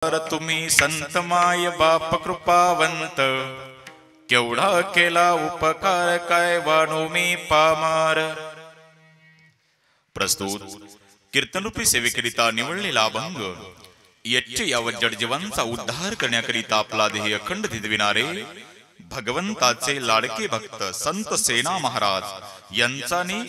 तुम्ही संत माय बाप कृपावंत, केवढा केला उपकार काय वाणू मी पामार। प्रस्तुत कीर्तनरूपी सेवेकरिता निवडलेला अभंग यच्च यावत जडजीवांचा उद्धार करण्याकरिता आपला ध्येय अखंड धिजविणारे भगवंताचे लाडके भक्त संत सेना महाराज यांचानी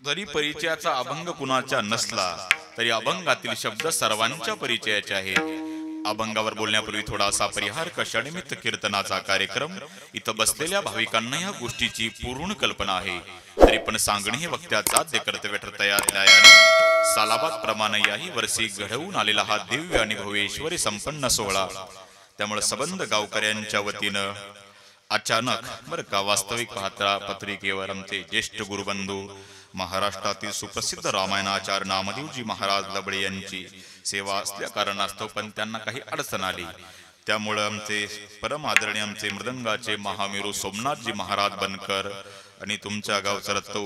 जरी परिचयाचा अभंग कुणाचा नसला तरी अभंगातील शब्द सर्वांच्या परिचयाचे आहेत। अभंगावर बोलण्यापूर्वी थोडासा परिहार कशानिमित्त कीर्तनाचा कार्यक्रम इथं बसलेल्या भाविकांना या गोष्टीची पूर्ण कल्पना आहे, तरी पण सांगणे हे वक्त्याचा ते कर्तव्य ठरतया न्यायाने सालाबाद प्रमाणे याही वर्षी घडवून आलेला हा दिव्य आणि भवेश्वरी संपन्न सोहळा, त्यामुळे सबंध गावकऱ्यांच्या वतीनं अचानक बरं का वास्तविक पाहता पत्रिकेवर आमचे ज्येष्ठ गुरुबंधू महाराष्ट्रातील सुप्रसिद्ध रामायणाचार्य नामदेवजी महाराज लबडे यांची सेवा असल्या कारणास्तव पण त्यांना काही अडचण आली, त्यामुळे आमचे परम आदरणीय आमचे मृदंगाचे महामेरू सोमनाथजी महाराज बनकर आणि तुमच्या गावचा रत्न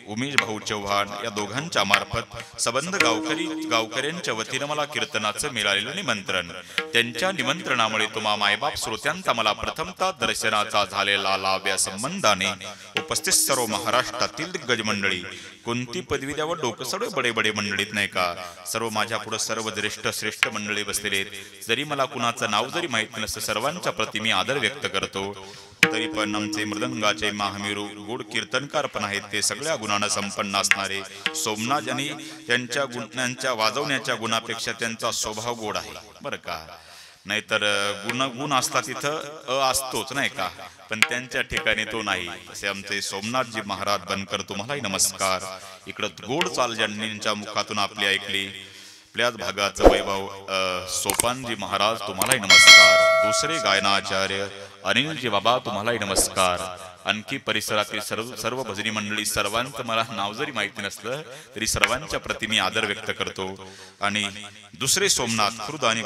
उमेश भाऊ चव्हाण या दोघांच्या मार्फत सबंध गावकऱ्यांच्या वतीनं मला कीर्तनाचं मिळालेलं निमंत्रण, त्यांच्या निमंत्रणामुळे तुम्हा मायबाप श्रोत्यांचा मला प्रथमतः दर्शनाचा झालेला लाभ या संबंधाने उपस्थित सर्व महाराष्ट्रातील दिग्गज मंडळी, कोणती पदवी द्यावं डोकं सडे बडे बडे मंडळीत नाही का, सर्व माझ्या पुढे सर्व श्रेष्ठ मंडळी बसलेले, जरी मला कुणाचं नाव जरी माहित नसतं सर्वांच्या प्रति मी आदर व्यक्त करतो, तरी पण आमचे मृदंगाचे महामेरू गोड कीर्तनकार पण आहेत, ते सगळ्या गुणांना संपन्न असणारे सोमनाथ आणि त्यांच्या गुणांच्या वाजवण्याच्या गुणापेक्षा त्यांचा स्वभाव गोड आहे बरं का, नाहीतर गुण असला तिथं असतोच नाही का, पण त्यांच्या ठिकाणी तो नाही। असे आमचे सोमनाथजी महाराज बनकर तुम्हालाही नमस्कार। इकडं गोड चाल ज्यांच्या मुखातून आपली ऐकली आपल्याच भागाचं वैभव सोपानजी महाराज तुम्हालाही नमस्कार। दुसरे गायनाचार्य अनिलजी बाबा तुम्हालाही नमस्कार। आणखी परिसरातील सर्व भजनी मंडळी सर्वांचं मला नाव जरी माहिती नसलं तरी सर्वांच्या प्रति मी आदर व्यक्त करतो। आणि दुसरे सोमनाथ खुर्द आणि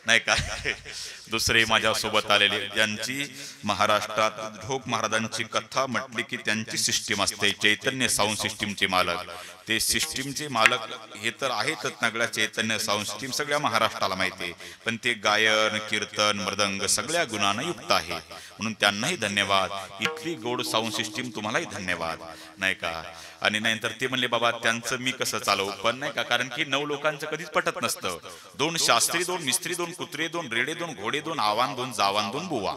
नाही का दुसरे माझ्या सोबत आलेले ज्यांची महाराष्ट्रात ढोक महाराजांची कथा म्हटली की त्यांची सिस्टीम असते, चैतन्य साऊंड सिस्टीमचे मालक, ते सिस्टीमचे मालक हे तर आहेतच नगळ्या चैतन्य साऊंड सिस्टीम सगळ्या महाराष्ट्राला माहिती आहे, पण ते गायन कीर्तन मृदंग सगळ्या गुणांना युक्त आहे, म्हणून त्यांनाही धन्यवाद। इथली गोड साऊंड सिस्टीम तुम्हालाही धन्यवाद नाही का। आणि नंतर ते म्हणले बाबा त्यांचं मी कसं चालवू, पण नाही का, कारण की 9 लोकांचं कधीच पटत नसतं, 2 शास्त्री 2 मिस्त्री 2 कुत्रे 2 रेडे 2 घोडे 2 आवान 2 जावान 2 बुवा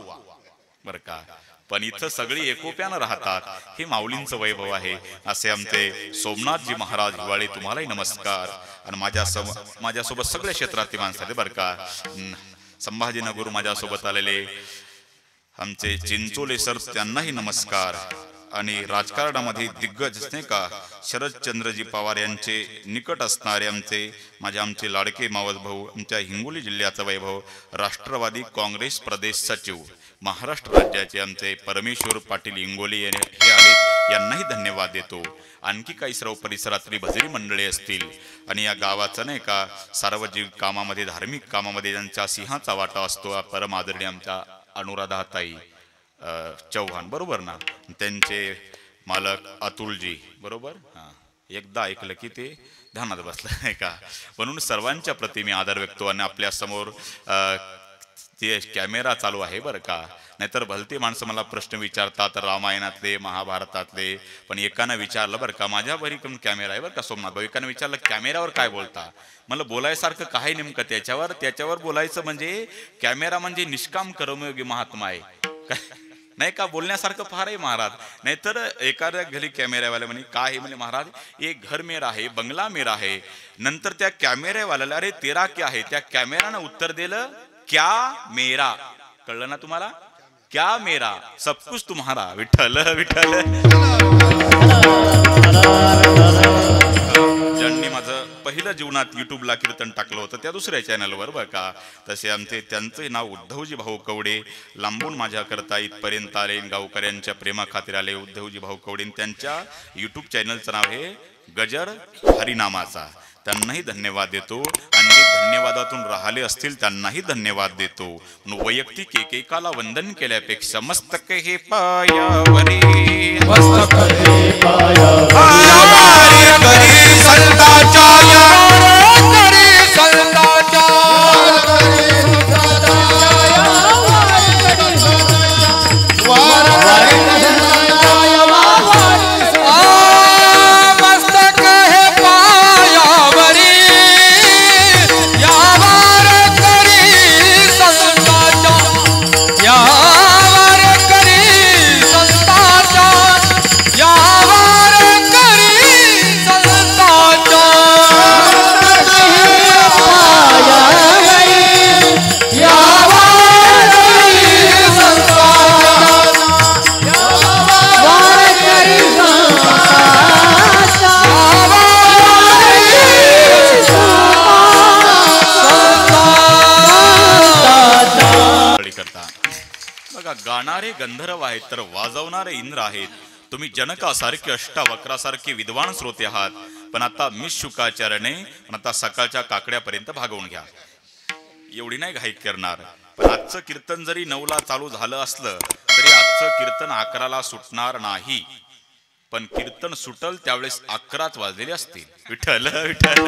बरं का, पण इथं सगळी एकोप्यानं राहतात, हे माऊलींचं वैभव आहे। असे आमचे सोमनाथजी महाराज हिवाळे तुम्हालाही नमस्कार। आणि माझ्यासोबत सगळ्या क्षेत्रातील माणसं बरं का, संभाजीनगर माझ्यासोबत आलेले आमचे चिंचोले सर त्यांनाही नमस्कार। आणि राजकारणामध्ये दिग्गज नाही का शरदचंद्रजी पवार यांचे निकट असणारे आमचे लाडके मावस भाऊ, आमच्या हिंगोली जिल्ह्याचा वैभव राष्ट्रवादी काँग्रेस प्रदेश सचिव महाराष्ट्र राज्याचे आमचे परमेश्वर पाटील इंगोले हे आले, यांनाही धन्यवाद देतो। आणखी काही सर्व परिसरातली भजनी मंडळी असतील आणि या गावाचं नाही का सार्वजनिक कामामध्ये धार्मिक कामामध्ये ज्यांचा सिंहाचा वाटा असतो, परम आदरणीय आमच्या अनुराधाताई चव्हाण बरोबर ना, त्यांचे मालक अतुलजी बरोबर, एकदा ऐकलं की ते ध्यानात बसलं नाही का, म्हणून सर्वांच्या प्रति मी आदर व्यक्त। आणि आपल्या समोर ते कॅमेरा चालू आहे बरं का, नाहीतर भलते माणसं मला प्रश्न विचारतात रामायणातले महाभारतातले, पण एकानं विचारलं बरं का, माझ्या बरी कॅमेरा आहे बरं का सोमनाथ भाऊ, एकानं विचारलं कॅमेरावर काय बोलता, मला बोलायसारखं काय नेमकं त्याच्यावर बोलायचं, म्हणजे कॅमेरा म्हणजे निष्काम कर्मयोगी महात्मा आहे नाही का, बोलण्यासारखं फार आहे महाराज। नाहीतर एखाद्या घरी कॅमेरावाले म्हणे काय म्हणे महाराज एक घर मेरा है बंगला मेरा है, नंतर त्या कॅमेरावाल्याला अरे तेरा क्या है, त्या कॅमेरानं उत्तर दिलं क्या मेरा, कळलं ना तुम्हाला, क्या मेरा सब कुछ तुम्हारा। विठ्ठल विठ्ठल। ज्यांनी माझं पहिलं जीवनात युट्यूबला कीर्तन टाकलं होतं त्या दुसऱ्या चॅनलवर बरं का, तसे आमचे त्यांचे नाव उद्धवजी भाऊ कवडे, लांबून माझ्या करता इथपर्यंत आले, गावकऱ्यांच्या प्रेमा खातीर आले उद्धवजी भाऊ कवडे, त्यांच्या युट्यूब चॅनलचं नाव आहे गजर हरिनामाचा, त्यांनाही धन्यवाद देतो। आणि जे धन्यवादातून राहिले असतील त्यांनाही धन्यवाद देतो। वैयक्तिक एकेकाला वंदन केल्यापेक्षा मस्तक हे पायावरी मस्तक हे पायावरी करी संताच्या गाणारे गंधर्व आहेत तर वाजवणारे इंद्र आहेत. तुम्ही जनकासारखे अष्टावक्रासारखे विद्वान श्रोते आहात, पण आता मी शुकाचार्याने आता सकाळच्या काकड्यापर्यंत भागवून घ्या. एवढी नाही घाई करणार. पण आजचं कीर्तन जरी 9ला चालू झालं असलं तरी आजचं कीर्तन 11ला सुटणार नाही. पण कीर्तन सुटल त्यावेळेस 11च वाजलेले असतील. विठ्ठल विठ्ठल.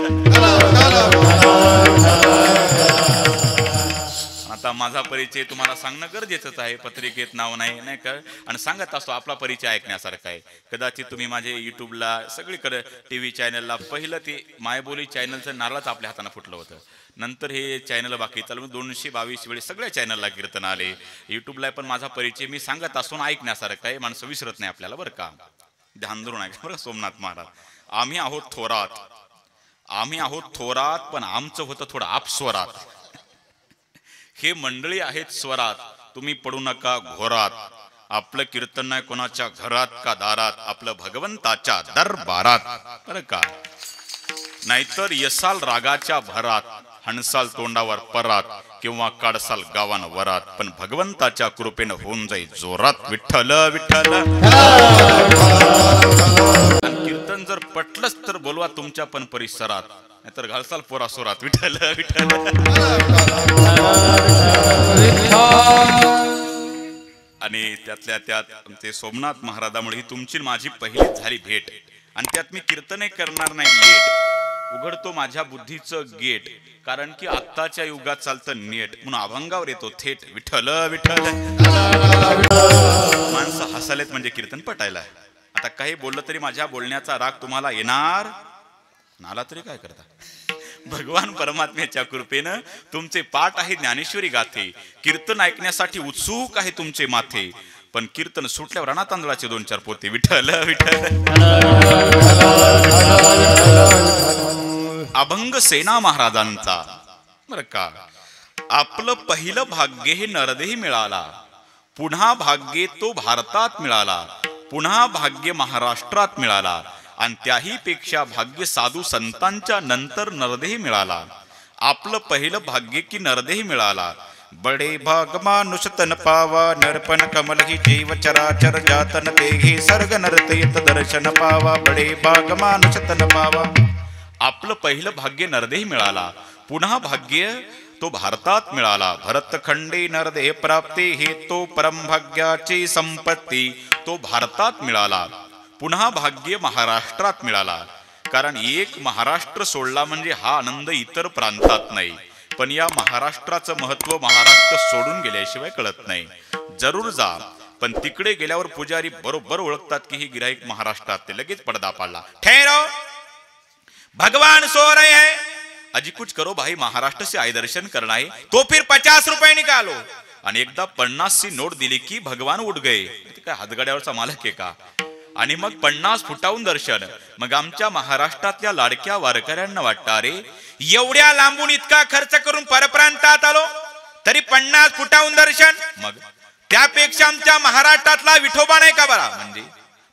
आता माझा परिचय तुम्हाला सांगणं गरजेचंच आहे. पत्रिकेत नाव नाही नाही का, आणि सांगत असतो आपला परिचय ऐकण्यासारखा आहे. कदाचित तुम्ही माझे युट्यूबला सगळीकडे TV चॅनलला पहिलं ते मायबोली चॅनलचं नारळच आपल्या हाताने फुटलं होतं. नंतर हे चॅनल बाकी चालू 222 वेळी सगळ्या चॅनलला कीर्तन आले. युट्यूबला पण माझा परिचय मी सांगत असून ऐकण्यासारखा आहे. माणसं विसरत नाही आपल्याला बरं का. ध्यान धरून ऐका बरं. सोमनाथ महाराज, आम्ही आहोत थोरात, आम्ही आहोत थोरात, पण आमचं होतं थोडं आपस्वरात. हे मंडळी आहेत स्वरात, तुम्ही पडू नका घोरात. आपलं कीर्तन नाही कोणाच्या घरात का दारात, आपलं भगवंताच्या दरबारात बरं का. नाहीतर यसाल रागाच्या भरात, हणसाल तोंडावर परात, किंवा काढसाल गावान वरात, पण भगवंताच्या कृपेनं होऊन जाईल जोरात. विठ्ठल विठ्ठल. कीर्तन जर पटलंच तर बोलवा तुमच्या पण परिसरात, नाहीतर घालसाल पोरासोरात. विठ्ठल विठ्ठल. आणि त्यातल्या त्यात आमचे सोमनाथ महाराजामुळे ही तुमची माझी पहिलीच झाली भेट. आणि त्यात मी कीर्तने करणार नाही लेट, उघडतो माझ्या बुद्धीचं गेट, कारण की आत्ताच्या युगात चालतं नेट, म्हणून अभंगावर येतो थेट. विठ्ठल विठ्ठल. माणसं हसालेत म्हणजे कीर्तन पटायला. आता काही बोललं तरी माझ्या बोलण्याचा राग तुम्हाला येणार नाला तरी काय करता. भगवान परमात्म्याच्या कृपेनं तुमचे पाठ आहे ज्ञानेश्वरी गाथे, कीर्तन ऐकण्यासाठी उत्सुक आहे तुमचे माथे, पण कीर्तन सुटल्यावर राणा तांदळाचे 2-4 पोते. विठ्ठल विठ्ठल. अभंग सेना महाराजांचा बरं का. आपलं पहिलं भाग्य हे नरदेही मिळाला, पुन्हा भाग्य तो भारतात मिळाला, पुन्हा भाग्य महाराष्ट्रात मिळाला, आणि त्याही पेक्षा भाग्य साधू संतांच्या नंतर नरदेही मिळाला. आपलं पहिलं भाग्य की नरदेही मिळाला. बडे भाग मानुष तन पावा, नरपन कमल ही जीव चराचर जातन देही, सर्ग नरतयत दर्शन पावा, बडे भाग मानुष तन पावा. आपलं पहिलं भाग्य नरदेही मिळाला, पुन्हा भाग्य तो भारतात मिळाला. भरतखंडे नरदेह प्राप्ती हे तो परमभाग्याची संपत्ती, तो भारतात मिळाला. पुन्हा भाग्य महाराष्ट्रात मिळाला, कारण एक महाराष्ट्र सोडला म्हणजे हा आनंद इतर प्रांतात नाही. पण या महाराष्ट्राचं महत्व महाराष्ट्र सोडून गेल्याशिवाय कळत नाही. जरूर जा, पण तिकडे गेल्यावर पुजारी बरोबर ओळखतात की ही गिराईक महाराष्ट्रात. ते लगेच पडदा पाडला. ठहरो, भगवान सो रहे हैं, अजी कुछ करो भाई, महाराष्ट्र से आए दर्शन करना है तो फिर 50 रुपये निकालो. आणि एकदा 50ची नोट दिली की भगवान उठ गए. काय हातगाड्यावरचा मालक आहे का. आणि मग 50 फुटाहून दर्शन. मग आमच्या महाराष्ट्रातल्या लाडक्या वारकऱ्यांना वाटतं, अरे एवढ्या लांबून इतका खर्च करून परप्रांतात आलो तरी 50 फुटाहून दर्शन. मग त्यापेक्षा आमच्या महाराष्ट्रातला विठोबा नाही का बरा. म्हणजे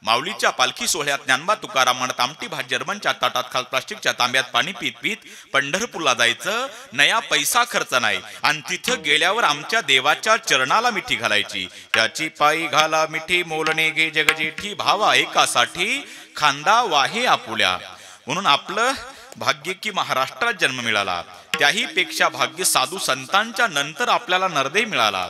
माऊलीच्या पालखी सोहळ्यात ज्ञानबा तुकाराम म्हणत आमटी भात जर्मनच्या ताटात खाल प्लास्टिकच्या तांब्यात पाणी पीत पीत पंढरपूरला जायचं, नया पैसा खर्च नाही. आणि तिथं गेल्यावर आमच्या देवाच्या चरणाला मिठी घालायची. त्याची पायी घाला मिठी मोलणे गे जगजेठी, भावा एकासाठी खांदा वाहे आपुल्या. म्हणून आपलं भाग्य की महाराष्ट्रात जन्म मिळाला, त्याही पेक्षा भाग्य साधू संतांच्या नंतर आपल्याला नरदेह मिळाला.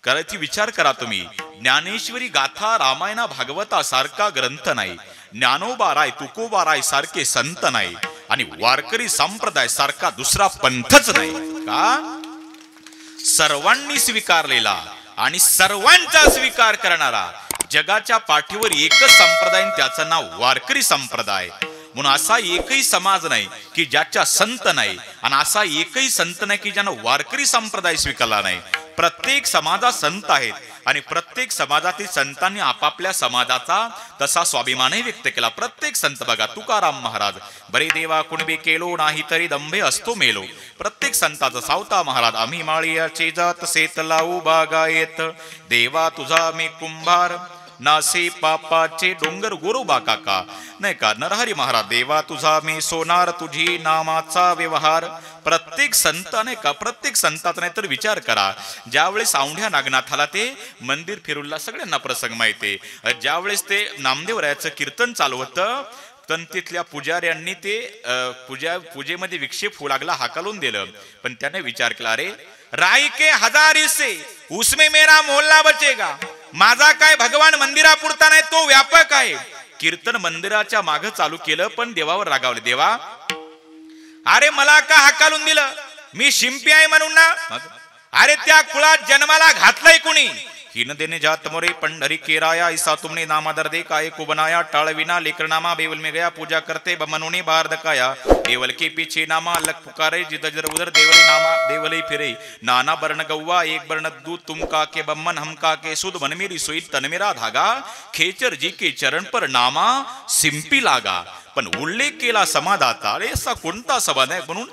करायची विचार करा तुम्ही. ज्ञानेश्वरी गाथा रामायणा भागवता सारखा ग्रंथ नाही, ज्ञानोबा राय तुकोबा राय सारखे संत नाही, आणि वारकरी संप्रदाय सारखा दुसरा पंथच नाही. का सर्वांनी स्वीकारलेला आणि सर्वांचा स्वीकार करणारा जगाच्या पाठीवर एकच संप्रदाय, त्याचं नाव वारकरी संप्रदाय. म्हणून असा एकही समाज नाही की ज्याच्या संत नाही, आणि असा एकही संत नाही की ज्यानं वारकरी संप्रदाय स्वीकारला नाही. प्रत्येक समाजात संत आहेत, आणि प्रत्येक समाजातील संतांनी आपापल्या समाजाचा तसा स्वाभिमानही व्यक्त केला. प्रत्येक संत बघा, तुकाराम महाराज, बरे देवा कुणबी केलो नाही तरी दंभे असतो मेलो. प्रत्येक संताचा. सावता महाराज, आम्ही माळियाची जात शेत लावू बागायत, देवा तुझा मी कुंभार, नासे पापाचे डोंगर गोरोबा काका. नाही का, नरहरी महाराज देवा तुझा मी सोनार तुझी नामाचा व्यवहार. प्रत्येक संत नाही का, प्रत्येक संतात नाही तर विचार करा, ज्यावेळेस औंढ्या नागनाथाला ते मंदिर फिरूनला सगळ्यांना प्रसंग माहिती, ज्यावेळेस ते नामदेवरायाचं कीर्तन चालू होतं, तर तिथल्या पुजाऱ्यांनी ते पूजेमध्ये विक्षेप होऊ लागला, हाकलून दिलं. पण त्याने विचार केला, अरे राई के हजार हिस्से उसमें मेरा मोहल्ला बचेगा. माझा काय भगवान मंदिरापुरता नाही, तो व्यापक आहे. कीर्तन मंदिराच्या मागे चालू केलं, पण देवावर रागावले. देवा अरे मला का हाकालून दिलं, मी शिंपी आहे म्हणून ना. अरे त्या कुळात जन्माला घातलंय कुणी. हिन देने जात मोरे पंढरी केराया, ऐसा तुमने नामादर दे काय को बनाया. टाळविना लेकरनामा बेवल में गया, पूजा करते बमनुने बार दकाया. देवल के पीछे नामा अलग पुकारे, जिधर उधर देवले नामा देवले फिरे. नाना बर्ण गौवा एक बर्ण दूध, तुम का के बम्मन हम का के सुध. मन मेरी सोई तन मेरा धागा, खेचर जी के चरण पर नामा सिंपी लागा. पण उल्लेख केला समाजाचा. अरे असा कोणता समाज आहे म्हणून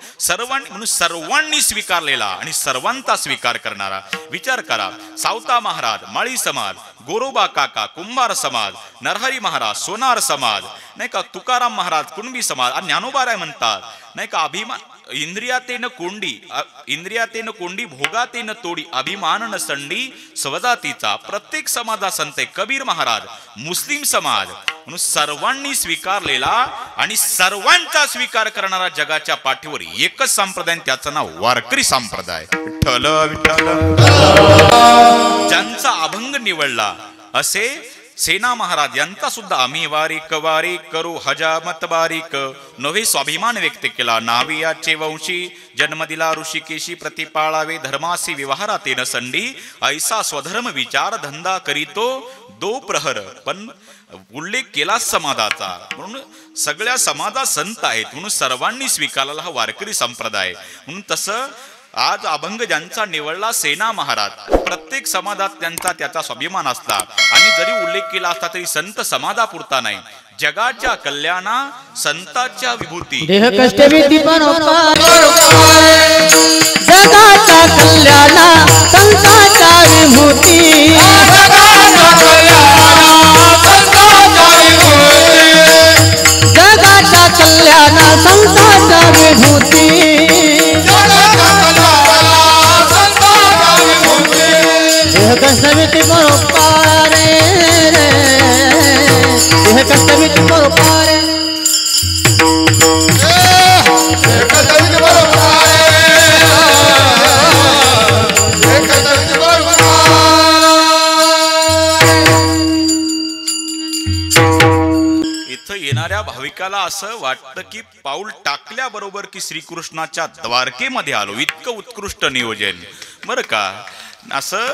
सर्वांनी स्वीकारलेला आणि सर्वांचा स्वीकार करणारा. विचार करा, सावता महाराज माळी समाज, गोरोबा काका कुंभार समाज, नरहरी महाराज सोनार समाज, नाही का, तुकाराम महाराज कुणबी समाज, आणि ज्ञानोबा म्हणतात नाही का, अभिमान इंद्रियातेन कोंडी भोगातेन तोडी, अभिमान न संडी स्वजातीचा. प्रत्येक समाजा संत. कबीर महाराज मुस्लिम समाज, म्हणून सर्वांनी स्वीकारलेला आणि सर्वांचा स्वीकार करणारा जगाच्या पाठीवर एकच संप्रदाय, त्याचं नाव वारकरी संप्रदाय. विठ्ठल विठ्ठल. ज्यांचा अभंग निवडला असे सेना महाराज यांचा सुद्धा आम्ही वारीक वारीक करू हजामत बारीक. नवे स्वाभिमान व्यक्त केला. नावियाचे वंशी जन्म दिला ऋषिकेशी, प्रतिपाळावे धर्मासी व्यवहारातेन संडी. ऐसा स्वधर्म विचार धंदा करीतो दो प्रहर. पण उल्लेख केला समाजाचा, म्हणून सगळ्या समाजा संत आहेत, म्हणून सर्वांनी स्वीकारला हा वारकरी संप्रदाय. म्हणून तसं आज अभंग ज्यांचा निवडला सेना महाराज, प्रत्येक समाजात त्यांचा त्याचा स्वाभिमान असला, आणि जरी उल्लेख केला असता तरी संत समाजापुरता नाही, जगाच्या कल्याणा संतांच्या विभूती. देह कष्ट विधी परोपकार, जगाच्या कल्याणा संतांच्या विभूती. जगाच्या कल्याणा संतांच्या विभूती. देह कष्ट विधी परोपकार, देह कष्ट विधी परोपकार. इथं येणाऱ्या भाविकाला असं वाटतं की पाऊल टाकल्याबरोबर की श्रीकृष्णाच्या द्वारकेमध्ये आलो. इतकं उत्कृष्ट नियोजन बरं का. असं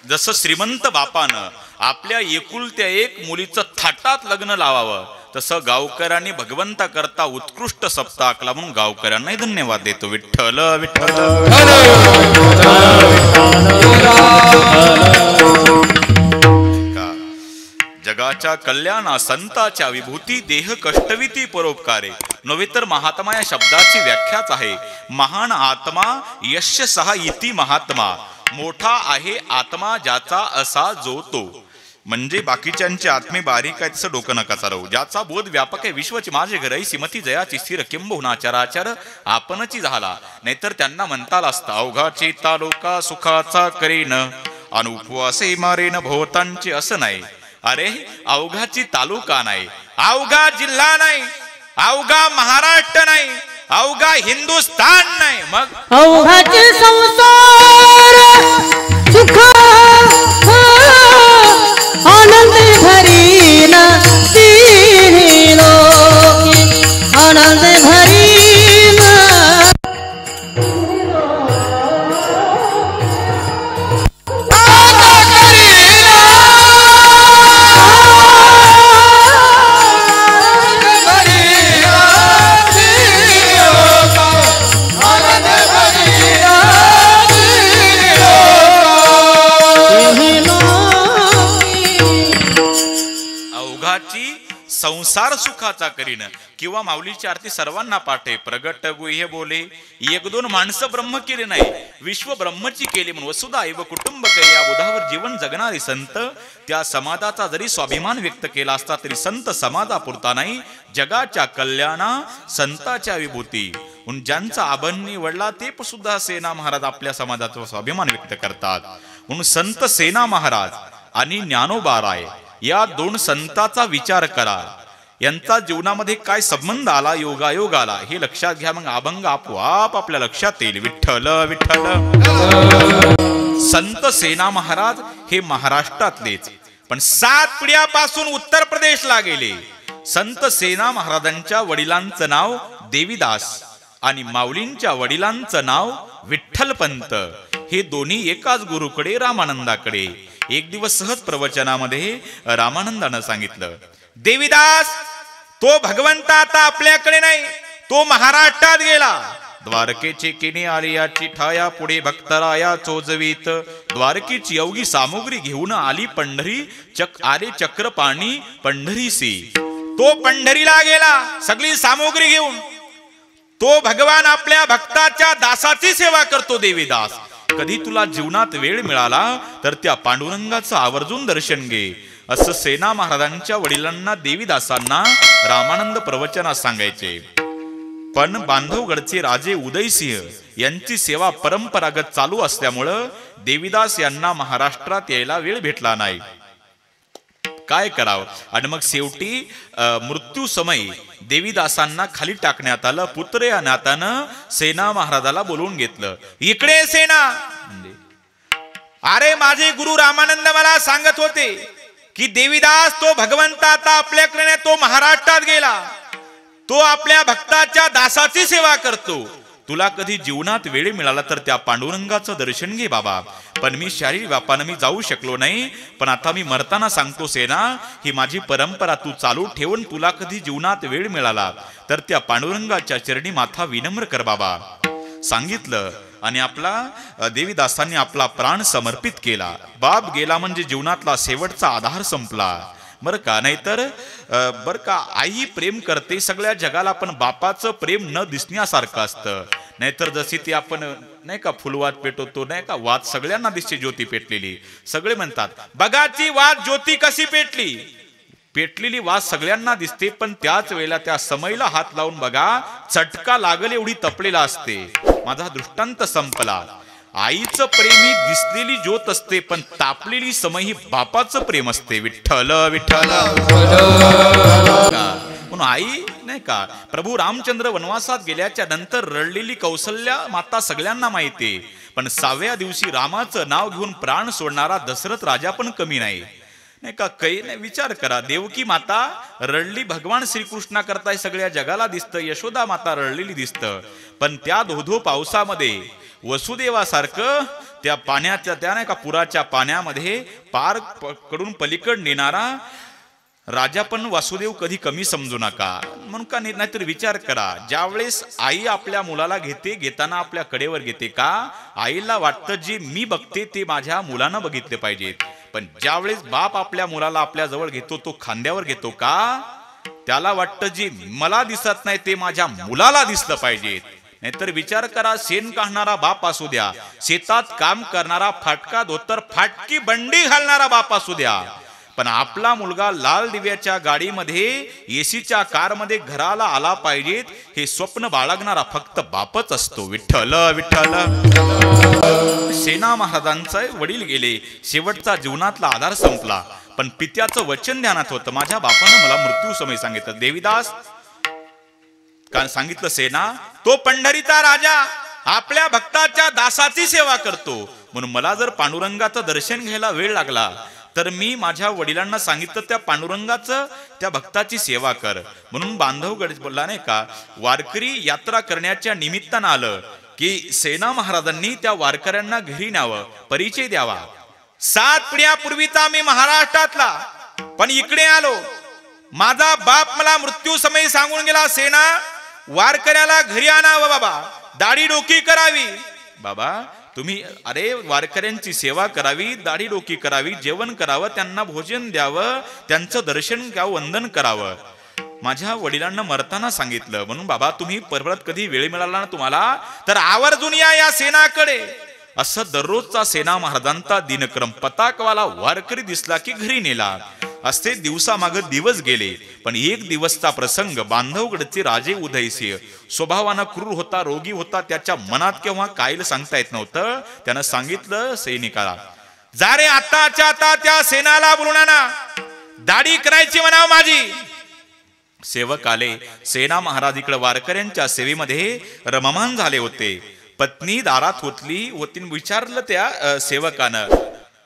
जसं श्रीमंत बापानं आपल्या एकुलत्या एक मुलीचं थाटात लग्न लावावं, तसं गावकऱ्यांनी भगवंता करता उत्कृष्ट सप्ताह आखला, म्हणून गावकऱ्यांनाही धन्यवाद देतो. विठ्ठल विठ्ठल. जगाच्या कल्याणा संताच्या विभूती, देह कष्टविती परोपकारे. नव्हे तर महात्मा या शब्दाची व्याख्याच आहे. महान आत्मा यश सहा इति महात्मा. मोठा आहे आत्मा ज्याचा असा जो तो. म्हणजे बाकीच्यांचे आत्मे बारीक आहेत तसं डोकं नका चालवू. ज्याचा बोध व्यापक आहे विश्वची माझे घर, सीमती जयाची स्थिर किंबहुना चराचर आपणची झाला. नाहीतर त्यांना म्हणताल असता अवघाची तालुका सुखाचा करीन, अनुपवासे मारेन भोवतांचे. असं नाही. अरे अवघाची तालुका नाही, अवघा जिल्हा नाही, अवघा महाराष्ट्र नाही, अवघा हिंदुस्थान नाही, मग अवघाचे संसार सुख आनंद भरीन तिन्ही लोकी, आनंद भरीन. संसार सुखाचा करीन किंवा माऊलीची आरती सर्वांना पाठे प्रगट गुह्य बोले एक दोन माणसं ब्रह्म केले नाही विश्व ब्रह्मची केली म्हणून वसुधा एव कुटुंब या बुधावर जीवन जगणारे संत त्या समाजाचा जरी स्वाभिमान व्यक्त केला असता तरी संत समाजापुरता नाही जगाच्या कल्याणा संताच्या विभूती म्हणून ज्यांचा आबंनी वडला ते सुद्धा सेना महाराज आपल्या समाजाचा स्वाभिमान व्यक्त करतात म्हणून संत सेना महाराज आणि ज्ञानोबा राय या दोन संतांचा विचार करा यांचा जीवनामध्ये काय संबंध आला योगायोग आला हे लक्षात घ्या मग अभंग आपोआप आपल्या लक्षात येईल विठ्ठल विठ्ठल संत सेना महाराज हे महाराष्ट्रातलेच पण 7 पिढ्यापासून उत्तर प्रदेशला गेले संत सेना महाराजांच्या वडिलांचं नाव देवीदास आणि माऊलींच्या वडिलांचं नाव विठ्ठलपंत हे दोन्ही एकाच गुरुकडे रामानंदाकडे एक दिवस सहज प्रवचनामध्ये रामानंदानं सांगितलं देवीदास तो भगवंत आता आपल्याकडे नाही तो महाराष्ट्रात गेला द्वारकेचे किणी आलियाची ठाया पुढे भक्तराया चोजवीत द्वारकेची अवघी सामुग्री घेऊन आली पंढरी आले चक्रपाणी पंढरीसी तो पंढरीला गेला सगळी सामुग्री घेऊन तो भगवान आपल्या भक्ताच्या दासाची सेवा करतो देवीदास कधी तुला जीवनात वेळ मिळाला तर त्या पांडुरंगाचं आवर्जून दर्शन घे असं सेना महाराजांच्या वडिलांना देवीदासांना रामानंद प्रवचनात सांगायचे पण बांधवगडचे राजे उदयसिंह यांची सेवा परंपरागत चालू असल्यामुळं देवीदास यांना महाराष्ट्रात यायला वेळ भेटला नाही काय करावं आणि मग शेवटी मृत्यू समय देवीदासांना खाली टाकण्यात आलं पुत्र या नातानं सेना महाराजाला बोलवून घेतलं इकडे सेना अरे माझे गुरु रामानंद मला सांगत होते की देवीदास तो भगवंत आता आपल्याकडे नाही तो महाराष्ट्रात गेला तो आपल्या भक्ताच्या दासाची सेवा करतो तुला कधी जीवनात वेळ मिळाला तर त्या पांडुरंगाचं दर्शन घे बाबा पण मी शारीरिक व्यापानं मी जाऊ शकलो नाही पण आता मी मरताना सांगतो सेना ही माझी परंपरा तू चालू ठेवून तुला कधी जीवनात वेळ मिळाला तर त्या पांडुरंगाच्या चरणी माथा विनम्र कर बाबा सांगितलं आणि आपला देवीदासांनी आपला प्राण समर्पित केला बाप गेला म्हणजे जीवनातला शेवटचा आधार संपला बर का नाहीतर बर का आई प्रेम करते सगळ्या जगाला पण बापाचं प्रेम न दिसण्यासारखं असतं नाहीतर जशी ती आपण नाही का फुलवात पेटवतो नाही का वात सगळ्यांना दिसते ज्योती पेटलेली सगळे म्हणतात बघाची वात ज्योती कशी पेटली पेटलेली वात सगळ्यांना दिसते पण त्याच वेळेला त्या समईला हात लावून बघा चटका लागल एवढी तपलेला असते माझा दृष्टांत संपला आईचं प्रेम ही दिसलेली ज्योत असते पण तापलेली समय ही बापाचं प्रेम असते विठ्ठल विठ्ठल म्हणून आई नाही का प्रभू रामचंद्र वनवासात गेल्याच्या नंतर रडलेली कौसल्या माता सगळ्यांना माहिती पण 6व्या दिवशी रामाचं नाव घेऊन प्राण सोडणारा दशरथ राजा पण कमी नाही का काही नाही विचार करा देवकी माता रडली भगवान श्रीकृष्णा करताय सगळ्या जगाला दिसतं यशोदा माता रडलेली दिसतं पण त्या धोधो पावसामध्ये वसुदेवासारखं त्या पाण्याच्या त्या नाही का पुराच्या पाण्यामध्ये पार कडून पलीकड नेणारा राजा पण वासुदेव कधी कमी समजू नका म्हणून का नाहीतर विचार करा ज्यावेळेस आई आपल्या मुलाला घेताना आपल्या कडेवर घेते का आईला वाटतं जे मी बघते ते माझ्या मुलानं बघितले पाहिजेत पण ज्यावेळेस बाप आपल्या मुलाला आपल्या जवळ घेतो तो खांद्यावर घेतो का त्याला वाटतं जे मला दिसत नाही ते माझ्या मुलाला दिसलं पाहिजेत नाहीतर विचार करा शेण काढणारा बाप असू द्या शेतात काम करणारा फाटका धोतर फाटकी बंडी घालणारा बाप असू द्या पण आपला मुलगा लाल दिव्याच्या गाडीमध्ये एसीच्या कारमध्ये घराला आला पाहिजेत हे स्वप्न बाळगणारा फक्त बापच असतो विठ्ठल विठ्ठल सेना महाराजांचा वडील गेले शेवटचा जीवनातला आधार संपला पण पित्याचं वचन ध्यानात होतं माझ्या बापानं मला मृत्यू समय सांगितलं देवीदास कारण सांगितलं सेना तो पंढरीचा राजा आपल्या भक्ताच्या दासाची सेवा करतो म्हणून मला जर पांडुरंगाचं दर्शन घ्यायला वेळ लागला तर मी माझ्या वडिलांना सांगितलं त्या पांडुरंगाचं त्या भक्ताची सेवा कर म्हणून बांधवगड बोलला नाही का वारकरी यात्रा करण्याच्या निमित्तानं आलं की सेना महाराजांनी त्या वारकऱ्यांना घरी न्यावं परिचय द्यावा 7 पिढ्यापूर्वीचा मी महाराष्ट्रातला पण इकडे आलो माझा बाप मला मृत्यू समय सांगून गेला सेना वारकऱ्याला घरी आणावं बाबा दाढी डोकी करावी बाबा तुम्ही अरे वारकऱ्यांची सेवा करावी, दाढी डोकी करावी, जेवण करावं, त्यांना भोजन द्यावं, त्यांचं दर्शन घ्यावं, वंदन करावं. माझ्या वडिलांना मरताना सांगितलं, म्हणून बाबा तुम्ही परत कधी वेळ मिळाला ना तुम्हाला तर आवर्जून या सेनाकडे. असं दररोजचा सेना महाराजांचा दिनक्रम. पताकवाला वारकरी दिसला की घरी नेला. असे दिवसामाग दिवस गेले. पण एक दिवसचा प्रसंग. बांधवगडचे राजे उदयसिंह स्वभावानं क्रूर होता, रोगी होता. त्याच्या मनात केव्हा काय सांगता येत नव्हतं. त्यानं सांगितलं सैनिकाला, जा रे आताच्या आता त्या सेनाला बोलून आणा, दाढी करायची म्हणावं माझी. सेवक आले. सेना महाराज इकडे वारकऱ्यांच्या सेवेमध्ये रममान झाले होते. पत्नी दारात होती. विचारलं त्या सेवकानं,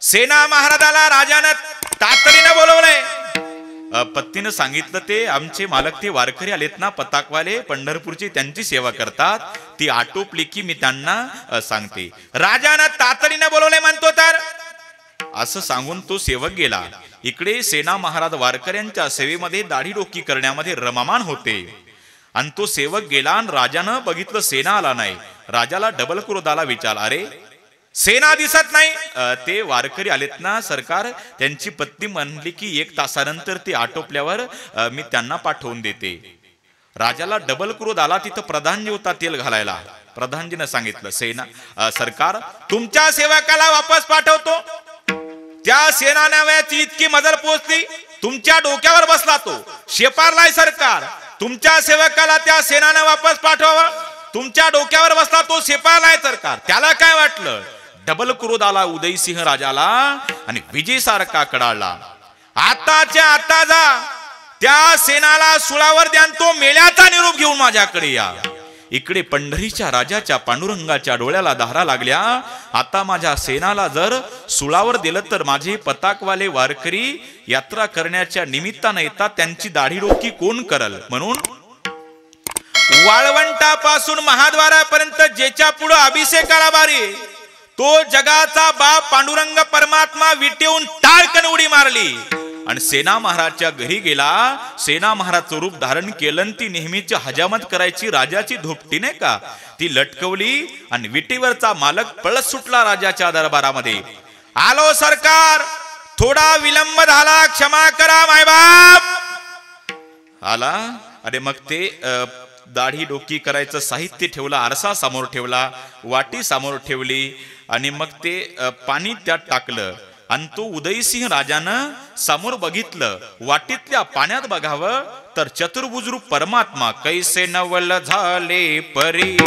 सेना महाराजाला राजानं तातडीनं बोलवलंय. पत्नीनं सांगितलं, ते आमचे मालक ते वारकरी आलेत ना पताकवाले पंढरपूरची, त्यांची सेवा करतात, ती आटोपली की मी त्यांना सांगते. राजानं तातडीनं बोलवलंय म्हणतो तर. असं सांगून तो सेवक गेला. इकडे सेना महाराज वारकऱ्यांच्या सेवेमध्ये दाढी डोकी करण्यामध्ये रममान होते. आणि तो सेवक गेला आणि राजानं बघितलं सेना आला नाही. राजाला डबल क्रोधाला विचार, अरे सेना दिसत नाही. ते वारकरी आलेत ना सरकार. त्यांची पत्नी म्हणली की 1 तासानंतर ते आटोपल्यावर मी त्यांना पाठवून देते. राजाला डबल क्रोध आला. तिथं प्रधानजी होता तेल घालायला. प्रधानजीनं सांगितलं, सेना सरकार तुमच्या सेवकाला वापस पाठवतो. त्या सेना नावाची इतकी मजल पोहोचली, तुमच्या डोक्यावर बसला तो. शेपारलाय सरकार, तुमच्या सेवकाला त्या सेनाने वापस पाठवावं. तुमच्या डोक्यावर बसला तो, शेपारलाय सरकार. त्याला काय वाटलं, डबल क्रोध आला उदयसिंह राजाला आणि विजय सारखा कडाळला. आताच्या आता जा, त्या सेनाला सुळावर द्या, तो मेल्याचा निरोप घेऊन माझ्याकडे या. इकडे पंढरीच्या राजाच्या पांडुरंगाच्या डोळ्याला धारा लागल्या. आता माझ्या सेनाला जर सुळावर दिलं तर माझे पताकवाले वारकरी यात्रा करण्याच्या निमित्तानं येतात, त्यांची दाढी डोकी कोण करल. म्हणून वाळवंटापासून महाद्वारापर्यंत ज्याच्या पुढे अभिषेकाला बारी, तो जगाचा बाप पांडुरंग परमात्मा विटेवून टाळकन उडी मारली आणि सेना महाराजच्या घरी गेला. सेना महाराजचं रूप धारण केलं. ती नेहमीची हजामत करायची राजाची धोपटी नाही का, ती लटकवली आणि विटेवरचा मालक पळत सुटला राजाच्या दरबारामध्ये. आलो सरकार, थोडा विलंब झाला, क्षमा करा मायबाप. आला. अरे मग ते दाढी डोकी करायचं साहित्य ठेवलं, आरसा समोर ठेवला, वाटी समोर ठेवली आणि मग ते पाणी त्यात टाकलं. आणि तो उदयसिंह राजानं समोर बघितलं. वाटीतल्या पाण्यात बघावं तर चतुर्भुज रूप परमात्मा. कैसे नवल झाले परी,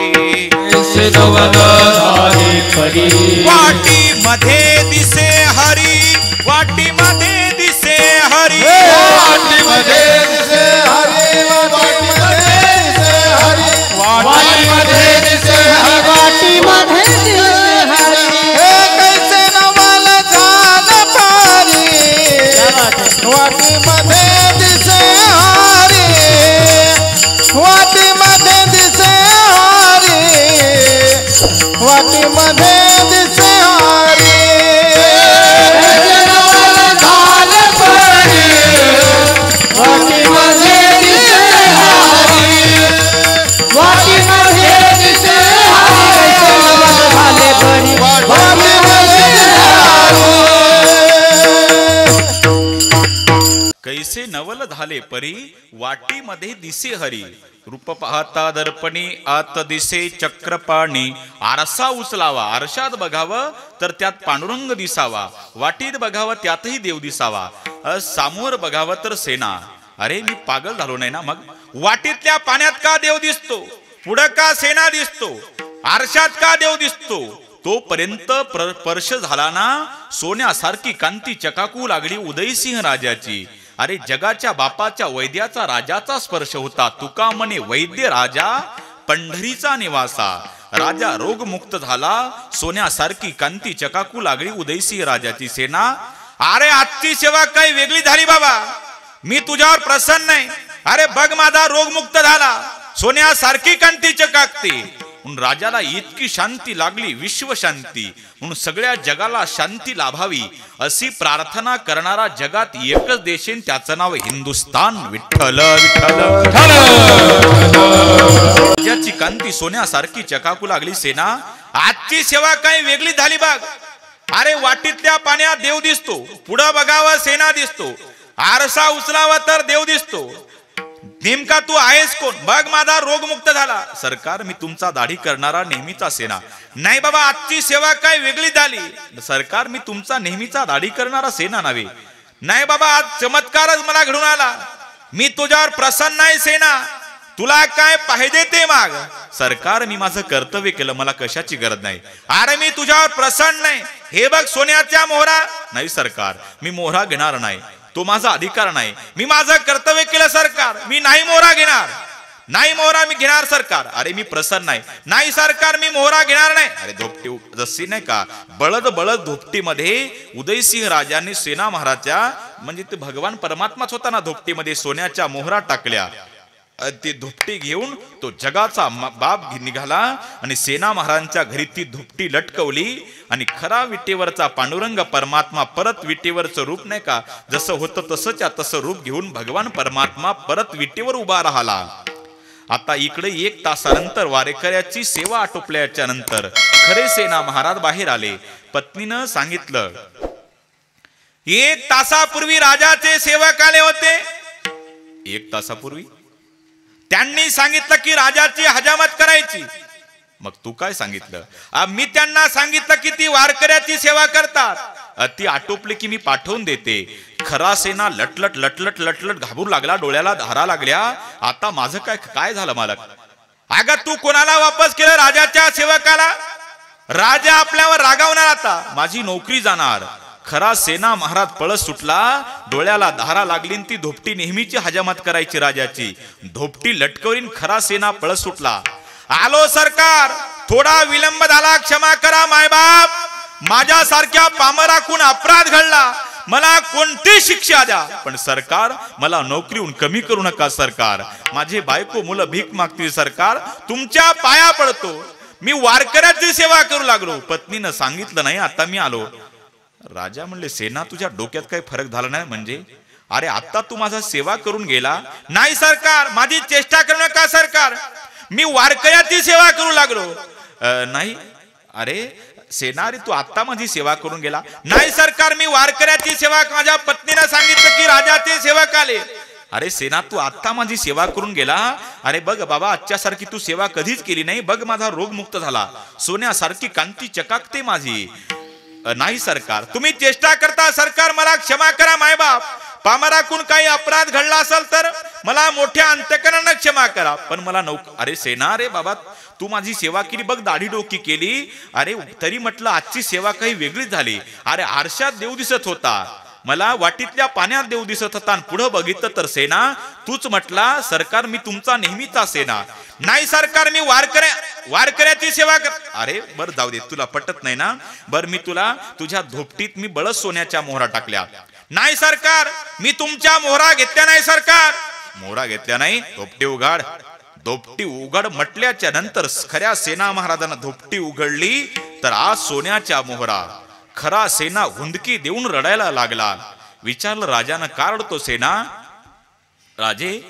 वाटी मध्ये दिसे हरी, वाटी मध्ये दिसे हरी, वाटी मध्ये दिसे हरी, वाटी मध्ये दिसे हरी, वाटी मध्ये दिसे हरी, वाटी मध्ये दिसे हरी. हे कैसे नवल झाले परी, वाटी मध्ये दिसे हरी, वाटी मध्ये दिसे हरी, वाटी मध्ये दिसे हरी. कैसे नवल झाले परी, वाटी मध्ये दिसे हरी, वाटी मध्ये दिसे हरी, झाले परी, वाटी मध्ये हरी. कैसे नवल झाले परी, वाटीमध्ये दिसे हरी. रूप पाहता दर्पणी, आत दिसे चक्रपाणी. आरसा उचलावा, आरशात बघावं तर त्यात पांडुरंग दिसावा, वाटीत बघावं त्यातही देव दिसावा, समोर बघावं तर सेना. अरे मी पागल झालो नाही ना. मग वाटीतल्या पाण्यात का देव दिसतो, पुढं का सेना दिसतो, आरशात का देव दिसतो. तोपर्यंत स्पर्श झाला ना, सोन्यासारखी कांती चकाकू लागली उदयसिंह राजाची. अरे जगाच्या बापाच्या वैद्याचा राजाचा स्पर्श होता. तुका म्हणे वैद्य राजा पंढरीचा निवासा. राजा रोगमुक्त झाला. सोन्यासारखी कांती चकाकू लागली उदयसिंह राजाची सेना. अरे आजची सेवा काही वेगळी झाली बाबा, मी तुझ्यावर प्रसन्न नाही. अरे बघ माझा रोगमुक्त झाला, सोन्यासारखी कांती चकाकते. म्हणून राजाला इतकी शांती लागली, विश्व शांती. म्हणून सगळ्या जगाला शांती लाभावी अशी प्रार्थना करणारा जगात एकच देश आहे, त्याचं नाव हिंदुस्तान. विठ्ठल विठ्ठल. राजाची कांती सोन्यासारखी चकाकू लागली सेना. आजची सेवा काही वेगळी झाली बघ. अरे वाटीतल्या पाण्यात देव दिसतो, पुढं बघावं सेना दिसतो, आरसा उचलावा तर देव दिसतो. नेमका तू आहेस कोण? बघ माझा रोगमुक्त झाला. सरकार मी तुमचा दाढी करणारा नेहमीचा सेना. नाही बाबा आजची सेवा काय वेगळी झाली. सरकार मी तुमचा नेहमीचा दाढी करणारा सेना नव्हे. नाही बाबा आज चमत्कारच मला घडून आला. मी तुझ्यावर प्रसन्न नाही सेना, तुला काय पाहिजे ते माग. सरकार मी माझं कर्तव्य केलं, मला कशाची गरज नाही. अरे मी तुझ्यावर प्रसन्न नाही, हे बघ सोन्याच्या मोहरा. नाही सरकार मी मोहरा घेणार नाही, तो माझा अधिकार नाही. मी माझं कर्तव्य केलं सरकार, मी नाही मोहरा घेणार. नाही मोहरा मी घेणार सरकार. अरे मी प्रसन्न नाही. नाही सरकार मी मोहरा घेणार नाही. अरे धोपटी जशी नाही का बळद बळद धोपटीमध्ये उदयसिंह राजांनी सेना महाराजच्या म्हणजे ते भगवान परमात्माच होता ना, धोपटीमध्ये सोन्याच्या मोहरा टाकल्या. ती धोपटी घेऊन तो जगाचा बाप निघाला आणि सेना महाराजांच्या घरी ती धोपटी लटकवली. आणि खरा विटेवरचा पांडुरंग परमात्मा परत विटेवरचं रूप नाही का जसं होतं तसंच्या तसं रूप घेऊन भगवान परमात्मा परत विटेवर उभा राहिला. आता इकडे 1 तासानंतर वारेकऱ्याची सेवा आटोपल्याच्या नंतर खरे सेना महाराज बाहेर आले. पत्नीनं सांगितलं 1 तासापूर्वी राजाचे सेवक आले होते. 1 तासापूर्वी त्यांनी सांगितलं की राजाची हजामत करायची. मग तू काय सांगितलं? मी त्यांना सांगितलं की ती वारकऱ्याची सेवा करतात, ती आटोपली की मी पाठवून देते. खरा सेना लटलट लटलट लटलट घाबरू लागला, डोळ्याला धारा लागल्या. आता माझं काय काय झालं मालक? अगं तू कोणाला वापस केलं? राजाच्या सेवकाला. राजा आपल्यावर रागावणार, आता माझी नोकरी जाणार. खरा सेना महाराज पळत सुटला, डोळ्याला धारा लागली. ती धोपटी नेहमीची हजामत करायची राजाची. धोपटी लटकवून खरा सेना पळत सुटला. आलो सरकार, थोडा विलंब झाला, क्षमा करा मायबाप. माझ्यासारख्या पामराकून अपराध घडला, मला कोणती शिक्षा द्या, पण सरकार मला नोकरीहून कमी करू नका. सरकार माझे बायको मुलं भीक मागतील. सरकार तुमच्या पाया पडतो, मी वारकऱ्याची सेवा करू लागलो. पत्नीनं सांगितलं नाही, आता मी आलो. राजा म्हणले सेना तुझ्या डोक्यात काही फरक झाला नाही म्हणजे? अरे आता तू माझा सेवा करून गेला. नाही सरकार माझी चेष्टा करू नका सरकार, मी वारकऱ्याची सेवा करू लागलो. नाही अरे सेनारी तू आता माझी सेवा करून गेला. नाही सरकार मी वारकऱ्याची सेवा, माझ्या पत्नीने सांगितलं की राजाचे सेवक आले. अरे सेना तू आता माझी सेवा करून गेला. अरे बघ बाबा आजच्यासारखी तू सेवा कधीच केली नाही. बघ माझा रोग मुक्त झाला, सोन्यासारखी कांती चकाकते माझी. नाही सरकार तुम्ही चेष्टा करता. सरकार मला क्षमा करा मायबाप, पामराकून काही अपराध घडला असेल तर मला मोठ्या अंतकरणाने क्षमा करा, पण मला अरे सेना रे बाबा तू माझी सेवा केली, बघ दाढी डोकी केली. अरे तरी म्हटलं आजची सेवा काही वेगळीच झाली. अरे आरशात देव दिसत होता, मला वाटीतल्या पाण्यात देव दिसत होता, आणि पुढे बघितलं तर सेना तूच म्हटला सरकार मी तुमचा नेहमीचा सेना. नाही सरकार मी वारकऱ्याची सेवा कर. अरे बर जाऊ दे, तुला पटत नाही ना. बर मी तुला तुझ्या धोपटीत मी बळच सोन्याच्या मोहरा टाकल्या. नाही सरकार मी तुमच्या मोहरा घेतल्या नाही. सरकार मोहरा घेतल्या नाही, धोपटी उघाड. धोपटी उघड म्हटल्याच्या नंतर खऱ्या सेना महाराजांना धोपटी उघडली तर आज सोन्याच्या मोहरा. खरा सेना हुंदकी देऊन रडायला लागला. विचारलं राजानं का रडतो सेना? राजे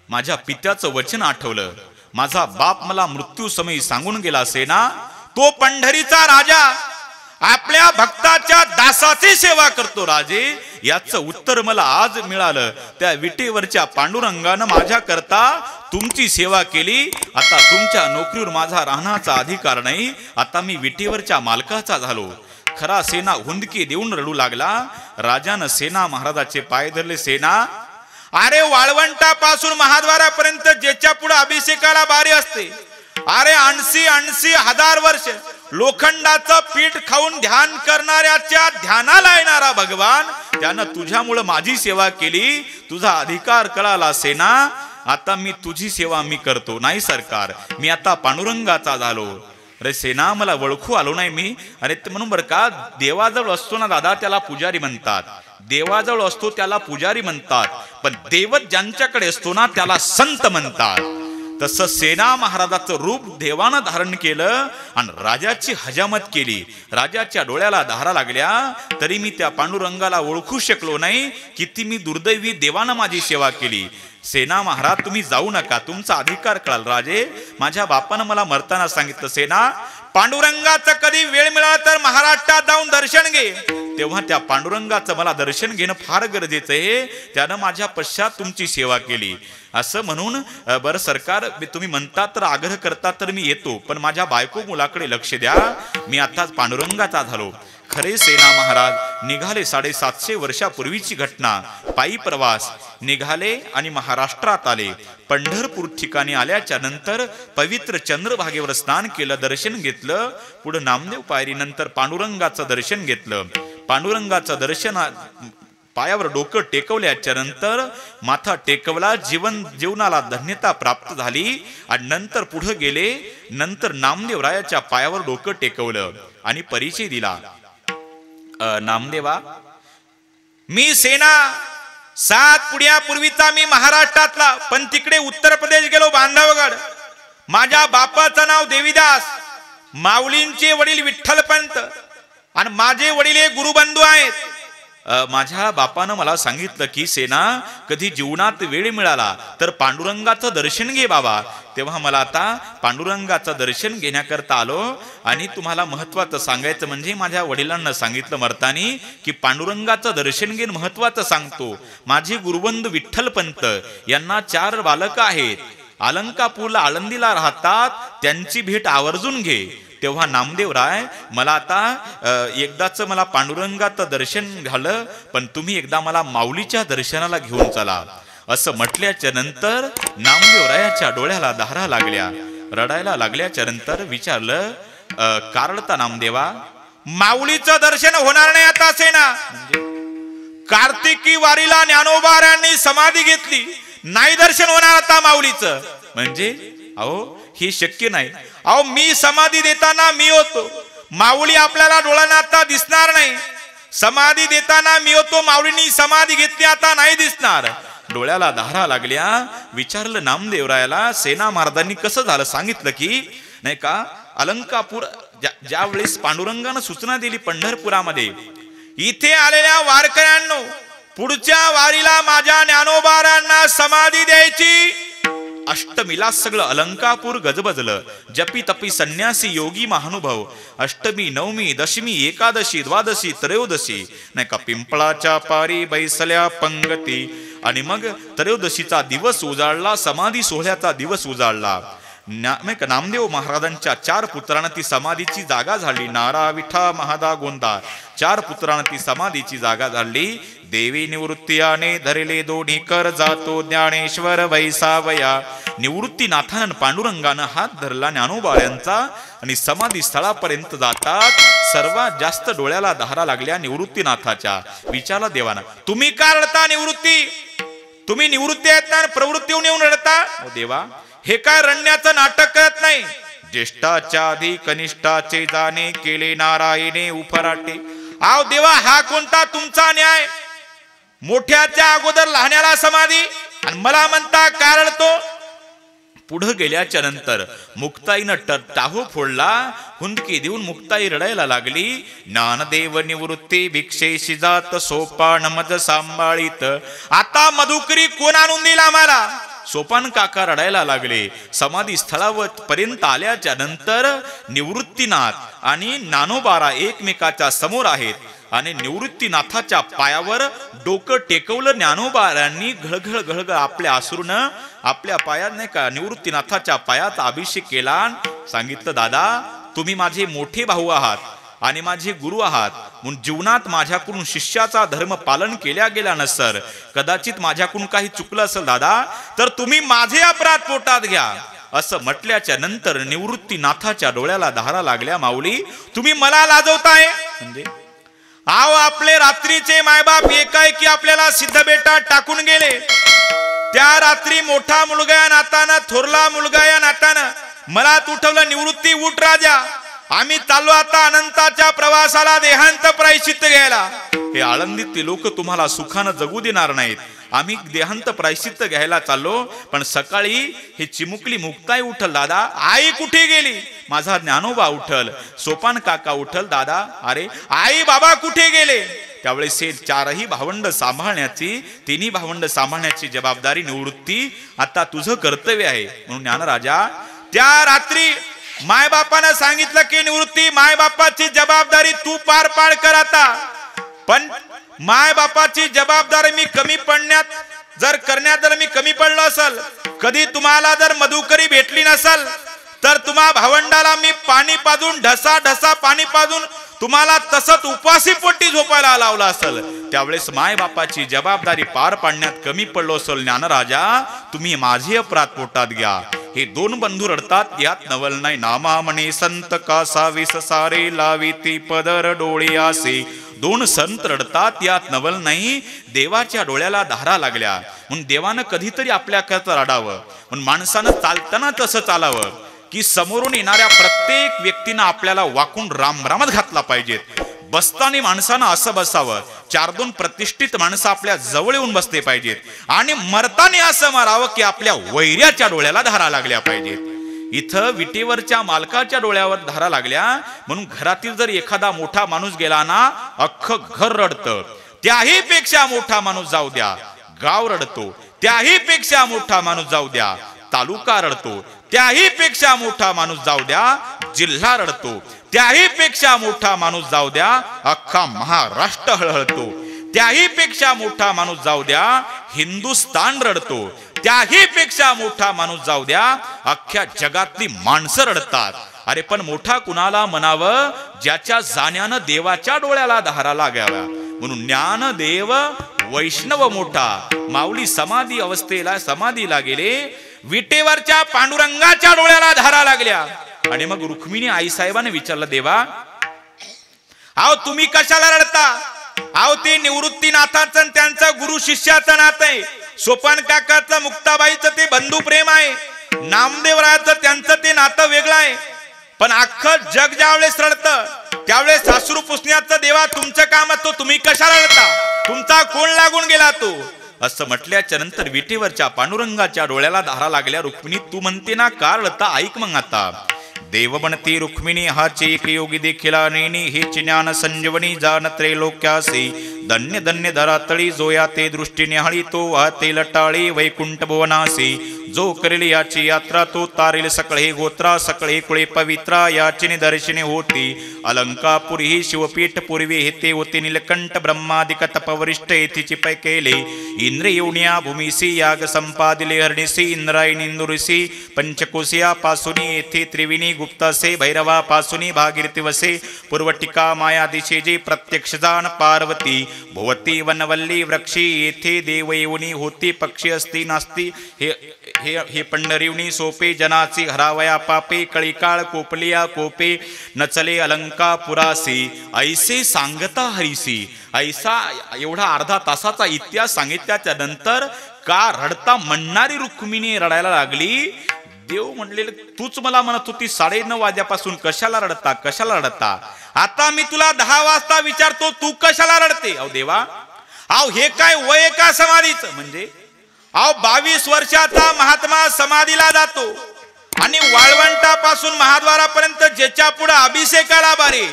माझ्या पित्याचं वचन आठवलं, माझा बाप मला मृत्यू समयी सांगून गेला. सेना तो पंढरीचा राजा आपल्या भक्ताच्या दासाची सेवा करतो. राजे याचं उत्तर मला आज मिळालं. त्या विटेवरच्या पांडुरंगानं माझ्या करता तुमची सेवा केली. आता तुमच्या नोकरीवर माझा राहण्याचा अधिकार नाही, आता मी विटेवरच्या मालकाचा झालो. खरा सेना हुंदकी देऊन रडू लागला. राजानं सेना महाराजाचे पाय धरले. सेना अरे वाळवंटापासून महाद्वारापर्यंत ज्याच्या पुढे अभिषेकाला बारी असते, अरे 80 हजार वर्ष लोखंडाचं पीठ खाऊन ध्यान करणाऱ्याच्या ध्यानाला येणारा भगवान, त्यानं तुझ्यामुळे माझी सेवा केली. तुझा अधिकार कळाला सेना, आता मी तुझी सेवा मी करतो. नाही सरकार मी आता पांडुरंगाचा झालो. अरे सेना मला ओळखू आलो नाही मी. अरे म्हणून बरं का देवाजवळ असतो ना दादा त्याला पुजारी म्हणतात, देवाजवळ असतो त्याला पुजारी म्हणतात, पण देवत ज्यांच्याकडे असतो ना त्याला संत म्हणतात. तसं सेना महाराजाचं रूप देवानं धारण केलं आणि राजाची हजामत केली. राजाच्या डोळ्याला धारा लागल्या तरी मी त्या पांडुरंगाला ओळखू शकलो नाही. किती मी दुर्दैवी, देवानं माझी सेवा केली. सेना महाराज तुम्ही जाऊ नका, तुमचा अधिकार कळाल. राजे माझ्या बापानं मला मरताना सांगितलं सेना पांडुरंगाचं कधी वेळ मिळाला तर महाराष्ट्रात जाऊन दर्शन घे. तेव्हा त्या पांडुरंगाचं मला दर्शन घेणं फार गरजेचं आहे. त्यानं माझ्या पश्चात तुमची सेवा केली असं म्हणून बरं सरकार तुम्ही म्हणता तर आग्रह करता तर मी येतो, पण माझ्या बायको मुलाकडे लक्ष द्या. मी आताच पांडुरंगाचा झालो. खरे सेना महाराज निघाले. 750 वर्षापूर्वीची घटना. पायी प्रवास निघाले आणि महाराष्ट्रात आले. पंढरपूर ठिकाणी आल्याच्या नंतर पवित्र चंद्रभागेवर स्नान केलं, दर्शन घेतलं. पुढे नामदेव पायरी, नंतर पांडुरंगाचं दर्शन घेतलं. पांडुरंगाचं दर्शन पायावर डोकं टेकवल्याच्या नंतर माथा टेकवला. जीवनाला धन्यता प्राप्त झाली आणि नंतर पुढे गेले. नंतर नामदेव रायाच्या पायावर डोकं टेकवलं आणि परिचय दिला. नामदेवा, मी सेना 7 पुढ्यापूर्वीचा मी महाराष्ट्रातला, पण तिकडे उत्तर प्रदेश गेलो बांधवगड. माझ्या बापाचं नाव देवीदास, माऊलींचे वडील विठ्ठलपंत आणि माझे वडील हे गुरुबंधू आहेत. माझ्या बापानं मला सांगितलं की सेना कधी जीवनात वेळ मिळाला तर पांडुरंगाचं दर्शन घे बाबा. तेव्हा मला आता पांडुरंगाचं दर्शन घेण्याकरता आलो. आणि तुम्हाला महत्वाचं सांगायचं म्हणजे माझ्या वडिलांना सांगितलं मरतानी की पांडुरंगाचं दर्शन घेणं महत्वाचं सांगतो. माझे गुरुबंधू विठ्ठलपंत यांना 4 बालक आहेत. अलंकापूरला आळंदीला राहतात. त्यांची भेट आवर्जून घे. तेव्हा नामदेव राय मला आता एकदाच मला पांडुरंगाचं दर्शन झालं, पण तुम्ही एकदा मला माऊलीच्या दर्शनाला घेऊन चला असं म्हटल्याच्या नंतर नामदेव रायाच्या डोळ्याला धारा लागल्या, रडायला लागल्याच्या नंतर विचारलं कारळता नामदेवा, माऊलीचं दर्शन होणार नाही आता सेना. कार्तिकी वारीला ज्ञानोबारांनी समाधी घेतली, नाही दर्शन होणार आता माऊलीचं. म्हणजे अहो हे शक्य नाही. अहो मी समाधी देताना मी होतो, माऊली आपल्याला डोळ्यांना आता दिसणार नाही. समाधी देताना मी होतो, माऊलींनी समाधी घेतली आता नाही दिसणार. डोळ्याला धारा लागल्या. विचारलं नामदेवरायाला सेना महाराजांनी कसं झालं. सांगितलं की नाही का अलंकापूर ज्या वेळेस पांडुरंगानं सूचना दिली पंढरपुरामध्ये, इथे आलेल्या वारकऱ्यांनो पुढच्या वारीला माझ्या ज्ञानोबारांना समाधी द्यायची. अष्टमीला सगळं अलंकापूर गजबजलं. जपी तपी संन्यासी योगी महानुभव. अष्टमी, नवमी, दशमी, एकादशी, द्वादशी, त्रयोदशी नाही का पिंपळाच्या पारी बैसल्या पंगती. आणि मग त्रयोदशीचा दिवस उजाडला, समाधी सोहळ्याचा दिवस उजाडला. नामदेव महाराजांच्या 4 पुत्रांना ती समाधीची जागा झाली. नारा विठा महादा गोंदा 4 पुत्रांना ती समाधीची जागा झाली. देवी निवृत्तीयाने धरले दोन्ही कर जातो ज्ञानेश्वर वैसावया. निवृत्तीनाथानं पांडुरंगानं हात धरला ज्ञानोबाळ्यांचा आणि समाधी स्थळापर्यंत जातात. सर्वात जास्त डोळ्याला धारा लागल्या निवृत्तीनाथाच्या. विचारला देवाना, तुम्ही का रडता निवृत्ती? तुम्ही निवृत्ती आहेत ना, प्रवृत्तीहून येऊन रडता? देवा हे काय रडण्याचं नाटक करत नाही. ज्येष्ठाच्या आधी कनिष्ठाचे जाणे केले नारायणे उफराटे. आव देवा हा कोणता तुमचा न्याय? मोठ्याच्या अगोदर लहान्याला समाधी आणि मला म्हणता का रडतो? पुढे गेल्याच्या नंतर मुक्ताईनं टाहो फोडला. हुंदकी देऊन मुक्ताई रडायला लागली. ज्ञानदेव निवृत्ती भिक्षेशी जात सोपान मज सांभाळीत. आता मधुकरी कोण आणून दिला आम्हाला? सोपान काका रडायला लागले. समाधी स्थळावर पर्यंत आल्याच्या नंतर निवृत्तीनाथ आणि ज्ञानोबारा एकमेकाच्या समोर आहेत आणि निवृत्तीनाथाच्या पायावर डोकं टेकवलं. ज्ञानोबारांनी घळघळ घळघळ आपल्या अश्रूनं आपल्या पायात नाही का निवृत्तीनाथाच्या पायात अभिषेक केला. सांगितलं दादा तुम्ही माझे मोठे भाऊ आहात आणि माझे गुरु आहात, म्हणून जीवनात माझ्याकडून शिष्याचा धर्म पालन केल्या गेला नसर, कदाचित माझ्याकडून काही चुकलं असेल दादा, तर तुम्ही माझे अपराध पोटात घ्या असं म्हटल्याच्या नंतर निवृत्तीनाथाच्या डोळ्याला धारा लागल्या. माऊली तुम्ही मला लाजवताय म्हणजे आव आपले रात्रीचे मायबाप एकाएकी आपल्याला सिद्धबेटात टाकून गेले. त्या रात्री मोठा मुलगा या नातानं, थोरला मुलगा या नातानं मला उठवलं, निवृत्ती उठ राजा, आम्ही चाललो आता अनंताच्या प्रवासाला देहांत प्रायश्चित्त घ्यायला. हे आळंदीतले लोक तुम्हाला सुखानं जगू देणार नाहीत. आम्ही देहांत प्रायश्चित्त घ्यायला चाललो, पण सकाळी हे चिमुकली मुक्ताई उठल. दादा आई कुठे गेली? माझा ज्ञानोबा उठल, सोपान काका उठल. दादा अरे आई बाबा कुठे गेले? त्यावेळेस हे 4ही भावंड सांभाळण्याची, 3ही भावंड सांभाळण्याची जबाबदारी निवृत्ती आता तुझं कर्तव्य आहे. म्हणून ज्ञानराजा त्या रात्री मायबापानं सांगितलं की निवृत्ती मायबापाची जबाबदारी तू पार पाड कर आता, पण मायबापाची जबाबदारी मी कमी पडण्यात जर करण्यात जर मी कमी पडलो असल, कधी तुम्हाला जर मधुकरी भेटली नसल, तर तुम्हा भावंडाला मी पाणी पाजून ढसा ढसा पाणी पाजून तुम्हाला तसंच उपासी पोटी झोपायला लावला असेल, त्यावेळेस माय बापाची जबाबदारी पार पाडण्यात कमी पडलो असेल ज्ञानराजा, तुम्ही माझी अपराध पोटात घ्या. हे दोन बंधू रडतात, यात नवल नाही. नामा म्हणे संत कासावीस सारे लाविती पदर डोळे आसे. दोन संत रडतात, यात नवल नाही. देवाच्या डोळ्याला धारा लागल्या म्हणून देवानं कधीतरी आपल्याकरता रडावं, म्हणून माणसानं चालताना तसं चालावं की समोरून येणाऱ्या प्रत्येक व्यक्तीनं आपल्याला वाकून रामरामच घातला पाहिजेत. बसताना माणसानं असं बसावं, 4-2 प्रतिष्ठित माणसं आपल्या जवळ येऊन बसले पाहिजेत, आणि मरताना असं मारावं की आपल्या वैऱ्याच्या डोळ्याला धारा लागल्या पाहिजेत. इथं विटेवरच्या मालकाच्या डोळ्यावर धारा लागल्या म्हणून घरातील जर एखादा मोठा माणूस गेला ना, अख्खं घर रडतं. त्याही पेक्षा मोठा माणूस जाऊ द्या, गाव रडतो. त्याही पेक्षा मोठा माणूस जाऊ द्या, तालुका रडतो. त्याही पेक्षा मोठा माणूस जाऊ द्या, जिल्हा रडतो. त्याही पेक्षा मोठा माणूस जाऊ द्या, अख्खा महाराष्ट्र हळहळतो. त्याही पेक्षा मोठा माणूस जाऊ द्या, हिंदुस्तान रडतो. त्याही पेक्षा मोठा माणूस जाऊ द्या, अख्ख्या जगातली माणसं रडतात. अरे पण मोठा कुणाला म्हणावं, ज्याच्या जाण्यानं देवाच्या डोळ्याला धारा लागाव्या. म्हणून ज्ञानदेव वैष्णव मोठा. माऊली समाधी अवस्थेला समाधीला गेले, विटेवरच्या पांडुरंगाच्या डोळ्याला धारा लागल्या. आणि मग रुक्मिणी आईसाहेबांनी विचारलं, देवा अहो तुम्ही कशाला रडता? अहो ते निवृत्तीनाथाचं त्यांचं गुरु शिष्याचं नातं आहे. सोपान काकाचं मुक्ताबाईचं ते बंधू प्रेम आहे. नामदेवरायाचं त्यांचं ते नातं वेगळं आहे. पण अख्खं जग ज्यावेळेस रडतं त्यावेळेस सासरू पुसण्याचं देवा तुमचं काम असतो, तुम्ही कशाला रडता? तुमचा कोण लागून गेला तो? असं म्हटल्याच्या नंतर विटेवरच्या पांडुरंगाच्या डोळ्याला धारा लागल्या. रुक्मिणी तू म्हणते ना का रडता? ऐक मग आता. देव म्हणते रुक्मिणी हाचे एक योगी देखिला नेणी, हे ज्ञान संजीवनी जान त्रैलोक्यासी. धन्य धन्य धरातळी जोया ते दृष्टीने हळी, तो वाहते लटाळी वैकुंठ भुवनासी. जो करेल याची यात्रा तो तारेल सकळे गोत्रा, सकळे कुळे पवित्रा याची दर्शने होती. अलंकापुरी ही शिवपीठ पूर्वी हेते होते. नीलकंठ ब्रह्मादिक तपवरिष्ठ येथीची पै केले. इंद्र येऊनिया भूमिसी याग संपादिले हरणिसी. इंद्रायणी इंदुरिसी पंचकोशिया पासुनी येथे त्रिविणी गुप्तासे. भैरवा पासुनी भागीरथी वसे. पूर्वटिका माया दिशे जे प्रत्यक्ष जाण पार्वती. भुवती वनवल्ली वृक्षी येथे देव येऊनी होती. पक्षी असती नास्ती हे पंढरीवनी सोपे. जनाची हरावया पापे. कळीकाळ कोपलिया कोपे. नचले अलंकापुरासी. ऐसे सांगता हरीसी. ऐसा एवढा अर्धा तासाचा इतिहास सांगितल्याच्या नंतर का रडता म्हणणारी रुक्मिणी रडायला लागली. देव म्हणले तूच मला म्हणत होती 9:30 वाजल्यापासून कशाला रडता कशाला रडता. आता मी तुला 10 वाजता विचारतो तू कशाला रडते? अहो देवा अहो हे काय वय का समाधीचं? म्हणजे अहो 22 वर्षाचा महात्मा समाधीला जातो आणि वाळवंटापासून महाद्वारापर्यंत ज्याच्या पुढे अभिषेकाला बारे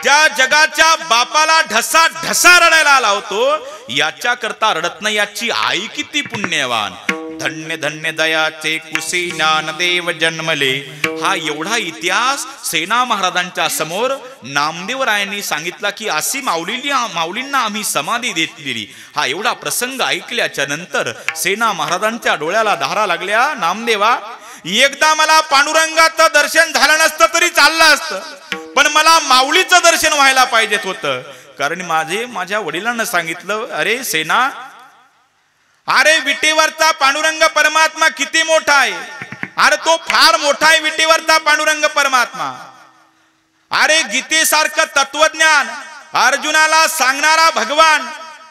त्या जगाच्या बापाला ढसा ढसा रडायला लावतो. याच्या करता रडत नाही. याची आई किती पुण्यवान. धन्य धन्य दयाचे कुशी ज्ञानदेव जन्मले. हा एवढा इतिहास सेना महाराजांच्या समोर नामदेवरायांनी सांगितला की अशी माऊलींना आम्ही समाधी दिली. हा एवढा प्रसंग ऐकल्याच्या नंतर सेना महाराजांच्या डोळ्याला धारा लागल्या. नामदेवा एकदा मला पांडुरंगाचं दर्शन झालं नसतं तरी चाललं असतं, पण मला माऊलीचं दर्शन व्हायला पाहिजेत होतं. कारण माझ्या वडिलांना सांगितलं, अरे सेना अरे विटेवरचा पांडुरंग परमात्मा किती मोठा आहे. अरे तो फार मोठा आहे विटेवरचा पांडुरंग परमात्मा. अरे गीतेसारखं तत्वज्ञान अर्जुनाला सांगणारा भगवान,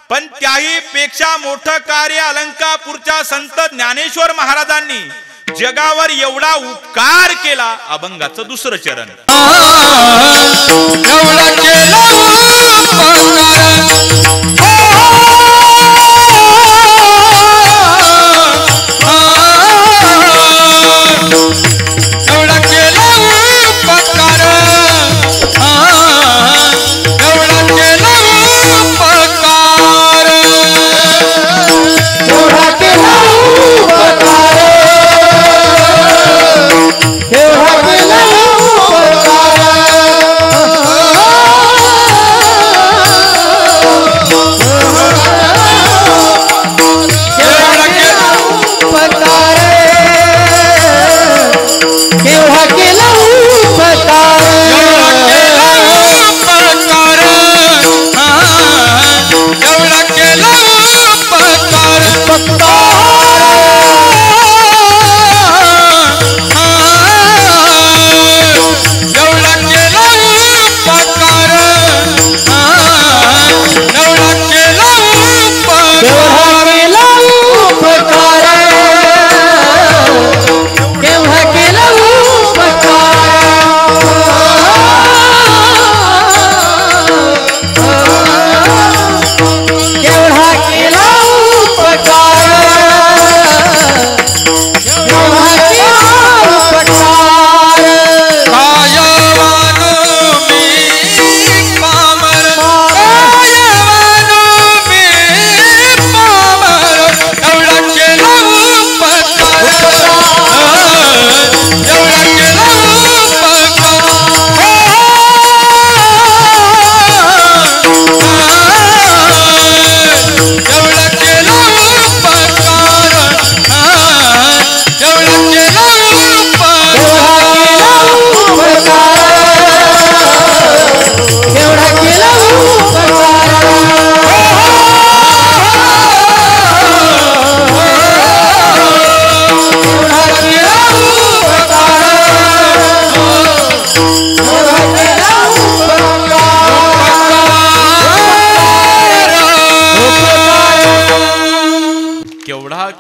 पण त्याही पेक्षा मोठं कार्य अलंकापूरच्या संत ज्ञानेश्वर महाराजांनी जगावर एवढा उपकार केला. अभंगाचं 2रं चरण. हे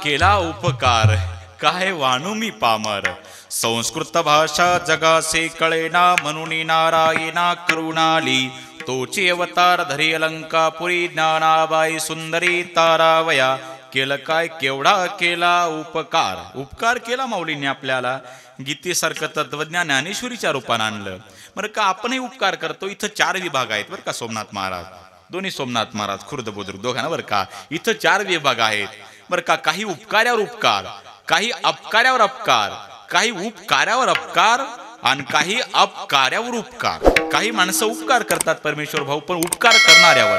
केला उपकार काय वाणू मी पामर संस्कृत भाषा जगासे कळेना म्हणून नारायणा करुणाली तोची अवतार धरी अलंकापुरी ज्ञानाबाई सुंदरी तारावया केलं काय केवढा केला उपकार उपकार केला माऊलींनी आपल्याला गीतेसारखं तत्वज्ञान ज्ञानेश्वरीच्या रूपानं आणलं बरं का आपणही उपकार करतो इथं 4 विभाग आहेत बरं का सोमनाथ महाराज दोन्ही सोमनाथ महाराज खुर्द बुद्रुक दोघांना बरं का इथं 4 विभाग आहेत बरं का काही उपकार्यावर उपकार काही अपकार्यावर अपकार काही उपकार्यावर अपकार आणि काही अपकार्यावर उपकार काही माणसं उपकार करतात परमेश्वर भाऊ पण उपकार करणाऱ्यावर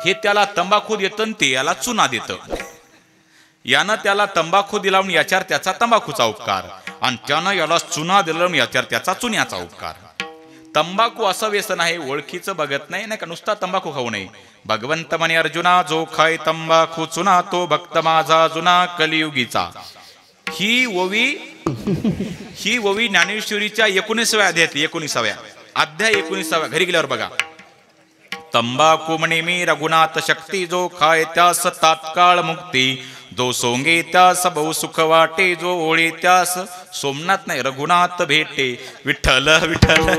हे त्याला तंबाखू देतं ते याला चुना देतं यानं त्याला तंबाखू दिला म्हणून याच्यावर त्याचा तंबाखूचा उपकार आणि त्यानं याला चुना दिला म्हणून याच्यावर त्याचा चुन्याचा उपकार तंबाखू असं व्यसन आहे ओळखीचं बघत नाही का नुसता तंबाखू खाऊ नये भगवंत म्हणे अर्जुना जो खाय तंबाखू चुना तो भक्त माझा जुना कलियुगीचा ही ओवी ज्ञानेश्वरीच्या 19व्या अध्यायातली 19व्या अध्याय 19व्या घरी गेल्यावर बघा तंबाखू म्हणे मी रघुनाथ शक्ती जो खाय त्यास तात्काळ मुक्ती जो सोंगे त्यास बहु सुख वाटे जो ओळे त्यास सोमनाथ नाही रघुनाथ भेटे विठ्ठल विठ्ठल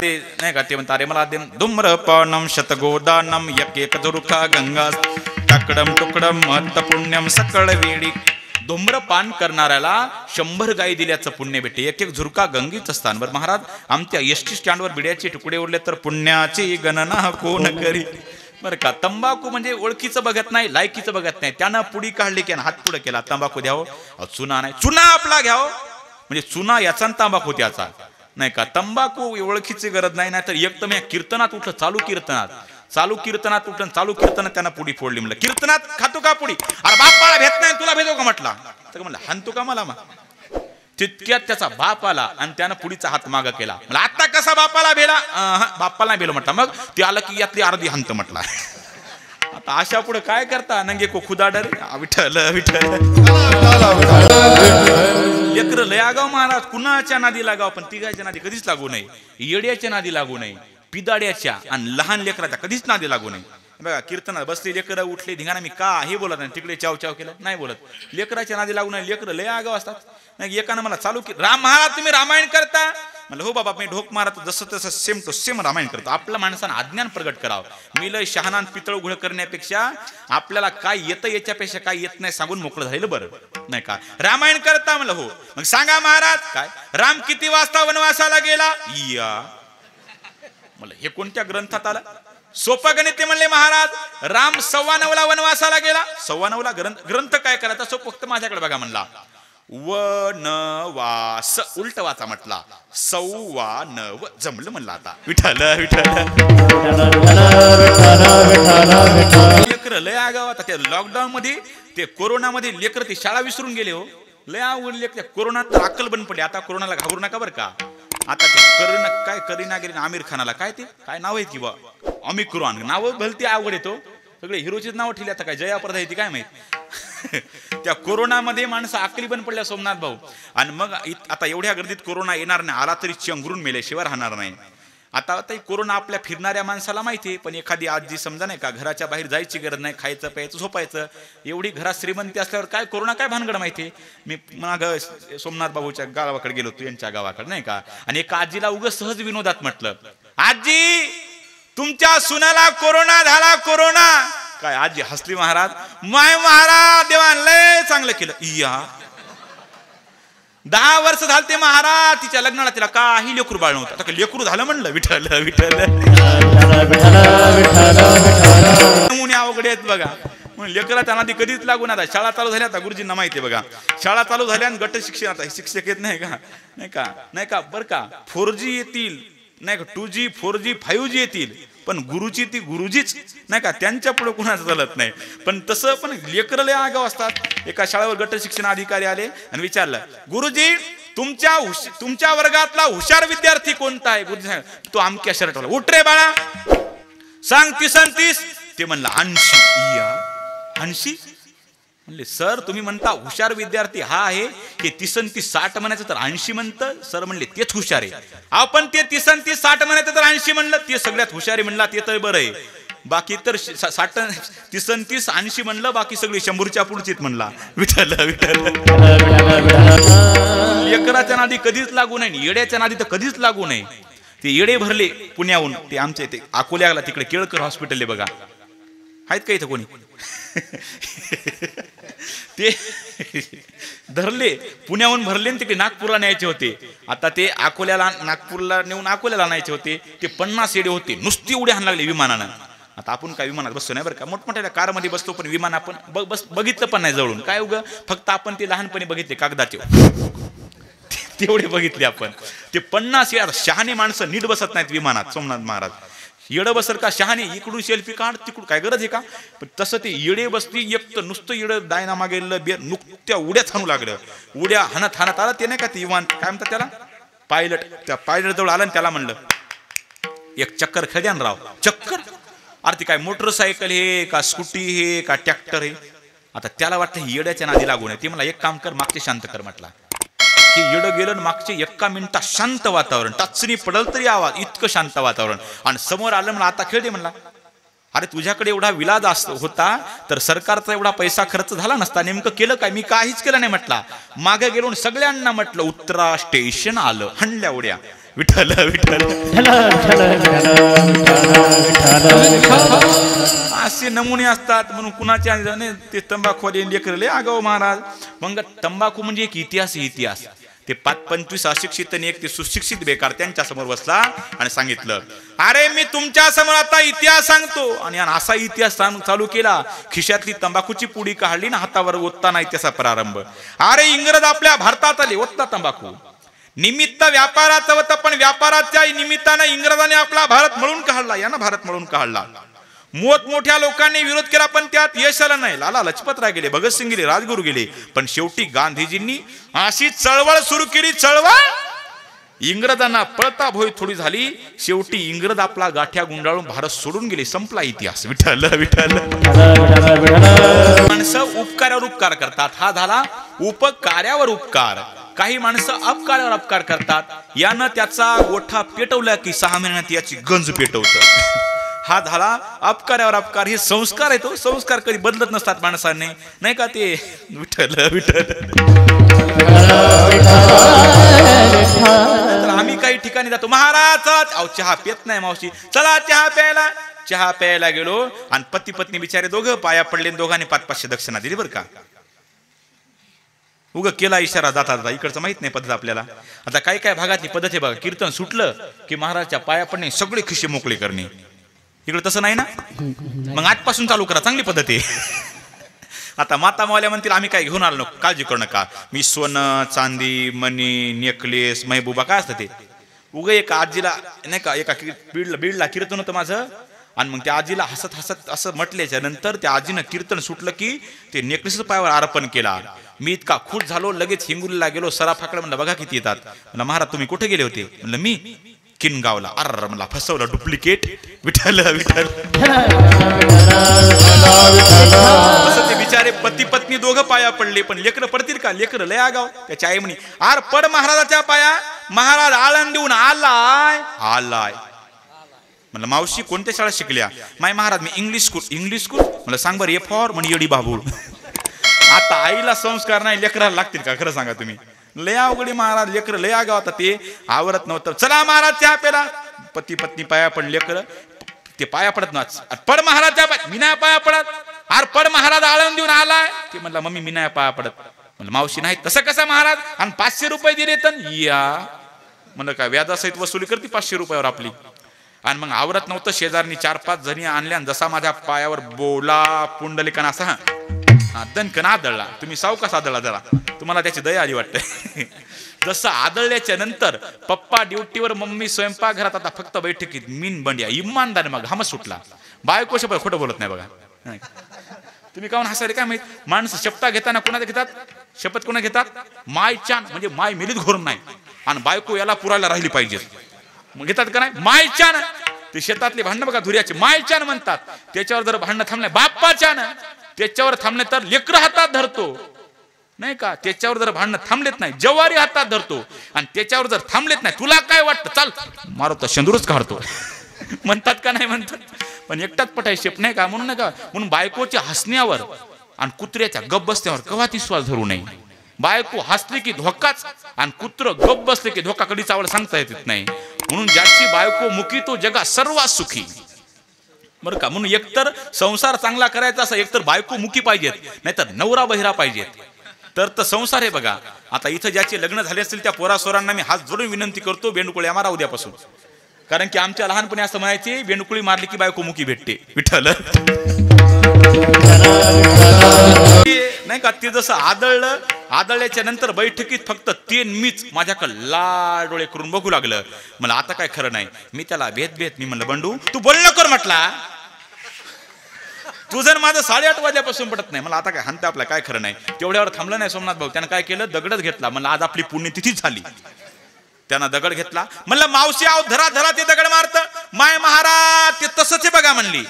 ते नाही का ते म्हणतात मला धूम्रपानम शतगोदानम एक झुरुका गंगा टकडम टुकडम महत्त पुण्यम सकळ वेळी धूम्रपान करणाऱ्याला 100 गायी दिल्याचं पुण्य भेटे एक झुरका गंगीच असतान बरं महाराज आमच्या एसटी स्टँडवर बिड्याचे तुकडे उरले तर पुण्याची गणना कोण करी बरं का तंबाखू म्हणजे ओळखीचं बघत नाही लायकीचं बघत नाही त्यानं पुडी काढली की हात पुढे केला तंबाखू द्यावं चुना नाही चुना आपला घ्यावं म्हणजे चुना याचा तंबाखू त्याचा नाही का तंबाखू ओळखीची गरज नाही तर एक तर मी कीर्तनात उठलं चालू कीर्तनात उठून चालू कीर्तनात त्यांना पुडी फोडली म्हणलं कीर्तनात खातो का पुडी अरे बापाला भेट नाही तुला भेटो का म्हटला तर म्हणलं हाणतो का मला मग तितक्यात त्याचा बाप आला आणि त्यानं पुडीचा हात मागा केला मला आता कसा बापाला भेला बापाला नाही भेलो म्हटला मग ते आलं की यातली अर्धी हंत म्हटला आता अशा पुढे काय करता नंगे को खुदाडर विठ्ठल विठ्ठल लेकर लय आगाव महाराज कुणाच्या नादी लागाव पण तिघाच्या नादी कधीच लागू नये येड्याच्या नादी लागू नये पिदाड्याच्या आणि लहान लेकराच्या कधीच नादी लागू नये बघा कीर्तनात बसले लेकरं उठले धिंगाणा मी का हे बोलत नाही तिकडे चाव चाव केलं नाही बोलत लेकराच्या नादी लागू नये लेकरं लय आगाव असतात नाही एकानं मला चालू की राम महाराज तुम्ही रामायण करता म्हणलं हो बाबा मी ढोक मारतो जसं तसं सेम टू सेम रामायण करतो आपल्या माणसानं अज्ञान प्रगट करावं मी लय शहानान पितळ उघड करण्यापेक्षा आपल्याला काय येतं याच्यापेक्षा काय येत नाही सांगून मोकळं झालेलं बरं नाही का रामायण करता म्हणलं हो मग सांगा महाराज काय राम किती वाजता वनवासाला गेला या म्हणलं हे कोणत्या ग्रंथात आलं सोपं गणित ते म्हणले महाराज राम 9:15 वनवासाला गेला 9:15 ग्रंथ काय करायचा सोपं फक्त माझ्याकडे बघा म्हणला वनवास उलट वाचा म्हटला 9:15 जमलं म्हणलं आता विठ्ठल विठ्ठल लेकर लय आगाव आता त्या लॉकडाऊन मध्ये ते कोरोना मध्ये लेकर ते शाळा विसरून गेले हो लय आवड लेकर कोरोनात तर अक्कल बंद पडली आता कोरोनाला घाबरू नका बरं का आता ते करीना गेली आमिर खानाला काय ते काय नाव आहे किंवा ओमिक्रॉन नाव भलती आवड येतो सगळे हिरोचीच नाव ठेवली आता काय जयाप्रदा येते काय माहित त्या कोरोनामध्ये माणसं आकली बंद पडल्या सोमनाथ भाऊ आणि मग आता एवढ्या गर्दीत कोरोना येणार नाही आला तरी चंगरून मेल्याशिवाय राहणार नाही आता कोरोना आपल्या फिरणाऱ्या माणसाला माहिती आहे पण एखादी आजी समजा नाही का घराच्या बाहेर जायची गरज नाही खायचं प्यायचं झोपायचं एवढी घरात श्रीमंती असल्यावर काय कोरोना काय भानगड माहिती आहे मी माग सोमनाथ बाबूच्या गावाकडे गेलो होतो यांच्या गावाकडे नाही का आणि एका आजीला उगाच सहज विनोदात म्हटलं आजी तुमच्या सुनाला कोरोना झाला कोरोना काय आजी हसली महाराज माय महाराज देवान लय चांगलं केलं या 10 वर्ष झालं ते महाराज तिच्या लग्नाला तिला काही लेकरू बाळ नव्हतं आता लेकरू झालं म्हणलं विठ्ठल विठ्ठल अवघड आहेत बघा लेकरा त्यांना ती कधीच लागून आता शाळा चालू झाल्या आता गुरुजींना माहिती आहे बघा शाळा चालू झाल्या आणि गट शिक्षण आता शिक्षक येत नाही का बरं का 4G येतील नाही का 2G 4G 5G येतील पण गुरुची ती गुरुजीच नाही का त्यांच्या पुढे कुणाचं चालत नाही पण तसं पण लेकरं लय आगाव असतात एका शाळेवर गट शिक्षण अधिकारी आले आणि विचारलं गुरुजी तुमच्या वर्गातला हुशार विद्यार्थी कोणता आहे गुरुजी सांग तो अमक्या शर्टवाला उठ रे बाळा सांग 30 ते म्हणलं 80 म्हणले सर तुम्ही म्हणता हुशार विद्यार्थी हा आहे की 30-60 म्हणायचं तर 80 म्हणतं सर म्हणले तेच हुशार आहे आपण ते 30-60 म्हणायचं तर 80 म्हणलं ते सगळ्यात हुशारी म्हणला ते तर बरं आहे बाकी तर 60 30 80 म्हणलं, बाकी सगळी 100च्या पुढचीत म्हणला. विठ्ठल विठ्ठल. लेकराच्या नादी कधीच लागू नाही, येड्याच्या नादी तर कधीच लागू नाही. ते येडे भरले पुण्याहून, ते आमच्या इथे अकोल्याला तिकडे केळकर हॉस्पिटल आहे बघा, आहेत का इथं कोणी? ते धरले पुण्याहून भरले तिकडे नागपूरला न्यायचे होते. आता ते अकोल्याला नागपूरला नेऊन अकोल्याला न्यायचे होते. ते 50 येडे होते, नुसती उड्या हाण लागले विमानानं. आता आपण काय विमानात बसतो नाही बरं का, मोठमोठ्या कारमध्ये बसतो, पण विमान आपण बघितलं पण नाही जवळून. काय उगं फक्त आपण ते लहानपणी बघितले कागदाचे, तेवढे बघितले आपण. ते 50 शहाणे माणसं नीट बसत नाहीत विमानात. सोमनाथ महाराज येडं बसर का शहाणे, इकडून सेल्फी काढ, तिकडून काय गरज आहे का? पण तसं ते येडे बसती, एक तर नुसतं येडं दायना मागेलं बे, नुकत्या उड्याच हाणू लागलं. उड्या हाणत हाणत आला ते नाही का, ते विमान काय म्हणतात त्याला, पायलट. त्या पायलट जवळ आलं आणि त्याला म्हणलं एक चक्कर खेळ्यान राव. चक्कर? अरे ती काय मोटरसायकल हे का स्कूटी हे का ट्रॅक्टर हे? आता त्याला वाटतं येड्याच्या नादी लागू नये. ते मला एक काम कर, मागचे शांत कर म्हटला. हे येडं गेलं, मागचे 1 मिनिटात शांत वातावरण, टचनी पडल तरी आवाज, इतकं शांत वातावरण. आणि समोर आलं म्हणलं आता खेळ दे म्हणला. अरे तुझ्याकडे एवढा विलाज होता तर सरकारचा एवढा पैसा खर्च झाला नसता. नेमकं केलं काय? मी काहीच केलं नाही म्हटला. मागे गेलो सगळ्यांना म्हटलं उत्तरा स्टेशन आलं, हणल्या उड्या. विठ्ठल विठ्ठल. असे नमुने असतात म्हणून कुणाच्या ते तंबाखूवाले लेकरले आगाव महाराज. मग तंबाखू म्हणजे एक इतिहास, इतिहास. ते 25 अशिक्षित आणि एक ते सुशिक्षित बेकार त्यांच्या समोर बसला आणि सांगितलं, अरे मी तुमच्या समोर आता इतिहास सांगतो. आणि असा इतिहास चालू केला. खिशातली तंबाखूची पुडी काढली ना, हातावर ओतता नाही त्याचा प्रारंभ. अरे इंग्रज आपल्या भारतात आले, ओतता तंबाखू. निमित्त व्यापाराचं होतं, पण व्यापाराच्या निमित्तानं इंग्रजांनी आपला भारत मळून काढला. या ना भारत मळून काढला. मोठमोठ्या लोकांनी विरोध केला, पण त्यात यश आलं नाही. लाला लजपतराय गेले, भगतसिंग गेले, राजगुरू गेले, पण शेवटी गांधीजींनी अशी चळवळ सुरू केली. चळवळ इंग्रजांना पळता भोय थोडी झाली. शेवटी इंग्रज आपला गाठ्या गुंडाळून भारत सोडून गेले. संपला इतिहास. विठ्ठल विठ्ठल. माणसं उपकारावर उपकार करतात, हा झाला उपकार्यावर उपकार. काही माणसं अपकारावर अपकार करतात. यानं त्याचा गोठा पेटवला की 6 महिन्यात याची गंज पेटवतं. हा झाला अपकारावर अपकार. हे संस्कार आहे, तो संस्कार कधी बदलत नसतात माणसाने, नाही का? ते विठ्ठल विठ्ठल. आम्ही काही ठिकाणी जातो, महाराज अहो चहा पेत नाही मावशी, चला चहा प्यायला. चहा प्यायला गेलो आणि पती पत्नी बिचारे दोघं पाया पडले, दोघांनी 500 दक्षिणा दिली बरं का. उग केला इशारा जाता जाता. इकडचं माहित नाही पद्धत आपल्याला. आता काही काय भागातली पद्धत आहे बघा, कीर्तन सुटलं की महाराजच्या पाया पडणे, सगळे खिशे मोकळे करणे. इकडे तसं नाही ना, मग आजपासून चालू करा, चांगली पद्धत आहे. आता माता मावल्या म्हणतील आम्ही काय घेऊन आलो नको, काळजी करू नका. मी सोनं चांदी मणी नेकलेस महबूबा काय असतं ते. उग एक आजीला नाही का, एका बीडला कीर्तन होतं माझं, आणि मग त्या आजीला हसत हसत असं म्हटल्याच्या नंतर त्या आजीनं कीर्तन सुटलं की ते नेकलेस पायावर अर्पण केला. मी इतका खुश झालो, लगेच हिंगोलीला गेलो. सराफाकडे म्हणलं बघा किती येतात. म्हणलं महाराज तुम्ही कुठे गेले होते? म्हणलं मी किनगावला. अर मला फसवलं, डुप्लिकेट. विठ्ठल विठ्ठल. असं ते बिचारे पती पत्नी दोघं पाया पडले, पण लेकरं पडतील का? लेकरं लय आगाव. त्याची आई म्हणे आर पड महाराजाच्या पाया. महाराज आळंदीहून आलाय आलाय. म्हणलं मावशी कोणत्या शाळेत शिकल्या? माय महाराज मी इंग्लिश स्कूल. English school? म्हणलं सांग बरं ए फॉर. म्हणे येडी बाबूळ. आता आईला संस्कार नाही, लेकराला लागतील का? खरं सांगा तुम्ही. लय अवघडी महाराज, लेकर लय आगाव. आता ते आवरत नव्हतं. चला महाराज चहा प्याला. पती पत्नी पाया पडले, लेकर ते पाया पडत नव्हतं. पड महाराजच्या पाया. मी नाही पाया पडत. अरे पड महाराज आळंद देऊन आलाय. ते म्हणला मम्मी मी नाही पाया पडत. म्हणलं मावशी नाही. तसं कसं महाराज? आणि 500 रुपये दिले तर या. म्हणलं काय व्याजासहित वसुली करते 500 रुपयावर आपली. आणि मग आवरत नव्हतं. शेजारनी 4-5 जणी आणल्या. जसा माझ्या पायावर बोला पुंडलिकाना असा दणकन आदळला. तुम्ही सावकाश आदळला जरा, तुम्हाला त्याची दया आली वाटते. जसं आदळल्याच्या नंतर पप्पा ड्युटीवर, मम्मी स्वयंपाकघरात. आता फक्त बैठकीत मीन बंड्या इमानदार. मग घामच सुटला. बायको शपथ खोटं बोलत नाही बघा. तुम्ही काहून हसायला काय माहित? माणसं शपथा घेताना कोणाला घेतात? शपथ कोणा घेतात? माय चान, म्हणजे माय मिलीत घोरून नाही, आणि बायको याला पुरायला राहिली पाहिजे. मग घेतात का नाही? माय चान. ते शेतातले भांडण बघा धुर्याचे, माय चान म्हणतात. त्याच्यावर जर भांडण थांबले बाप्पा चान. त्याच्यावर थांबले तर लेकर हातात धरतो, नाही का? त्याच्यावर जर भांडण थांबलेत नाही जवारी हातात धरतो. आणि त्याच्यावर जर थांबलेत नाही तुला काय वाटतं? चाल मारो तर शेंदूरच काढतो. म्हणतात का नाही म्हणतात, पण एकटाच पटाय शेप नाही का, म्हणून नाही का, म्हणून बायकोच्या हसण्यावर आणि कुत्र्याच्या गप बसण्यावर कवा विश्वास धरू नये. बायको हसली की धोकाच आणि कुत्र गप बसले की धोका कधी चावला सांगता येत नाही. म्हणून ज्याची बायको मुखी तो जगा सर्वात सुखी, बरं का. म्हणून एकतर संसार चांगला करायचा असा एकतर बायको मुखी पाहिजेत, नाहीतर नवरा बहिरा पाहिजेत, तर संसार आहे. बघा आता इथं ज्याचे लग्न झाले असतील त्या पोरासोरांना मी हात जोडून विनंती करतो, बेंडकुळ्या मारा उद्यापासून. कारण की आमच्या लहानपणी असं म्हणायचे, बेंडकुळी मारली की बायको मुखी भेटते. विठ्ठल नाही का, ते जसं आदळल्याच्या नंतर बैठकीत फक्त ते मीच माझ्याकडे लाड डोळे करून बघू लागलं. मला आता काय खरं नाही. मी त्याला भेद मी म्हणलं, बंडू तू बोल कर म्हटला, तुझं माझं 8:30 वाजल्यापासून पडत नाही. मला आता काय हंता आपला काय खरं नाही. तेवढ्यावर थांबलं नाही सोमनाथ भाऊ, त्यानं काय केलं, दगडच घेतला. म्हणलं आज आपली पुण्यतिथीच झाली. त्यानं दगड घेतला. म्हणलं मावशी आव धरा धरा ते दगड मारत माय महाराज ते तसंच बघा म्हणली.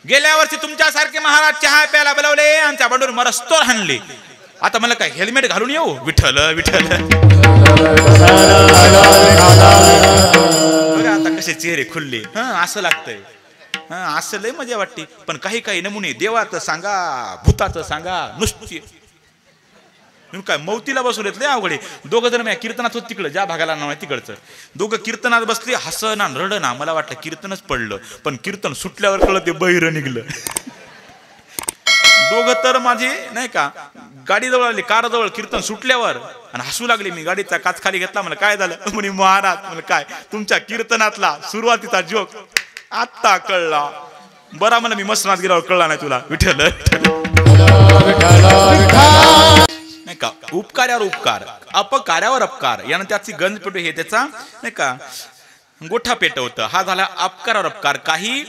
गेल्या वर्षी तुमच्यासारखे महाराज चहा प्यायला बोलवले आणि त्या बंडूर मरस्तोर हाणले. आता मला काय हेल्मेट घालून येऊ. विठ्ठल विठ्ठल बघा आता कसे चेहरे खुलले. असं लागतंय. असं लय मजा वाटते. पण काही काही नमुने देवाचं सांगा, भूताचं सांगा, नुसती काय मौतीला बसवलेत लय अवघडे. दोघं जण कीर्तनात होत तिकडं ज्या भागाला नाव आहे तिकडचं, दोघं कीर्तनात बसले, हसना रडना. मला वाटलं कीर्तनच पडलं, पण कीर्तन सुटल्यावर कळलं ते बहिर निघलं. दोघं तर माझे नाही का गाडीजवळ आले, कारजवळ कीर्तन सुटल्यावर आणि हसू लागले. मी गाडीचा काच खाली घेतला. मला काय झालं म्हणे महाराज. मला काय तुमच्या कीर्तनातला सुरुवातीचा जोक आत्ता कळला. बरा मला मी मसनात गेल्यावर कळला नाही तुला. विठ्ठल नाही का, उपकार्यावर उपकार, अपकार्यावर अपकार, यानं त्याची गंज पेटू हे त्याचा नाही का गोठा पेटवतं. हा झाला अपकारावर अपकार. काही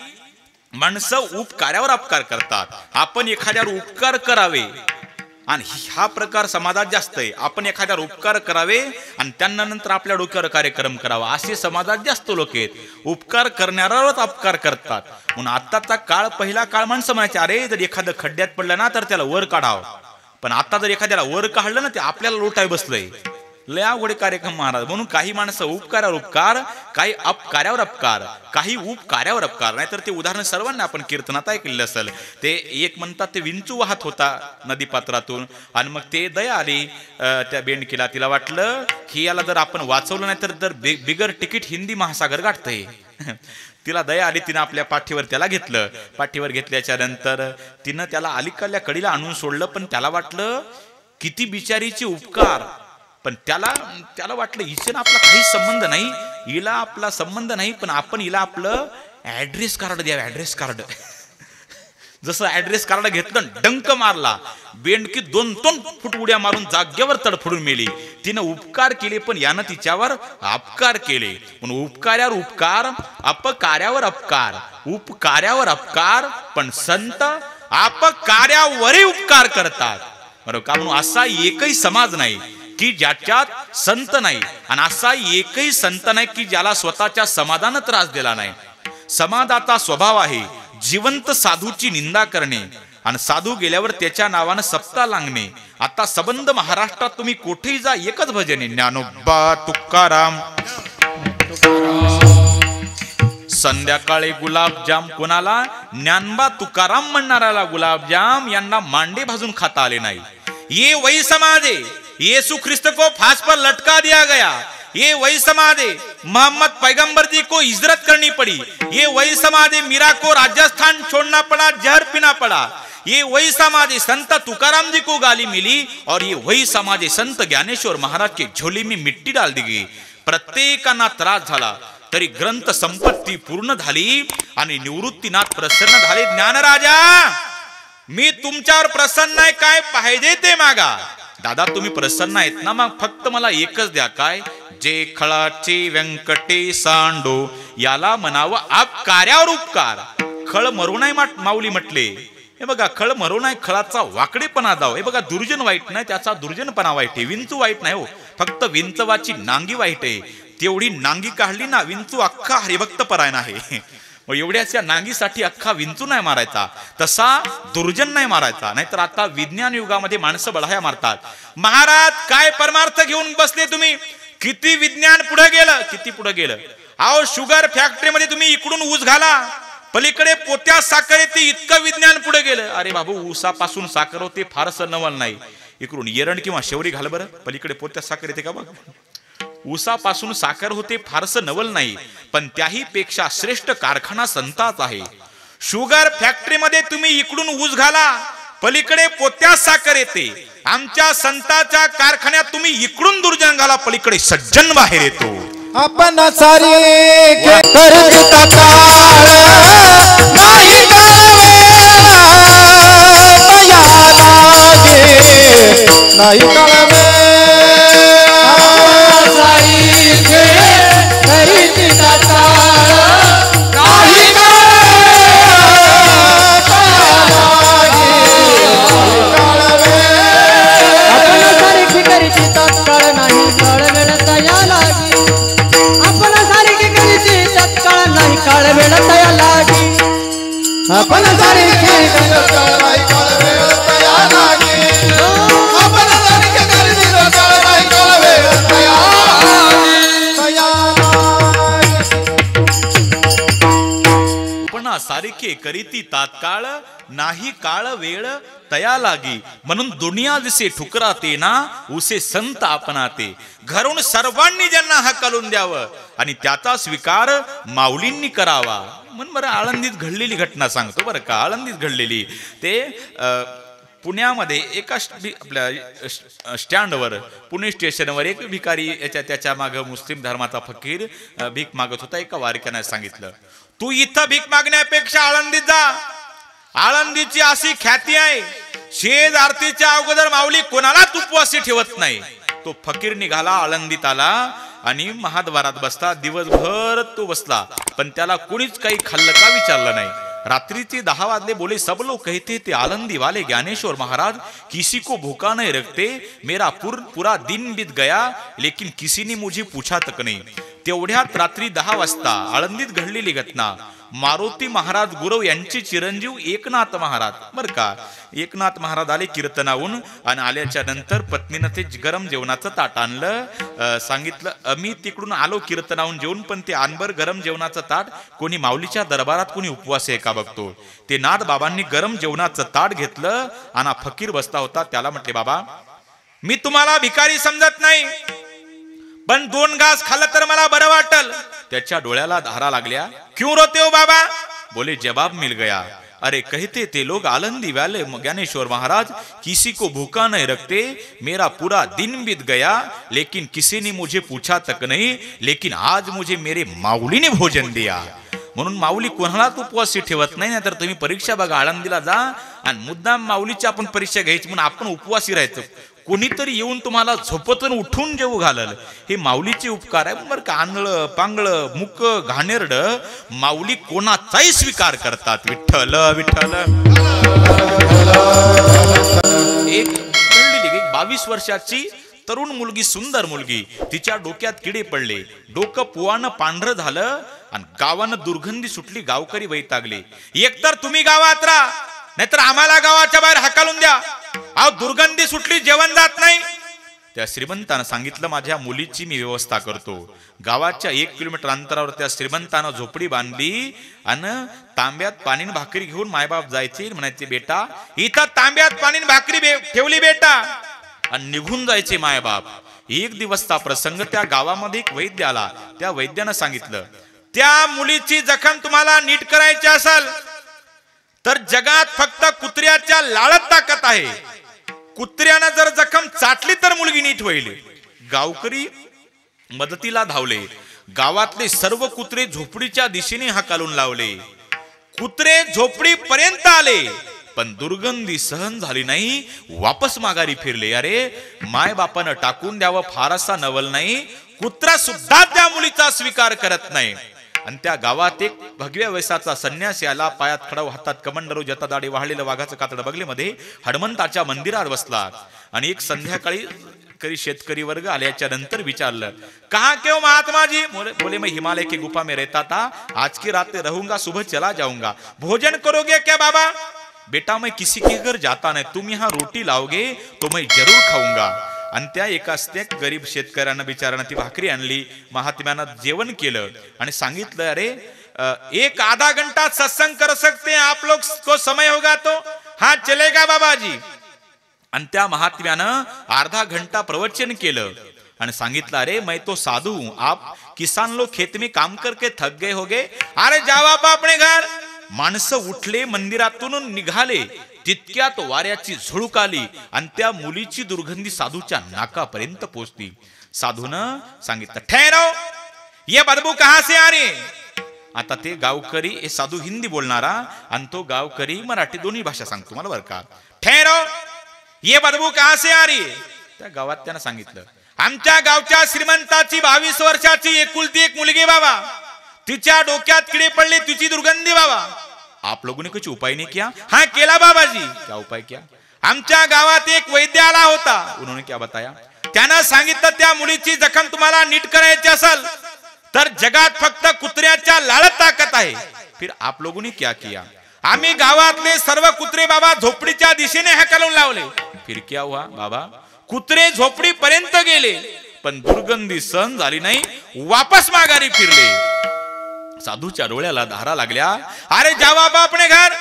माणसं उपकार्यावर अपकार करतात. आपण एखाद्यावर उपकार करावे आणि हा प्रकार समाजात जास्त आहे. आपण एखाद्यावर उपकार करावे आणि त्यांना नंतर आपल्या डोक्यावर कार्यक्रम करावा, असे समाजात जास्त लोक आहेत. उपकार करणाऱ्यावरच अपकार करतात. म्हणून आत्ताचा काळ, पहिला काळ माणसं म्हणायचे अरे जर एखादं खड्ड्यात पडलं ना तर त्याला वर काढावं, पण आता जर एखाद्याला वर काढलं ना ते आपल्याला लोटाय बसलंय. लय अवघड कार्यक्रम महाराज. म्हणून काही माणसं उपकार्यावर उपकार, काही अपकार्यावर अपकार, काही उपकार्यावर अपकार. नाहीतर ते उदाहरण सर्वांना आपण कीर्तनात ऐकलेलं असेल. ते एक म्हणतात ते विंचू वाहत होता नदीपात्रातून आणि मग ते दया आली त्या बेंडकीला. तिला वाटलं की याला जर आपण वाचवलं नाही तर बिगर तिकीट हिंदी महासागर गाठतंय. तिला दया आली. तिनं आपल्या पाठीवर त्याला घेतलं. पाठीवर घेतल्याच्या नंतर तिनं त्याला अलीकडल्या कडीला आणून सोडलं. पण त्याला वाटलं किती बिचारीचे उपकार. पण त्याला वाटलं हिचे ना आपला काही संबंध नाही, हिला आपला संबंध नाही, पण आपण हिला आपलं ऍड्रेस कार्ड द्यावं. ऍड्रेस कार्ड जसं ऍड्रेस कार्ड घेतलं, डंक मारला. बेंडकी 2-3 फूट उड्या मारून जागेवर तडफडून मेली. तिनं उपकार केले पण यानं तिच्यावर अपकार केले. म्हणून उपकार्यावर उपकार, अपकार्यावर अपकार, उपकार्यावर अपकार. पण संत अपकार्यावरही उपकार करतात. बरोबर का. म्हणून असा एकही समाज नाही की ज्याच्यात संत नाही आणि असा एकही संत नाही की ज्याला स्वतःच्या समाजानं त्रास दिला नाही. समाजाचा स्वभाव आहे जिवंत साधूची निंदा करणे आणि साधू गेल्यावर त्याच्या नावानं सप्ता लागणे. आता सबंध महाराष्ट्रात तुम्ही कुठेही जा एकच भजन आहे, ज्ञानोबा तुकाराम. संध्याकाळी गुलाबजाम कोणाला, ज्ञानोबा तुकाराम म्हणणाऱ्याला गुलाबजाम यांना मांडे भाजून खाता आले नाही. ये वही समाज है, यीशु ख्रिस्त को फांस पर लटका दिया गया. ये वही समाज है, मोहम्मद पैगंबर जी को हिजरत करनी पड़ी. ये वही समाज है, मीरा को राजस्थान छोड़ना पड़ा, जहर पीना पड़ा. ये वही समाज है, संत तुकाराम जी को गाली मिली. और ये वही समाज है, संत ज्ञानेश्वर महाराज के झोली में मिट्टी डाल दी गई. प्रत्येकांना त्रास झाला तरी ग्रंथ संपत्ती पूर्ण झाली आणि निवृत्तीनाथ प्रसन्न झाले. ज्ञानराजा मी तुमच्यावर प्रसन्न आहे, काय पाहिजे ते मागा. दादा तुम्ही प्रसन्न आहेत ना, मग फक्त मला एकच द्या. काय, जे खळाचे व्यंकटे सांडो याला म्हणावं आप कार्यावर उपकार. खळ मरू नाही माऊली म्हटले. हे बघा खळ मरू नाही, खळाचा वाकडेपणा जाव. हे बघा दुर्जन वाईट नाही, त्याचा दुर्जनपणा वाईट आहे. विंचू वाईट नाही हो, फक्त विंचवाची नांगी वाईट आहे. तेवढी नांगी काढली ना विंचू अख्खा हरिभक्त परायण आहे. एवढ्याच्या नांगीसाठी अख्खा विंचू नाही मारायचा, तसा दुर्जन नाही मारायचा. नाहीतर आता विज्ञान युगामध्ये माणसं बढाया मारतात. महाराज काय परमार्थ घेऊन बसले तुम्ही, किती विज्ञान पुढे गेलं, किती पुढे गेलं. अहो शुगर फॅक्टरीमध्ये तुम्ही इकडून ऊस घाला, पलीकडे पोत्या साखर येते, इतकं विज्ञान पुढे गेलं. अरे बाबू, ऊसापासून साखर होते फारसं नवल नाही. इकडून एरंड किंवा शेवरी घाल बरं, पलीकडे पोत्या साखर येते का बघ. ऊसापासून साखर होते फारसं नवल नाही, पण त्याही पेक्षा श्रेष्ठ कारखाना संताच आहे. शुगर फॅक्टरीमध्ये तुम्ही इकडून ऊस घाला, पलीकडे पोत्या साखर येते. आमच्या संताच्या कारखान्यात तुम्ही इकडून दुर्जन घाला, पलीकडे सज्जन बाहेर येतो. आपण सारी करता काळ नाही कळवे तया लागे नाही कळवे सारी करीती ताताळ नाही आपण सारखी करीती तात्काळ नाही काळ वेळ तया लागी. आपण सारखी करीती तात्काळ नाही काळ वेळ तया लागी. आपण सारखी नाही कळवे तया लागे आपण सारखे करती काळ नाही कळवे तया पण सारखे करीती तात्काळ नाही काळ वेळ तया लागी. म्हणून दुनिया जसे ठुकराते ना, उसे संत आपणाते. घरून सर्वांनी ज्यांना हकलून द्यावं आणि त्याचा स्वीकार माऊलींनी करावा. म्हणून बरं आळंदीत घडलेली घटना सांगतो बरं का. आळंदीत घडलेली ते पुण्यामध्ये एका आपल्या स्टँडवर, पुणे स्टेशनवर एक भिकारी त्याच्या मागं मुस्लिम धर्माचा फकीर भीक मागत होता. एका वारक्याने सांगितलं, तू इथं भीक मागण्यापेक्षा आळंदीत जा. आळंदीची अशी ख्याती आहे, शेज आरतीच्या अगोदर माऊली कोणालाच उपवासी ठेवत नाही. तो फकीर निघाला, आळंदीत आला आणि महाद्वारात बसला. दिवसभर तो बसला, पण त्याला कोणीच काही खाल्लं का विचारलं नाही. रात्रीचे 10 वाजले. बोले, सब लोग कहते थे आलंदी वाले ज्ञानेश्वर महाराज किसी को भूखा नहीं रखते. मेरा पूरा दिन बीत गया लेकिन किसी ने मुझे पूछा तक नहीं. तेवढ्यात रात्री 10 वाजता आळंदीत घडलेली घटना. मारुती महाराज गुरव यांचे चिरंजीव एकनाथ महाराज बरं का. एकनाथ महाराज आले कीर्तनाहून आणि आल्याच्या नंतर पत्नीनं ते गरम जेवणाचं ताट आणलं. सांगितलं, मी तिकडून आलो कीर्तनाहून जेवून, पण ते आणबर गरम जेवणाचं ताट. कोणी माऊलीच्या दरबारात कोणी उपवास आहे का बघतो. ते नाथ बाबांनी गरम जेवणाचं ताट घेतलं आणि फकीर बसला होता. त्याला म्हटले, बाबा मी तुम्हाला भिकारी समजत नाही, पण 2 घास खाल्लं तर मला बरं वाटल. त्याच्या डोळ्याला धारा लागल्या. क्यों रोते हो बाबा? बोले, जवाब मिल गया. अरे कहते थे लोग आलंदी वाले ज्ञानेश्वर महाराज किसी को भूखा नहीं रखते. मेरा पूरा दिन बीत गया लेकिन किसी ने मुझे पूछा तक नहीं, लेकिन आज मुझे मेरे माऊली ने भोजन दिया. म्हणून माऊली कोणालाच उपवासी ठेवत नाही. नाहीतर तुम्ही परीक्षा बघा, आळंदीला जा आणि मुद्दाम माऊलीची आपण परीक्षा घ्यायची म्हणून आपण उपवासी राहायचं. कोणीतरी येऊन तुम्हाला झोपतून उठून जेवू घालल. हे माऊलीचे उपकार आहे बरं का. आंधळ पांगळ मुक घाणेरड माऊली कोणाचाही स्वीकार करतात. विठ्ठल विठ्ठल. एक 22 वर्षाची तरुण मुलगी, सुंदर मुलगी, तिच्या डोक्यात किडे पडले. डोकं पुवानं पांढरं झालं आणि गावानं दुर्गंधी सुटली. गावकरी वैतागले. एकतर तुम्ही गावात राहा, नाहीतर आम्हाला गावाच्या बाहेर हाकालून द्या. अहो दुर्गंधी सुटली, जेवण जात नाही. त्या श्रीमंतानं सांगितलं, माझ्या मुलीची मी व्यवस्था करतो. गावाच्या 1 किलोमीटर अंतरावर त्या श्रीमंतानं झोपडी बांधली आणि तांब्यात पाणी भाकरी घेऊन मायबाप जायचे. म्हणायचे, बेटा इथं तांब्यात पाणी भाकरी ठेवली बेटा, आणि निघून जायचे मायबाप. एक दिवसचा प्रसंग, त्या गावामध्ये एक वैद्य आला. त्या वैद्यानं सांगितलं, त्या मुलीची जखम तुम्हाला नीट करायची असेल तर जगात फक्त कुत्र्याच्या लाळत ताकद आहे. कुत्र्यानं जर जखम चाटली तर मुलगी नीट होईल. गावकरी मदतीला धावले. गावातले सर्व कुत्रे झोपडीच्या दिशेने हाकालून लावले. कुत्रे झोपडी पर्यंत आले, पण दुर्गंधी सहन झाली नाही. वापस माघारी फिरले. अरे माय बापानं टाकून द्यावं फारसा नवल नाही, कुत्रा सुद्धा त्या मुलीचा स्वीकार करत नाही. आणि त्या गावात एक भगव्या वयसाचा संन्यासी आला. पायात खडव, हातात कमंडलो, जता दाढी, वाहलेलं वाघाचं कातड बगलेमध्ये हनुमंताच्या मंदिरात बसला. आणि एक संध्याकाळी शेतकरी वर्ग आल्याच्या नंतर विचारलं, कहा के हो महात्मा जी? बोले, मैं हिमालय की गुफा में रहता था, आज की रात रहूंगा, सुबह चला जाऊंगा. भोजन करोगे क्या बाबा? बेटा मैं किसी के घर जाता नहीं, तुम यहाँ रोटी लाओगे तो मैं जरूर खाऊंगा. आणि त्या एकाच त्या गरीब शेतकऱ्यांना बिचारानं ती भाकरी आणली, महात्म्यानं जेवण केलं आणि सांगितलं, अरे एक आधा घंटा सत्संग कर सकते हैं आप लोग को समय होगा तो हाँ चलेगा बाबाजी. आणि त्या महात्म्यानं अर्धा घंटा प्रवचन केलं आणि सांगितलं, अरे मैं तो साधू हूं, आप किसान लोग खेत में काम करके थक गए होगे, अरे जाओ आप अपने घर. माणसं उठले, मंदिरातून निघाले, तितक्यात वाऱ्याची झुळूक आली आणि त्या मुलीची दुर्गंधी साधूच्या नाकापर्यंत पोहोचली. साधूनं सांगितलं, ठहरो, ये बदबू कहां से आ रही. आता ते गावकरी, हे साधू हिंदी बोलणारा आणि तो गावकरी मराठी, दोन्ही भाषा सांगतो मला बरं का. ठहरो, ये बदबू कहां से आ रही. त्या गावात त्यानं सांगितलं, आमच्या गावच्या श्रीमंताची 22 वर्षाची एकुलती एक मुलगी बाबा, तिच्या डोक्यात किडे पडले, तिची दुर्गंधी बाबा. आप लोगों ने कुछ उपाय नहीं किया. हाँ केला बाबाजी. क्या उपाय किया. आमच्या गावात एक वैद्य आला होता. उन्होंने क्या बताया. त्यानं सांगितलं, त्या मुलीची जखम तुम्हाला नीट करायची असेल तर जगात फक्त कुत्र्याच्या लाळत ताकद आहे. फिर आप लोगों ने क्या किया. आम्ही गावातले सर्व कुत्रे बाबा झोपडीच्या दिशेने हाकलून लावले. फिर क्या हुआ बाबा. कुत्रे झोपडी पर्यंत गेले पण दुर्गंधी सहन झाली नाही, वापस माघारी फिरले. साधूच्या डोळ्याला धारा लागल्या. अरे जावा बाबा अपने घर.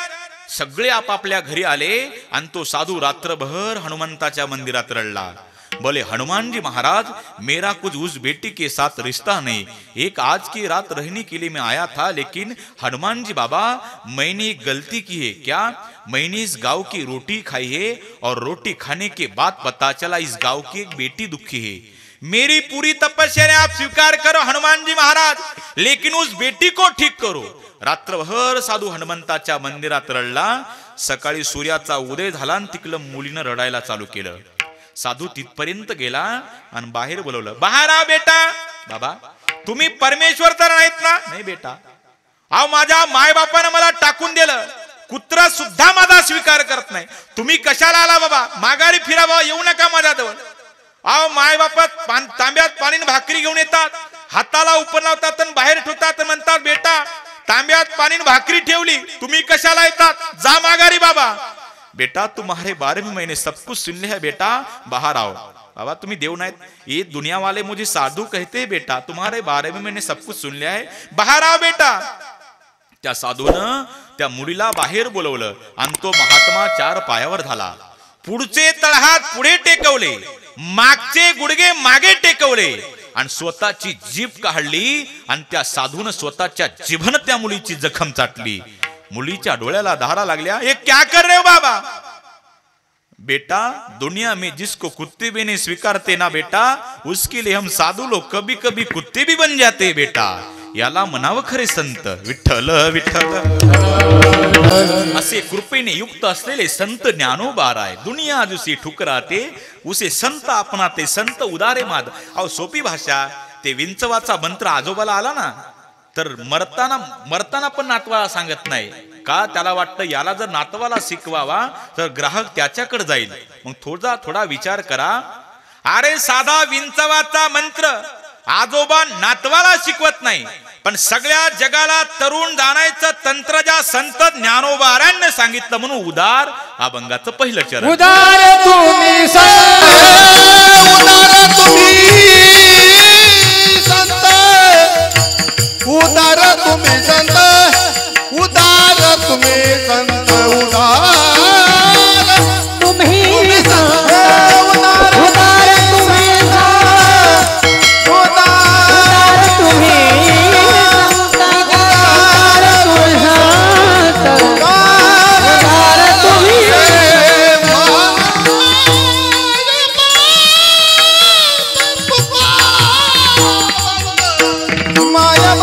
सगळे आपापल्या घरी आले आणि तो साधू रात्रभर हनुमंताच्या मंदिरात रडला. बोले, हनुमान जी महाराज, मेरा कुछ उस बेटी के साथ रिश्ता नहीं, एक आज की रात रहने के लिए मैं आया था, लेकिन हनुमान जी बाबा मैंने एक गलती की है. क्या. मैंने इस गांव की रोटी खाई है और रोटी खाने के बाद पता चला इस गांव की एक बेटी दुखी है. मेरी पूरी तपस्या आप स्वीकार करो हनुमान जी महाराज, लेकिन उस बेटी को ठीक करो. रात्रभर साधू हनुमंताच्या मंदिरात रडला. सकाळी सूर्याचा उदय झाला आणि तिकडं मुलीनं रडायला चालू केलं. साधू तिथपर्यंत गेला आणि बाहेर बोलवलं, बाहेर आ बेटा. बाबा तुम्ही परमेश्वर तर नाहीत ना. नाही बेटा. अहो माझ्या माय बापानं मला टाकून दिलं, कुत्रा सुद्धा माझा स्वीकार करत नाही, तुम्ही कशाला आला बाबा. माघारी फिरा बाबा, येऊ नका माझ्याजवळ. अहो माय बापात तांब्यात पाणी भाकरी घेऊन येतात, हाताला उपर लावतात आणि बाहेर ठेवतात, म्हणतात बेटा तांब्यात पाणी भाकरी ठेवली, तुम्ही कशाला येतात, जा माघारी बाबा. बेटा तुम्हारे बारे में मैंने सब कुछ सुन लिया है बेटा, बाहर आओ. बाबा तुम्ही देव नाहीत, ये दुनिया वाले मुझे साधू कहते हैं बेटा, तुम्हारे बारे में मैंने सब कुछ सुन लिया है, बाहर आओ बेटा. त्या साधूनं त्या मुलीला बाहेर बोलवलं आणि तो महात्मा 4 पायावर झाला. पुढचे तळहात पुढे टेकवले, मागचे गुडगे मागे टेकवले आणि स्वतःची जीभ काढली आणि त्या साधून स्वतःच्या जिभेने त्या मुलीची जखम चाटली. मुलीच्या डोळ्याला धारा लागल्या. ये क्या कर रहे हो बाबा. बेटा दुनिया में जिसको कुत्ते भी नहीं स्वीकारते ना बेटा, उसके लिए हम साधु लोग कभी कभी कुत्ते भी बन जाते बेटा. याला म्हणावं खरे संत. विठ्ठल विठ्ठल. असे कृपेने युक्त असलेले संत ज्ञानोबा राय. दुनिया जुसी ठुकराते उसे संत आपणाते, संत उदारे माद. अहो सोपी भाषा. ते विंचवाचा मंत्र आजोबाला आला ना, तर मरताना पण नातवाला सांगत नाही का. त्याला वाटतं याला जर नातवाला शिकवावा तर ग्राहक त्याच्याकडे जाईल. मग थोडा विचार करा. अरे साधा विंचवाचा मंत्र आजोबा नातवाला शिकवत नाही, पण सगळ्या जगाला तरुण जाणायचं तंत्र ज्या संत ज्ञानोबारांनी सांगितलं म्हणून उदार अभंगाचं पहिलं चरण. उदार तुम्ही संत, उदार तुम्ही संत, उदार तुम्ही संत, उदार तुम्ही संत, उदार तुम्ही संत, उदार तुम्ही संत, उदार तुम्ही माया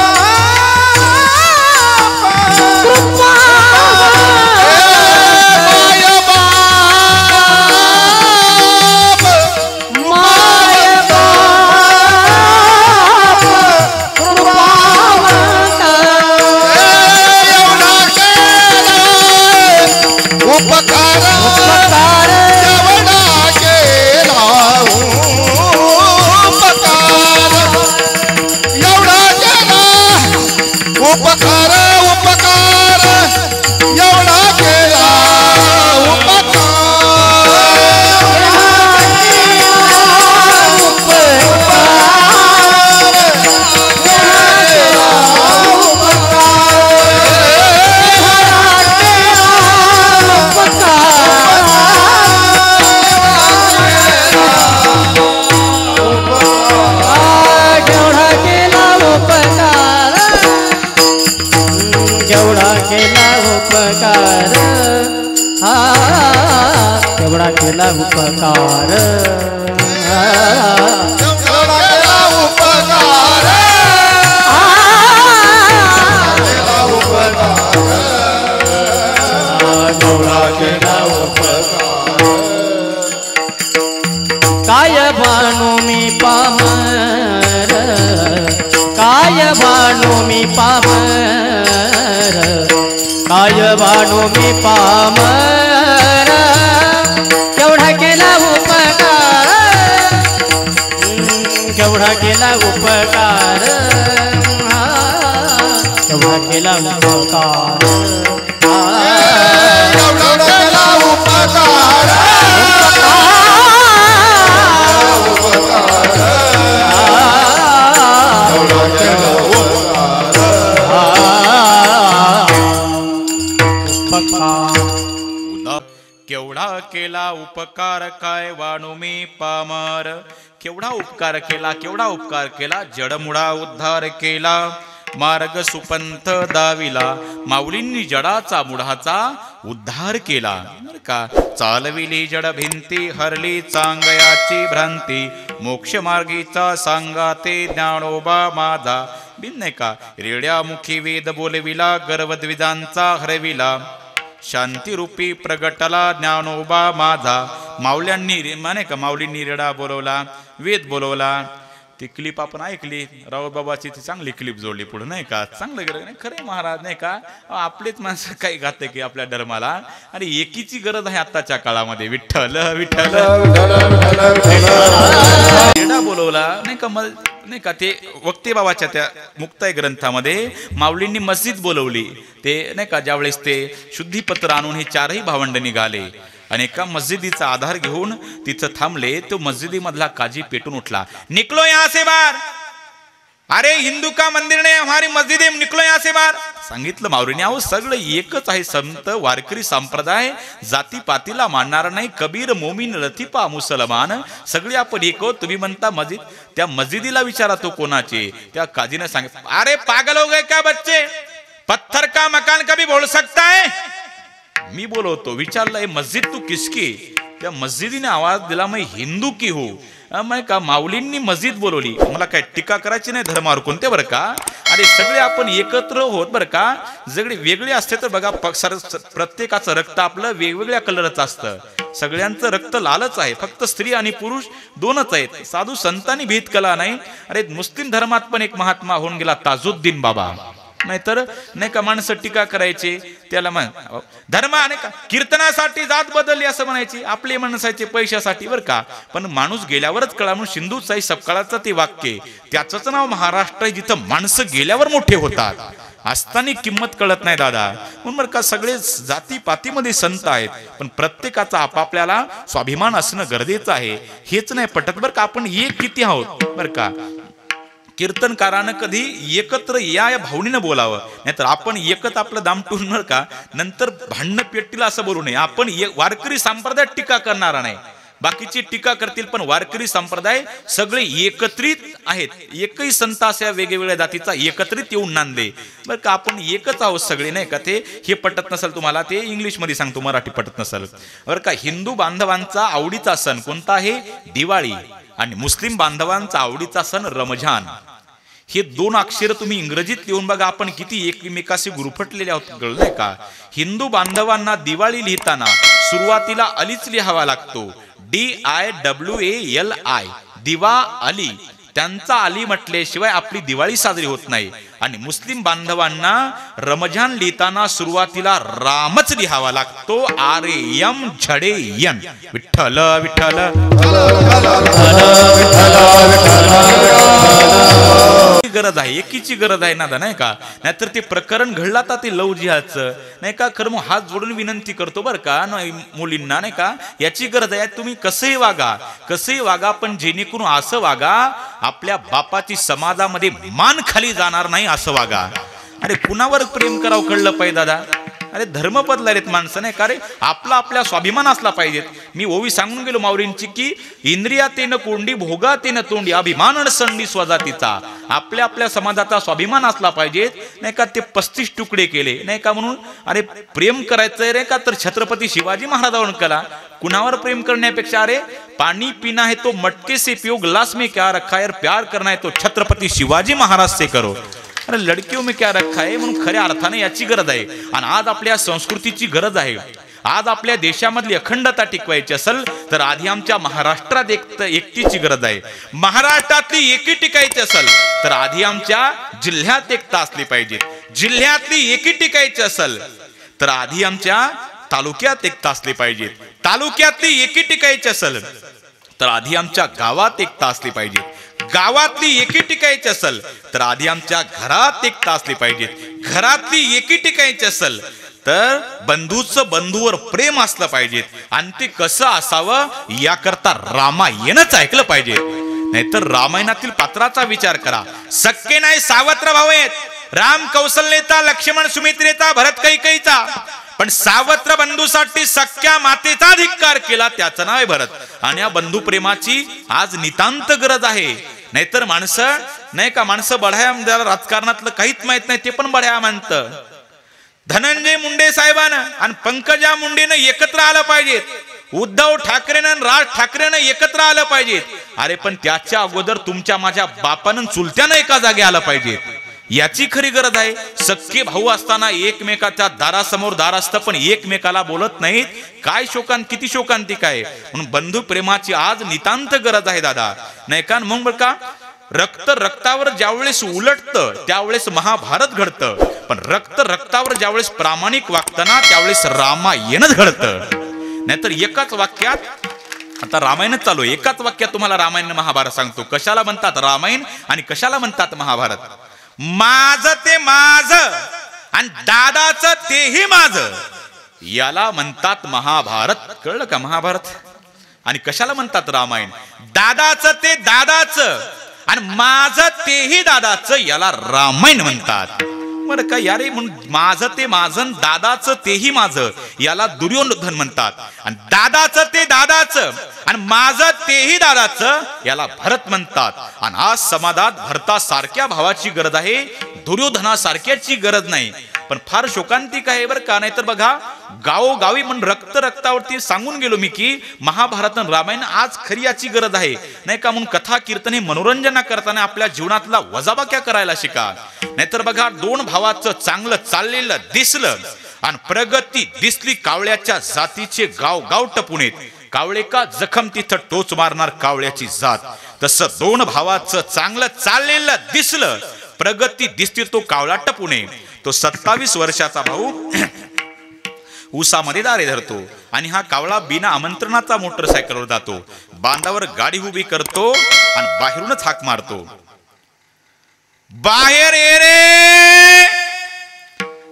केवढा केला उपकार हा केवढा केला उपकार काय भानू मी पामर काय भानू मी पामर काय भानू मी पामर केवढा केला उपकार केवढा केला उपकार केवढा केला उपकार केवढा केला उपकार काय वाणू मी पामर केवढा उपकार केला जडमुडा उद्धार केला मार्ग सुपंथ दाविला माऊलींनी जडाचा मुढाचा उद्धार केला का चालविली जड भिंती हरली चांगयाची भ्रांती मोक्ष मार्गीचा सांगा ते ज्ञानोबा माझा बिन का रेड्यामुखी वेद बोलविला गर्वद्विजांचा हरविला शांतिरूपी प्रगटला ज्ञानोबा माझा माऊल्यांनी माने का माऊलींनी रेडा बोलवला वेद बोलवला ती क्लिप आपण ऐकली राव बाबाची ती चांगली क्लिप जोडली पुढे नाही का चांगलं गेलं नाही खरे महाराज नाही का आपलेच माणसं काही घातले की आपल्या धर्माला आणि एकीची गरज आहे आताच्या काळामध्ये विठ्ठल विठ्ठल रेडा बोलवला नाही का नाही का ते वक्ते बाबाच्या त्या मुक्ताई ग्रंथामध्ये माऊलींनी मस्जिद बोलवली ते नाही का ज्यावेळेस ते शुद्धीपत्र आणून हे चारही भावंड निघाले आणि एका मस्जिदीचा आधार घेऊन तिथं थांबले तो मस्जिदीमधला काजी पेटून उठला निकलो यहाँ से बाहर अरे हिंदू का मंदिर ने हमारी मस्जिद में निकलो यहाँ से बाहर सांगितलं माऊलीने अहो सगळं एकच आहे संत वारकरी संप्रदाय जातीपातीला मानणारा नाही कबीर मोमीन लतीफा मुसलमान सगळे आपण एक तुम्ही म्हणता मस्जिद त्या मस्जिदीला विचारा तो कोणाचे त्या काजीने सांगितलं अरे पागल हो गए क्या बच्चे पत्थर का मकान कभी बोल सकता है मी बोलवतो विचारलं हे मस्जिद तू किसकी त्या मस्जिदीने आवाज दिला मैं हिंदू की हो मैं का माऊलींनी मस्जिद बोलवली मला काय टीका करायची नाही धर्मावर कोणते बरं का अरे सगळे आपण एकत्र होत बरं का सगळे वेगळे असते तर बघा प्रत्येकाचं रक्त आपलं वेगवेगळ्या कलरचं असतं सगळ्यांचं रक्त लालच आहे फक्त स्त्री आणि पुरुष दोनच आहेत साधू संतांनी भेद केला नाही अरे मुस्लिम धर्मात पण एक महात्मा होऊन गेला ताजुद्दीन बाबा नाहीतर नाही का माणसं टीका करायचे त्याला धर्म नाही का कीर्तनासाठी जात बदलली असं म्हणायची आपले म्हणसायचे पैशासाठी बरं का पण माणूस गेल्यावरच कळा म्हणून सिंधुताई सपकाळाचं ते वाक्य त्याचंच नाव महाराष्ट्र आहे जिथं माणसं गेल्यावर मोठे होतात असताना किंमत कळत नाही दादा म्हणून बरं का सगळे जातीपातीमध्ये संत आहेत पण प्रत्येकाचा आपापल्याला स्वाभिमान असणं गरजेचं आहे हेच नाही पटत बरं का आपण एक किती आहोत बरं का कीर्तनकारानं कधी एकत्र या भावनेनं बोलावं नाहीतर आपण एकच आपलं दामटून बरं का नंतर भांडणं पेटतील असं बोलू नये आपण वारकरी संप्रदायात टीका करणारा नाही बाकीची टीका करतील पण वारकरी संप्रदाय सगळे एकत्रित आहेत एकही संत अशा वेगवेगळ्या जातीचा एकत्रित येऊन नांदे बरं का आपण एकच आहोत सगळे नाही का ते हे पटत नसेल तुम्हाला ते इंग्लिश मध्ये सांगतो मराठी पटत नसेल बरं का हिंदू बांधवांचा आवडीचा सण कोणता आहे दिवाळी आणि मुस्लिम बांधवांचा आवडीचा सण रमजान हे दोन अक्षर तुम्ही इंग्रजीत लिहून बघा आपण किती एकमेकाशी गुरफटलेले आहोत कळलंय का हिंदू बांधवांना दिवाळी लिहिताना सुरुवातीला अलीच लिहावा लागतो DIWALI दिवा अली त्यांचा अली म्हटल्याशिवाय आपली दिवाळी साजरी होत नाही आणि मुस्लिम बांधवांना रमजान लिहिताना सुरुवातीला रामच लिहावा लागतो RAMZN विठ्ठल विठ्ठल गरज आहे एकीची गरज आहे ना नाही का नाहीतर ते प्रकरण घडला तर ते लव जिहादचं नाही का खरं मग हात जोडून विनंती करतो बरं का मुलींना नाही का याची गरज आहे तुम्ही कसंही वागा पण जेणेकरून असं वागा आपल्या बापाची समाजामध्ये मान खाली जाणार नाही असं वागा अरे कुणावर प्रेम करावं कळलं पाहिजे दादा अरे धर्म बदलायत माणसं नाही का रे, आपला आपल्या स्वाभिमान असला पाहिजेत. मी ओवी सांगून गेलो माऊलींची की इंद्रियातेन कोंडी भोगातेन तोंडी अभिमान संडी स्वजातीचा. आपल्या आपल्या समाजाचा स्वाभिमान असला पाहिजे नाही का. ते 35 तुकडे केले नाही का म्हणून अरे प्रेम करायचंय रे का तर छत्रपती शिवाजी महाराजांवर करा. कुणावर प्रेम करण्यापेक्षा अरे पाणी पीना है तो मटके से पियो, गिलास में क्या रखा है, प्यार करना है तो छत्रपती शिवाजी महाराज से करो. अरे लडकियों में क्या रखा है म्हणून खऱ्या अर्थाने याची गरज आहे. आणि आज आपल्या संस्कृतीची गरज आहे. आज आपल्या देशामधली अखंडता टिकवायची असेल तर आधी आमच्या महाराष्ट्रात एकतेची गरज आहे. महाराष्ट्रातली एकी टिकायची असेल तर आधी आमच्या जिल्ह्यात एकता असली पाहिजे. जिल्ह्यातली एकी टिकायची असेल तर आधी आमच्या तालुक्यात एकता असली पाहिजे. तालुक्यातली एकी टिकायची असेल तर आधी आमच्या गावात एकता असली पाहिजे. गावातली एकी टिकायची असेल तर आधी आमच्या घरात एकता असली पाहिजे. घरातली एकी टिकायची असेल तर बंधूचं बंधूवर प्रेम असलं पाहिजे. आणि ते कसं असावं याकरता रामायणच ऐकलं पाहिजे. नाहीतर रामायणातील पात्राचा विचार करा. सख्खे नाही सावत्र भाऊ आहेत. राम कौशल्येचा, लक्ष्मण सुमित्रेचा, भरत कैकेयीचा. पण सावत्र बंधूसाठी सख्या मातेचा धिक्कार केला त्याचं नाव आहे भरत. आणि या बंधू प्रेमाची आज नितांत गरज आहे. नाहीतर माणसं नाही का माणसं बढाया राजकारणातलं काहीच माहित नाही ते पण बढाया म्हणतं. धनंजय मुंडे साहेबांना आणि पंकजा मुंडेनं एकत्र आलं पाहिजेत. उद्धव ठाकरेनं राज ठाकरेनं एकत्र आलं पाहिजेत. अरे पण त्याच्या अगोदर तुमच्या माझ्या बापानं चुलत्यानं एका जागी आलं पाहिजे. याची खरी गरज आहे. सख्खे भाऊ असताना एकमेकाच्या दारासमोर दार असतं पण एकमेकाला बोलत नाहीत. काय शोकांत किती शोकांतिक आहे. म्हणून बंधू प्रेमाची आज नितांत गरज आहे दादा नाही का. मग बरं का रक्त रक्तावर ज्यावेळेस उलटतं त्यावेळेस महाभारत घडतं. पण रक्त रक्तावर ज्यावेळेस प्रामाणिक वागताना त्यावेळेस रामायणच घडतं. नाहीतर एकाच वाक्यात आता रामायणच चालू आहे. एकाच वाक्यात तुम्हाला रामायण महाभारत सांगतो. कशाला म्हणतात रामायण आणि कशाला म्हणतात महाभारत. माझ ते माझ आणि दादाचं तेही माझ याला म्हणतात महाभारत. कळलं का महाभारत. आणि कशाला म्हणतात रामायण. दादाचं ते दादाचं आणि माझं तेही दादाचं याला रामायण म्हणतात. बरं का यारे म्हणून माझं ते माझं दादाचं तेही माझं याला दुर्योधन म्हणतात. आणि दादाचं ते दादाचं आणि माझं तेही दादाचं याला भरत म्हणतात. आणि आज समाजात भरतासारख्या भावाची गरज आहे. दुर्योधनासारख्याची गरज नाही. पण फार शोकांतिक आहे बरं का. नाहीतर बघा गावोगावी म्हणून रक्त रक्तावरती सांगून गेलो मी की महाभारत आणि रामायण आज खरी याची गरज आहे नाही का. म्हणून कथा कीर्तन हे मनोरंजन करताना आपल्या जीवनातला वजाबाक्या करायला शिका. नाहीतर बघा दोन भावाचं चांगलं चाललेलं दिसलं आणि प्रगती दिसली कावळ्याच्या जातीचे गाव गाव टपून येत. कावळे का जखम तिथं टोच मारणार कावळ्याची जात. तसं दोन भावाचं चांगलं चाललेलं दिसलं प्रगती दिसती तो कावळा टपून येत. तो 27 वर्षाचा भाऊ ऊसामध्ये दारे धरतो आणि हा कावळा बिना आमंत्रणाचा मोटरसायकलवर जातो. बांधावर गाडी उभी करतो आणि बाहेरूनच हाक मारतो. बाहेर ये रे.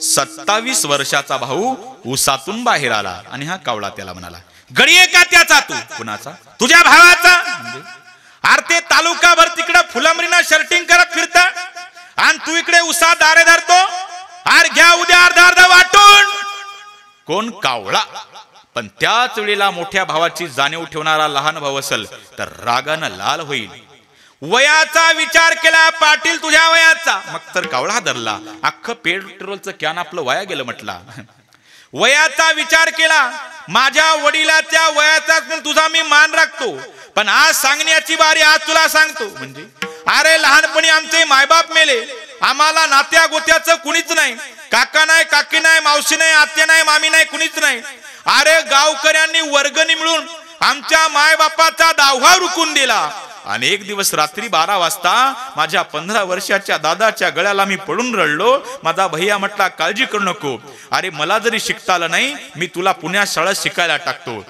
27 वर्षाचा भाऊ ऊसातून बाहेर आला आणि हा कावळा त्याला म्हणाला गडी का त्याचा तू. कुणाचा. तुझ्या भावाचा. अरे तालुकाभर तिकडे फुलंबरीना शर्टिंग करत फिरता आणि तू इकडे उसा दारे धरतो. आर घ्या उद्या अर्धा अर्धा वाटून. कोण कावळा. पण त्याच वेळेला मोठ्या भावाची जाणीव ठेवणारा लहान भाऊ असेल तर रागानं लाल होईल. वयाचा विचार केला पाटील तुझ्या वयाचा. मग तर कावळा धरला. अख्खं पेट्रोलचं कॅन आपलं वाया गेलं म्हटला. वयाचा विचार केला. माझ्या वडिलाच्या वयाचा तुझा मी मान राखतो पण आज सांगण्याची बारी आज तुला सांगतो. म्हणजे अरे लहानपणी आमचे मायबाप मेले. आम्हाला नात्या गोत्याचं कुणीच नाही. काका नाही, काकी नाही, मावशी नाही, आत्या नाही, मामी नाही, कुणीच नाही. अरे गावकऱ्यांनी वर्गणी मिळून आमच्या मायबापाचा दावा रुकून दिला. आणि एक दिवस रात्री 12 वाजता माझ्या 15 वर्षाच्या दादाच्या गळ्याला मी पडून रडलो. माझा भैया म्हटला काळजी करू नको. अरे मला जरी शिकता आलं नाही मी तुला पुण्यात शाळेत शिकायला टाकतो.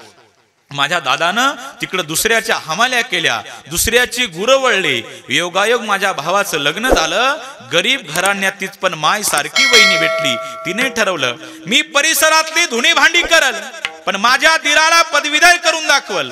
माझ्या दादानं तिकडं दुसऱ्याच्या हमाल्या केल्या. दुसऱ्याची गुरं वळले. योगायोग माझ्या भावाचं लग्न झालं. गरीब घराण्यातीच पण माय सारखी वहिनी भेटली. तिने ठरवलं मी परिसरातली धुणी भांडी करल पण माझ्या दिराला पदवीधर करून दाखवल.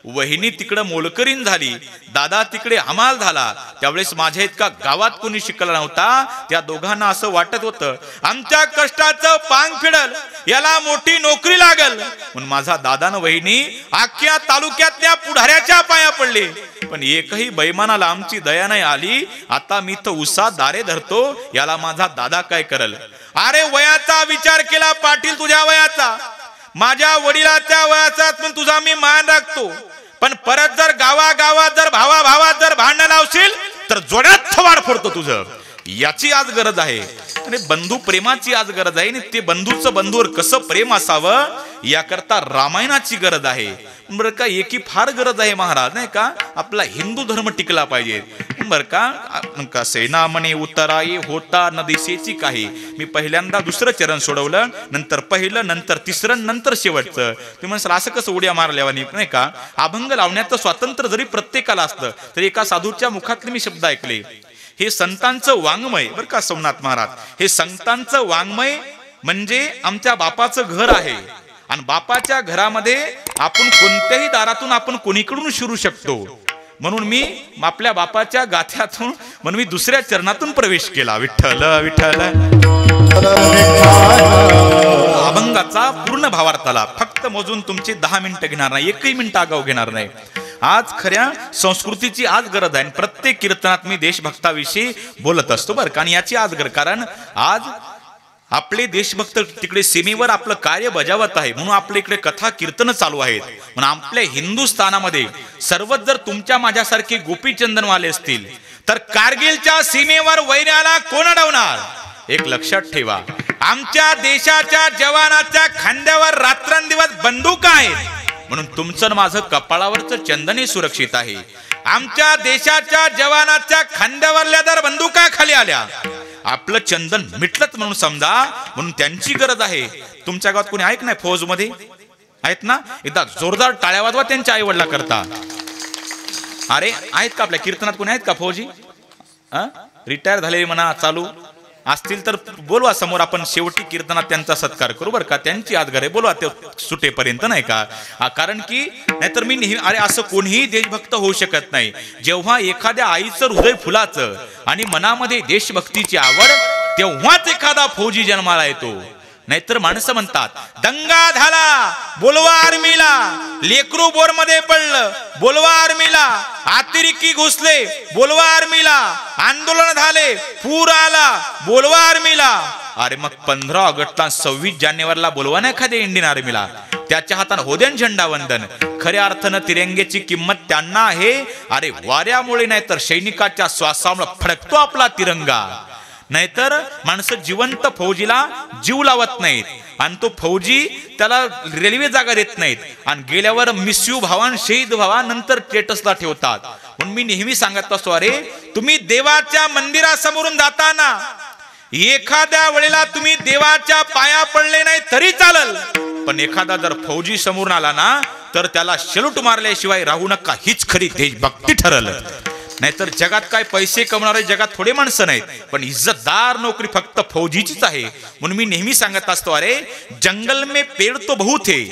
वहिनी तिकडे मोलकरीण झाली, दादा तिकडे हमाल झाला. त्यावेळेस माझ्या इतका गावात कोणी शिकला नव्हता. त्या दोघांना असं वाटत होतं आमच्या कष्टाचं पांग फिडल, याला मोठी नोकरी लागल. म्हणून माझा दादा न वहिनी अख्ख्या तालुक्यातल्या पुढाऱ्याच्या पाया पडले. पण एकही बैमानाला आमची दया नाही आली. आता मी तर उसा दारे धरतो, याला माझा दादा काय करल. अरे वयाचा विचार केला पाटील, तुझ्या वयाचा, माझ्या वडिलाच्या वयाचा पण तुझा मी मान राखतो. पण परत जर गावागावात जर भावाभावात जर भांडण लावशील तर जोड्यात थवाड फोडतो तुझं. याची आज गरज आहे आणि बंधू प्रेमाची आज गरज आहे. ते बंधूचं बंधूवर कसं प्रेम असावं याकरता रामायणाची गरज आहे. बरं का, एकी फार गरज आहे महाराज, नाही का, आपला हिंदू धर्म टिकला पाहिजे. बरं का, सेना म्हणे उतराये होता न दिसेची काही. मी पहिल्यांदा दुसरं चरण सोडवलं, नंतर पहिलं, नंतर तिसरं, नंतर शेवटचं. तुम्ही म्हणसाल असं कसं उड्या मारल्यावानी, नाही का. अभंग लावण्याचं स्वातंत्र्य जरी प्रत्येकाला असतं तरी एका साधूच्या मुखातले मी शब्द ऐकले. हे संतांचं वाङ्मय बरं का सोमनाथ महाराज, हे संतांचं वाङ्मय म्हणजे आमच्या बापाचं घर आहे. आणि बापाच्या घरामध्ये आपण कोणत्याही दारातून आपण कोणीकडून शिरू शकतो. म्हणून मी आपल्या बापाच्या गाथ्यातून म्हणून मी दुसऱ्या चरणातून प्रवेश केला. विठ्ठल विठ्ठल अभंगाचा पूर्ण भावार्थाला फक्त मोजून तुमची 10 मिनिटं घेणार नाही, एकही मिनिट आगाऊ घेणार नाही. आज खऱ्या संस्कृतीची आज गरज आहे. प्रत्येक कीर्तनात मी देशभक्ताविषयी बोलत असतो बरं का. आणि याची आज गरज, कारण आज आपले देशभक्त तिकडे सीमेवर आपलं कार्य बजावत आहे. म्हणून आपल्या इकडे कथा कीर्तन चालू आहेत. म्हणून आपल्या हिंदुस्थानामध्ये सर्वच जर तुमच्या माझ्यासारखे गोपीचंदनवाले असतील तर कारगिलच्या सीमेवर वैऱ्याला कोण अडवणार. एक लक्षात ठेवा, आमच्या देशाच्या जवानाच्या खांद्यावर रात्रंदिवस बंदूक आहेत. म्हणून तुमचं माझं कपाळावरचं चंदनही सुरक्षित आहे. आमच्या देशाच्या जवानाच्या खांद्यावरल्या जर बंदुका खाली आल्या आपलं चंदन मिटलंच म्हणून समजा. म्हणून त्यांची गरज आहे. तुमच्या गावात कोणी ऐक नाही फौज मध्ये आहेत ना, एकदा जोरदार टाळ्या वाजवा त्यांच्या आई वडिला करता. अरे आहेत का आपल्या कीर्तनात कोणी आहेत का फौजी? रिटायर झालेले म्हणा चालू असतील तर बोलवा समोर, आपण शेवटी कीर्तनात त्यांचा सत्कार करू बरं का. त्यांची आज घर आहे, बोलवा ते सुटेपर्यंत, नाही का. कारण की नाहीतर मी नेहमी, अरे असं कोणीही देशभक्त होऊ शकत नाही जेव्हा एखाद्या आईचं हृदय फुलाचं आणि मनामध्ये देशभक्तीची आवड तेव्हाच एखादा फौजी जन्माला येतो. नाहीतर माणसं म्हणतात दंगा झाला बोलवा आर्मीला, लेकरू बोर मध्ये पडलं बोलवा आर्मीला, अतिरेकी घुसले बोलवा आर्मीला, आंदोलन झाले पूर आला बोलवा आर्मीला. अरे मग 15 ऑगस्टला 26 जानेवारीला बोलवा ना एखाद्या इंडियन आर्मीला. त्याच्या हातानं होद्या झेंडा वंदन. खऱ्या अर्थानं तिरंग्याची किंमत त्यांना आहे. अरे वाऱ्यामुळे नाही तर सैनिकाच्या श्वासामुळे फडकतो आपला तिरंगा. नाहीतर माणसं जिवंत फौजीला जीव लावत नाहीत आणि तो फौजी त्याला रेल्वे जागा देत नाहीत आणि गेल्यावर मिस्यू भावान शहीद भावा नंतर स्टेटसला ठेवतात. म्हणून मी नेहमी सांगत असतो, अरे तुम्ही देवाच्या मंदिरासमोरून जाताना एखाद्या वेळेला तुम्ही देवाच्या पाया पडले नाही तरी चालल, पण एखादा जर फौजी समोरून आला ना तर त्याला सल्यूट मारल्याशिवाय राहू नका. हीच खरी देशभक्ती ठरल. नाहीतर जगात काय पैसे कमवणारे जगात थोडे माणसं नाहीत, पण इज्जतदार नोकरी फक्त फौजीचीच आहे. म्हणून मी नेहमी सांगत असतो, अरे जंगल में पेड़ तो बहुत है,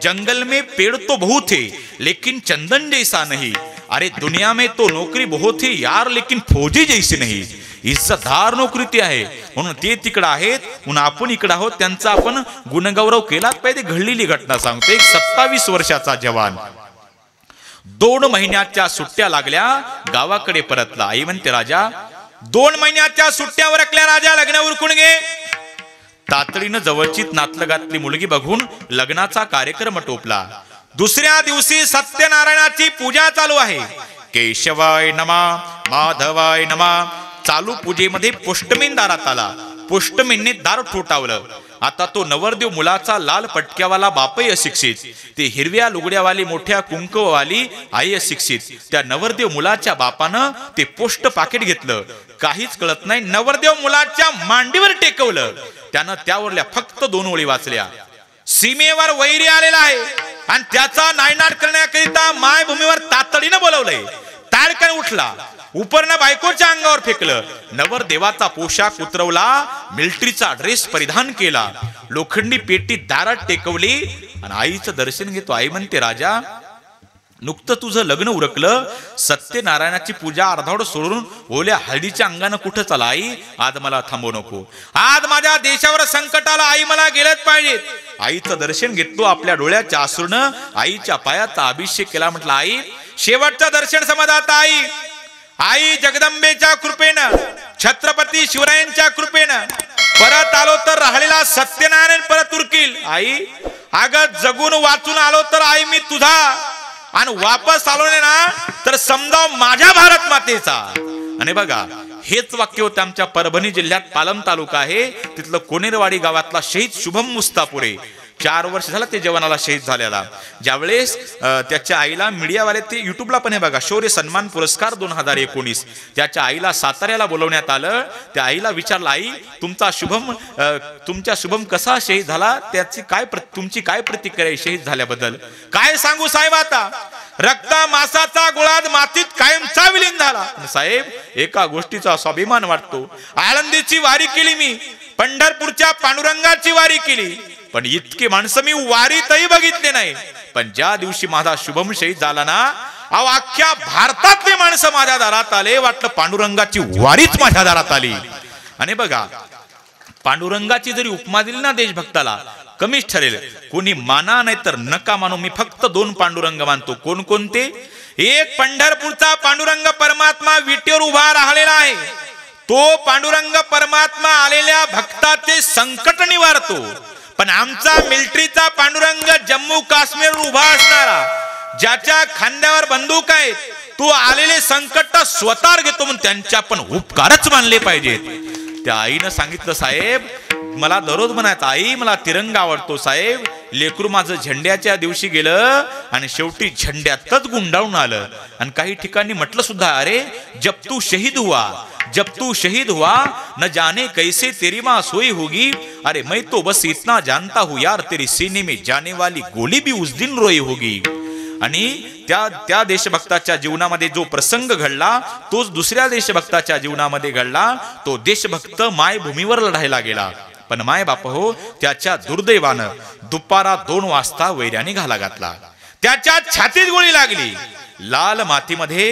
जंगल में पेड़ तो बहुत है लेकिन चंदन जैसा नहीं. अरे दुनिया में तो नौकरी बहुत है यार लेकिन फौजी जैसी नहीं. इज्जतदार नोकरी ती आहे. म्हणून ते तिकडं आहेत, म्हणून आपण इकडं आहोत. त्यांचा आपण गुणगौरव केलाच पाहिजे. घडलेली घटना सांगतो. एक 27 वर्षाचा जवान 2 महिन्याच्या सुट्ट्या लागल्या गावाकडे परतला. आई म्हणते राजा 2 महिन्याच्या सुट्ट्यावर रखल्या राजा, लग्न उरकून घे. तातडीनं जवळची नातलगातली मुलगी बघून लग्नाचा कार्यक्रम टोपला. दुसऱ्या दिवशी सत्यनारायणाची पूजा चालू आहे. केशवाय नमा माधवाय नमा. चालू पूजेमध्ये पोस्टमेन दारात आला. पोस्टमेनने दार ठोठावलं. आता तो नवरदेव मुलाचा लाल पटक्यावाला बापही अशिक्षित, ते हिरव्या लुगड्यावाली मोठ्या कुंकवाली आई अशिक्षित. त्या नवरदेव मुलाच्या बापानं ते पोस्ट पाकिट घेतलं. काहीच कळत नाही. नवरदेव मुलाच्या मांडीवर टेकवलं. त्यानं त्यावरल्या फक्त 2 ओळी वाचल्या. सीमेवर वैरी आलेला आहे आणि त्याचा नायनाट करण्याकरिता मायभूमीवर तातडीनं बोलवलंय. ताडकन उठला, उपरनं बायकोच्या अंगावर फेकलं. नवरदेवाचा पोशाख उतरवला, मिलिटरीचा ड्रेस परिधान केला, लोखंडी पेटी दारात टेकवली आणि आईचं दर्शन घेतो. आई म्हणते राजा नुकतं तुझं लग्न उरकलं, सत्यनारायणाची पूजा अर्धावड सोडून ओल्या हळदीच्या अंगानं कुठं चला आई, आज मला थांबवू नको. आज माझ्या देशावर संकट आलं आई, मला गेलंच पाहिजे. आईचं दर्शन घेतलो, आपल्या डोळ्याच्या आसुरनं आईच्या पायाचा अभिषेक केला. म्हटलं आई शेवटचं दर्शन समाजात आई, आई जगदंबेच्या कृपेनं, छत्रपती शिवरायांच्या कृपेनं परत आलो तर राहिलेला सत्यनारायण परत उरकील. आई अगं जगून वाचून आलो तर आई मी तुझा, आणि वापस आलो नाही ना तर समजाव माझ्या भारत मातेचा. आणि बघा हेच वाक्य होतं आमच्या परभणी जिल्ह्यात पालम तालुका आहे, तिथलं कोनेरवाडी गावातला शहीद शुभम मुस्तापुरे. 4 वर्ष झालं ते जवानाला शहीद झालेला. ज्यावेळेस त्याच्या आईला मीडियावाले, ते युट्यूबला पण आहे बघा, शौर्य सन्मान पुरस्कार 2019, त्याच्या आईला साताऱ्याला बोलवण्यात आलं. त्या आईला विचारलं आई तुमच्या शुभम कसा शहीद झाला, त्याची तुमची काय प्रतिक्रिया आहे शहीद झाल्याबद्दल. काय सांगू साहेब, आता रक्ता मासाचा गोळा मातीत कायमचा विलीन झाला. साहेब एका गोष्टीचा स्वाभिमान वाटतो, आळंदीची वारी केली मी, पंढरपूरच्या पांडुरंगाची वारी केली, पण इतके माणसं मी वारीतही बघितले नाही. पण ज्या दिवशी माझा शुभम शहीद झाला ना, अख्ख्या भारतातले माणसं माझ्या दारात आले, वाटलं पांडुरंगाची वारीच माझ्या दारात आली. आणि बघा पांडुरंगाची जरी उपमा दिली ना देशभक्ताला, कमीच ठरेल. कोणी माना नाही तर नका मानू, मी फक्त 2 पांडुरंग मानतो. कोणकोणते? एक पंढरपूरचा पांडुरंग परमात्मा विटेवर उभा राहिलेला आहे. तो पांडुरंग परमात्मा आलेल्या भक्ताचे संकट निवारतो. पण आमचा मिलिटरीचा पांडुरंग जम्मू काश्मीर उभा असणारा, ज्याच्या खांद्यावर बंदूक आहे, तो आलेले संकट स्वतः घेतो, म्हणून त्यांच्या पण उपकारच मानले पाहिजेत. त्या आईनं सांगितलं साहेब मला दररोज म्हणायचं आई मला तिरंगा आवडतो. साहेब लेकरू माझं झेंड्याच्या दिवशी गेलं आणि शेवटी झेंड्यातच गुंडाळून आलं. आणि काही ठिकाणी म्हटलं सुद्धा, अरे जब तू शहीद हुआ न जाने कैसे तेरी माँ सोई होगी, अरे मैं तो बस इतना जानता हूं यार तेरी सीने में जाने वाली गोली भी उस दिन रोई होगी. आणि त्या देशभक्ताच्या जीवनामध्ये जो प्रसंग घडला, तोच दुसऱ्या देशभक्ताच्या जीवनामध्ये घडला. तो देशभक्त मायभूमीवर लढायला गेला, पण माय बाप हो त्याच्या दुर्दैवानं दुपारा 2 वाजता वैऱ्याने घाला घातला. त्याच्या छातीत गोळी लागली, लाल मातीमध्ये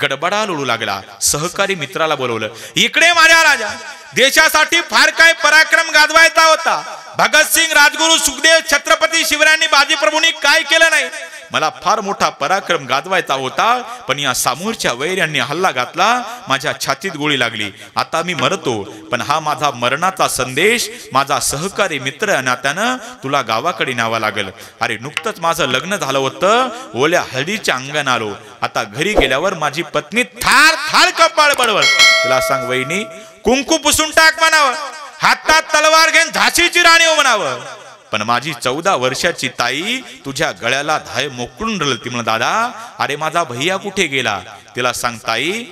गडबडा लोळू लागला. सहकारी मित्राला बोलवलं, इकडे माझ्या राजा, देशासाठी फार काय पराक्रम गाजवायचा होता. भगतसिंग, राजगुरू, सुखदेव, छत्रपती शिवरायांनी, बाजीप्रभूंनी काय केलं नाही. मला फार मोठा पराक्रम गाजवायचा होता, पण या समोरच्या वैऱ्यांनी हल्ला घातला, माझ्या छातीत गोळी लागली. आता मी मरतो, पण हा माझा मरणाचा संदेश माझा सहकारी मित्र नात्यानं तुला गावाकडे न्यावा लागेल. अरे नुकतंच माझं लग्न झालं होतं, ओल्या हळदीच्या अंगण आलो, आता घरी गेल्यावर माझी पत्नी थार थार कपाळ बडवल. तुला सांग वहिनी कुंकू पुसून टाक म्हणावं, हातात तलवार घेऊन झाशीची राणी हो म्हणावं. पण माझी 14 वर्षाची ताई तुझ्या गळ्याला धाय मोकळून रडती. म्हणलं दादा अरे माझा भैया कुठे गेला. तिला सांग ताई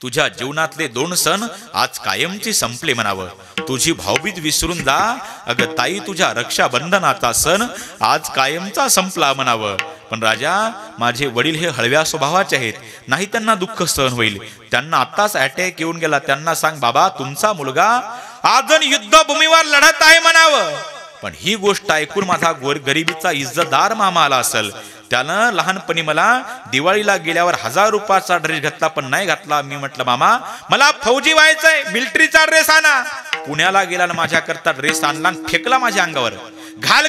तुझ्या जीवनातले 2 सण आज कायमची संपले म्हणावं. तुझी भाऊबीज विसरून जा. अगं ताई तुझ्या रक्षाबंधनाचा सण आज कायमचा संपला म्हणावं. पण राजा माझे वडील हे हळव्या स्वभावाचे आहेत, नाही त्यांना दुःख सहन होईल. त्यांना आताच अटॅक येऊन गेला. त्यांना सांग बाबा तुमचा मुलगा अजून युद्धभूमीवर लढत आहे म्हणावं. पण ही गोष्ट ऐकून माझा गरिबीचा इज्जतदार मामा आला असेल. त्यानं लहानपणी मला दिवाळीला गेल्यावर 1000 रुपयाचा ड्रेस घेतला, पण नाही घातला. मी म्हटलं मामा मला फौजी व्हायचंय, मिलिटरीचा ड्रेस आणा. पुण्याला गेला ना माझ्याकरता ड्रेस आणला, फेकला माझ्या अंगावर. घाल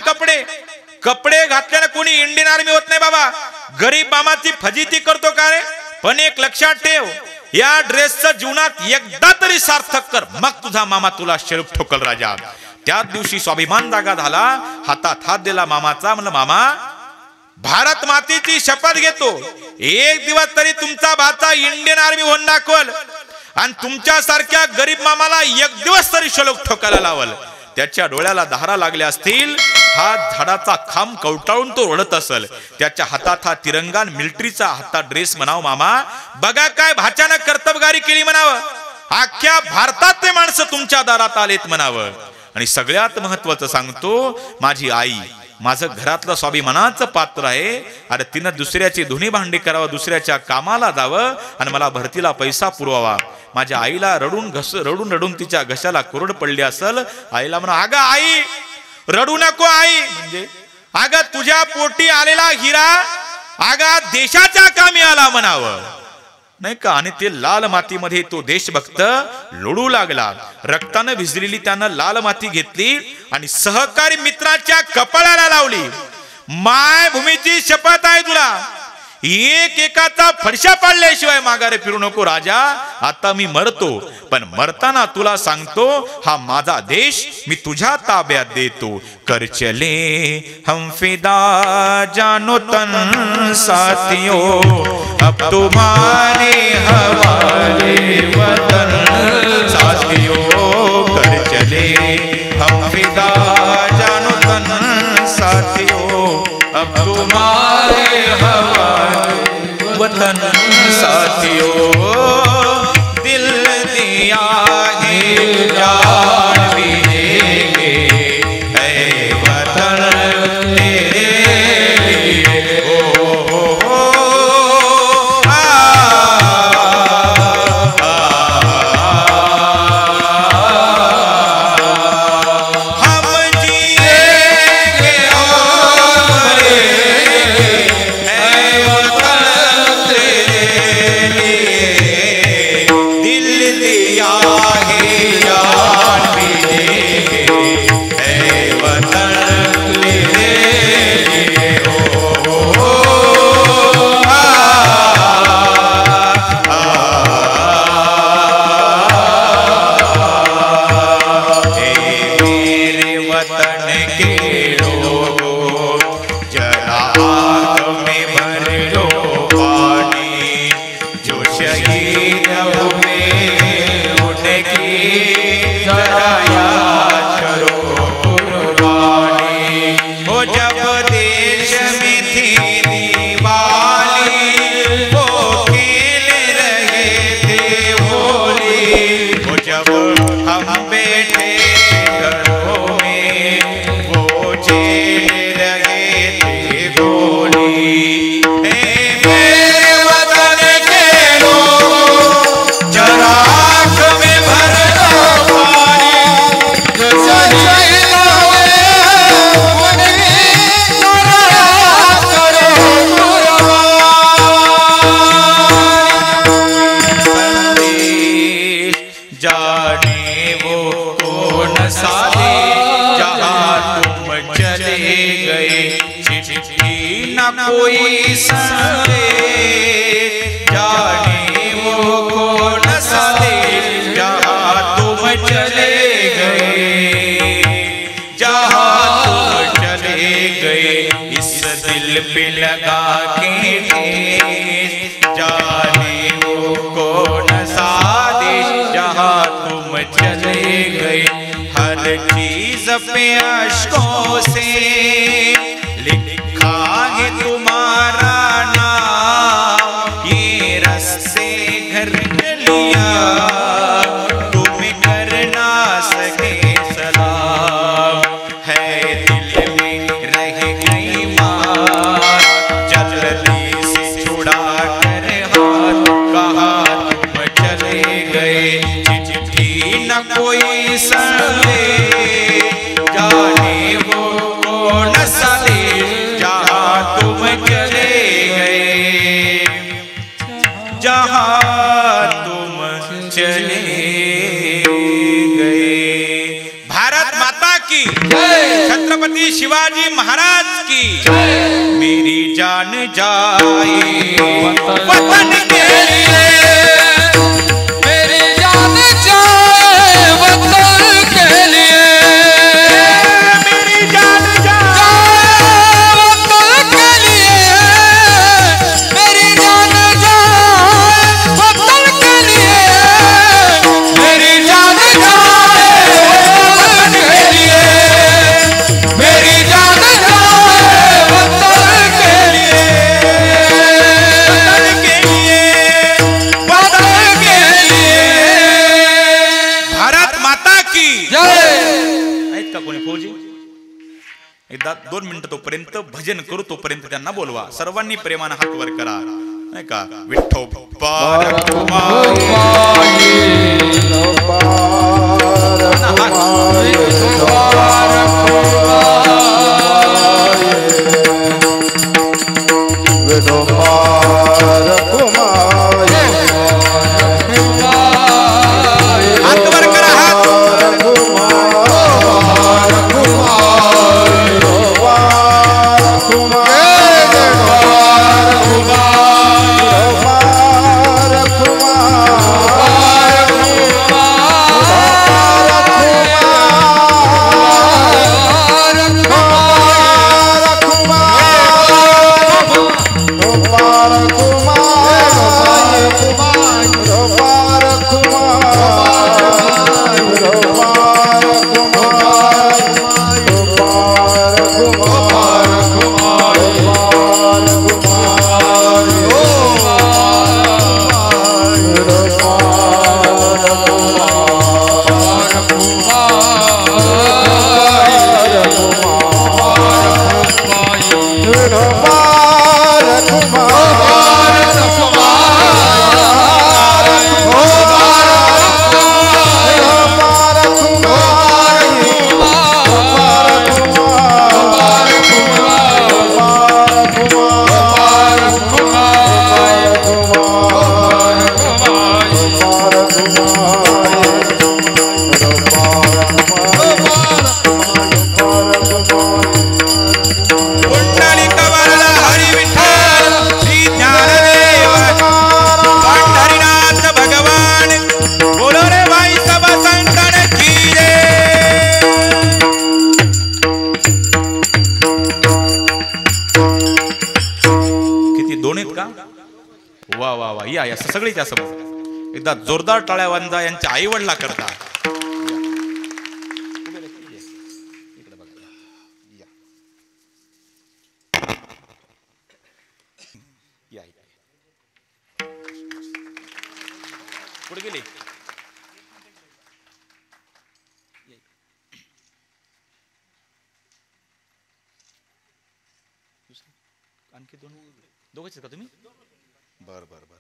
कपडे घातल्याने कोणी इंडियन आर्मी होत नाही बाबा. गरीब मामाची फजिती करतो का रे. पण एक लक्षात ठेव, या ड्रेसचं जीवनात एकदा तरी सार्थक कर, मग तुझा मामा तुला शेल्फ ठोकल राजा. त्याच दिवशी स्वाभिमान जागा झाला, हातात हात दिला मामाचा. म्हणलं मामा भारत मातेची शपथ घेतो, एक दिवस तरी तुमचा भाचा इंडियन आर्मी होऊन दाखवल आणि तुमच्या सारख्या गरीब मामाला एक दिवस तरी शलोक ठोकायला लावल. त्याच्या डोळ्याला धारा लागल्या असतील, हा झाडाचा खांब कवटाळून तो रडत असेल. त्याच्या हातात हा तिरंगा, मिलिटरीचा हातात ड्रेस म्हणाव. मामा बघा काय भाच्यानं कर्तबगारी केली म्हणावं. अख्ख्या भारतातले माणसं तुमच्या दारात आलेत म्हणावं. आणि सगळ्यात महत्वाचं सांगतो, माझी आई माझं घरातलं स्वाभिमानाचं पात्र आहे. अरे तिनं दुसऱ्याची धुणी भांडी करावं, दुसऱ्याच्या कामाला जावं आणि मला भरतीला पैसा पुरवावा. माझ्या आईला रडून तिच्या घशाला कोरड पडली असेल. आईला म्हणा अगं आई रडू नको आई. म्हणजे अगं तुझ्या पोटी आलेला हिरा आगा देशाच्या कामी आला म्हणावं नाही का. आणि ते लाल मातीमध्ये तो देशभक्त लोळू लागला. रक्तानं भिजलेली त्यानं लाल माती घेतली आणि सहकारी मित्राच्या कपाळाला लावली. मायभूमीची शपथ आहे तुला, एकाचा फडशा पाडल्याशिवाय माघारे फिरू नको राजा. आता मी मरतो, पण मरताना तुला सांगतो हा माझा देश मी तुझ्या ताब्यात देतो. कर चले हम फिदा जानो तन साथियों, अब तुम्हारे हवाले वतन साथियों. कर चले हम फिदा जानो तन साथियों, अब तुम्हारे हवाले वतन साथियों. दिल दिया है जान भी देंगे, ऐ वतन तेरे लिए. ओ हम जिएंगे और मरेंगे, ऐ वतन तेरे लिए. दिल दिया है जान भी देंगे, ऐ वतन तेरे लिए. ओ मेरे वतन के लोगों, जरा आँख में भर लो पानी. जो शहीद हुए उनकी जरा याद करो कुर्बानी. वो जब देश में थी दिवाली, वो खेल रहे थे होली. वो जब हम बैठे घरों में, वो झेल रहे थे गोली. मेरे वतन के लोगों, जरा आँख में भर लो पानी. जो शहीद हुए उनकी जरा याद करो कुर्बानी. संदेश जाने वो कौन सा देश जहाँ तुम चले गए. चिट्ठी न कोई संदेश, जाने वो कौन सा देश जहाँ तुम चले गए. जहाँ तुम चले गए इस दिल पे लगा के ठेस. जाने वो कौन सा देश जहाँ तुम चले गए. हर चीज पे अश्कों से लिखा है तुम्हारा नाम. ये रस्ते घर लिया तुम्हें कर ना सके सलाम. है दिल में रह गई मार, जल्दी से छुड़ा कर हाथ. कहा तुम चले गए, चिट्ठी न कोई संदेश. जाने वो कौन सा देश जहाँ तुम चले गए, जहाँ तुम चले गए. भारत माता की, छत्रपति शिवाजी महाराज की. मेरी जान जाए वतन के लिए, मेरी जान जाए वतन के लिए. मेरी जान जाए वतन के लिए, मेरी जान जाए वतन के लिए. मेरी जान जाए वतन के लिए, मेरी जान जाए वतन के लिए. वतन के लिए, वतन के लिए. भारत माता की जय. आहेत का कोणी फौजी? एकदा 2 मिनिटं तोपर्यंत भजन करू, तोपर्यंत त्यांना बोलवा. सर्वांनी प्रेमानं हात वर करा नाही का. विठ्ठोबा विठो वा वा वा या सगळीच्या समोर एकदा जोरदार टाळ्या वाजवा यांच्या आई वडिला करता. पुढे गेले आणखी दोघच का तुम्ही? बर बर बर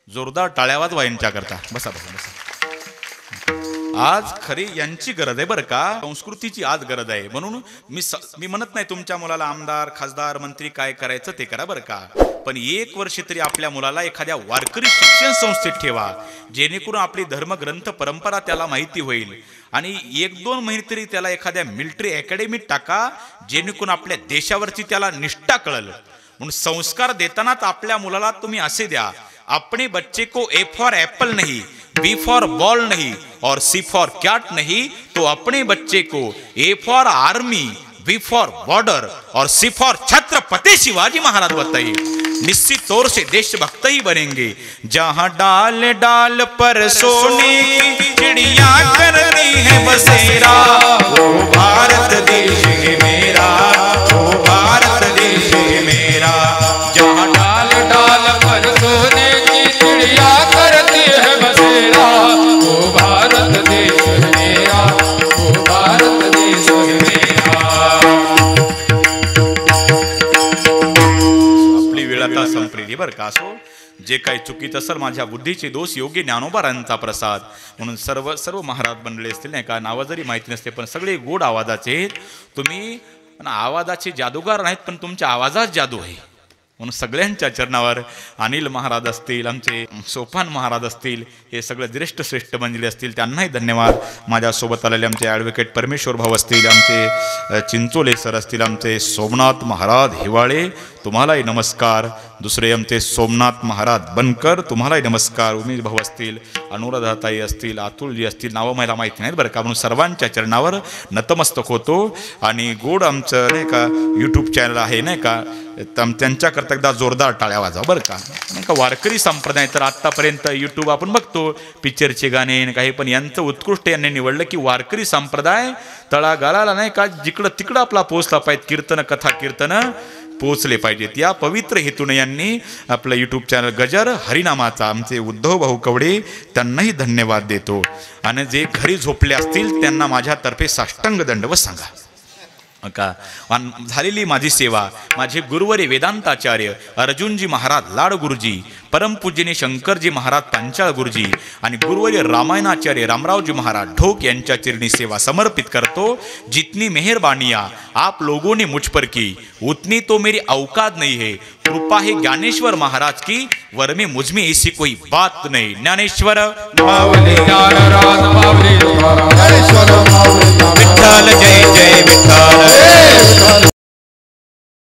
जोरदार टाळ्या वाजवा यांच्या करता. बसा बसा बसा. आज खरी यांची गरज आहे बरं का, संस्कृतीची आज गरज आहे. म्हणून मी म्हणत नाही तुमच्या मुलाला आमदार खासदार मंत्री काय करायचं ते करा बरं का, पण एक वर्ष तरी आपल्या मुलाला एखाद्या वारकरी शिक्षण संस्थेत ठेवा, जेणेकरून आपली धर्मग्रंथ परंपरा त्याला माहिती होईल. आणि 1-2 महिने तरी त्याला एखाद्या मिलिटरी अकॅडमीत टाका, जेणेकरून आपल्या देशावरची त्याला निष्ठा कळल. म्हणून संस्कार देतानाच आपल्या मुलाला तुम्ही असे द्या, अपने बच्चे को ए फॉर एप्पल नहीं, बी फॉर बॉल नहीं और सी फॉर कैट नहीं, तो अपने बच्चे को A for army, B for border और सी फॉर छत्रपति शिवाजी महाराज बताइए. निश्चित तौर से देशभक्त ही बनेंगे. जहां डाल डाल पर सोने की चिड़िया करती है बसेरा, वो भारत देश है मेरा, वो भारत देश है मेरा. जहाँ डाल डाल पर सोने की चिड़िया करती है बसेरा, वो भारत देश है मेरा, वो भारत देश है मेरा. आपली वेळ आता संपलेली बरं का. असो जे काही चुकीचं असेल माझ्या बुद्धीचे दोष योग्य ज्ञानोबारांचा प्रसाद. म्हणून सर्व महाराज बनले असतील नाही का, नावं जरी माहिती नसते पण सगळे गोड आवाजाचे आहेत तुम्ही. आवाजाचे जादूगार नाहीत पण तुमच्या आवाजात जादू आहे. म्हणून सगळ्यांच्या चरणावर अनिल महाराज असतील, आमचे सोपान महाराज असतील, हे सगळे ज्येष्ठ श्रेष्ठ मंडळी असतील, त्यांनाही धन्यवाद. माझ्यासोबत आलेले आमचे ॲडव्होकेट परमेश्वर भाऊ असतील, आमचे चिंचोले सर असतील, आमचे सोमनाथ महाराज हिवाळे तुम्हालाही नमस्कार. दुसरे आमचे सोमनाथ महाराज बनकर तुम्हालाही नमस्कार. उमेश भाऊ असतील, अनुराधाताई असतील, अतुलजी असतील, नावं मला माहिती नाहीत बरं का. म्हणून सर्वांच्या चरणावर नतमस्तक होतो. आणि गोड आमचं नाही का यूट्यूब चॅनल आहे नाही का, त्यांच्याकरता एकदा जोरदार टाळ्या वाजवा बरं का. नाही का वारकरी संप्रदाय तर आत्तापर्यंत यूट्यूब आपण बघतो पिक्चरचे गाणे काही, पण यांचं उत्कृष्ट यांनी निवडलं की वारकरी संप्रदाय तळागाळाला नाही का जिकडं तिकडं आपला पोचला पाहिजे, कीर्तन कथा कीर्तन पोचले पाहिजेत. या पवित्र हेतूने यांनी आपलं यूट्यूब चॅनल गजर हरिनामाचा आमचे उद्धव भाऊ कवडे त्यांनाही धन्यवाद देतो. आणि जे घरी झोपले असतील त्यांना माझ्यातर्फे साष्टांग दंडवत सांगा का. झालेली माझी सेवा माझे गुरुवरी वेदांताचार्य अर्जुनजी महाराज लाड गुरुजी, परमपूज्यने शंकरजी महाराज पांचाळ गुरुजी आणि गुरुवरी रामायणाचार्य रामरावजी महाराज ढोक यांच्या चरणी सेवा समर्पित करतो. जितनी मेहरबानियाँ आप लोगों ने मुझ पर की उतनी तो मेरी औकात नहीं है. कृपा है ज्ञानेश्वर महाराज की, वर में मुझ में ऐसी कोई बात नहीं. ज्ञानेश्वर विठ्ठल जय जय विठ्ठल.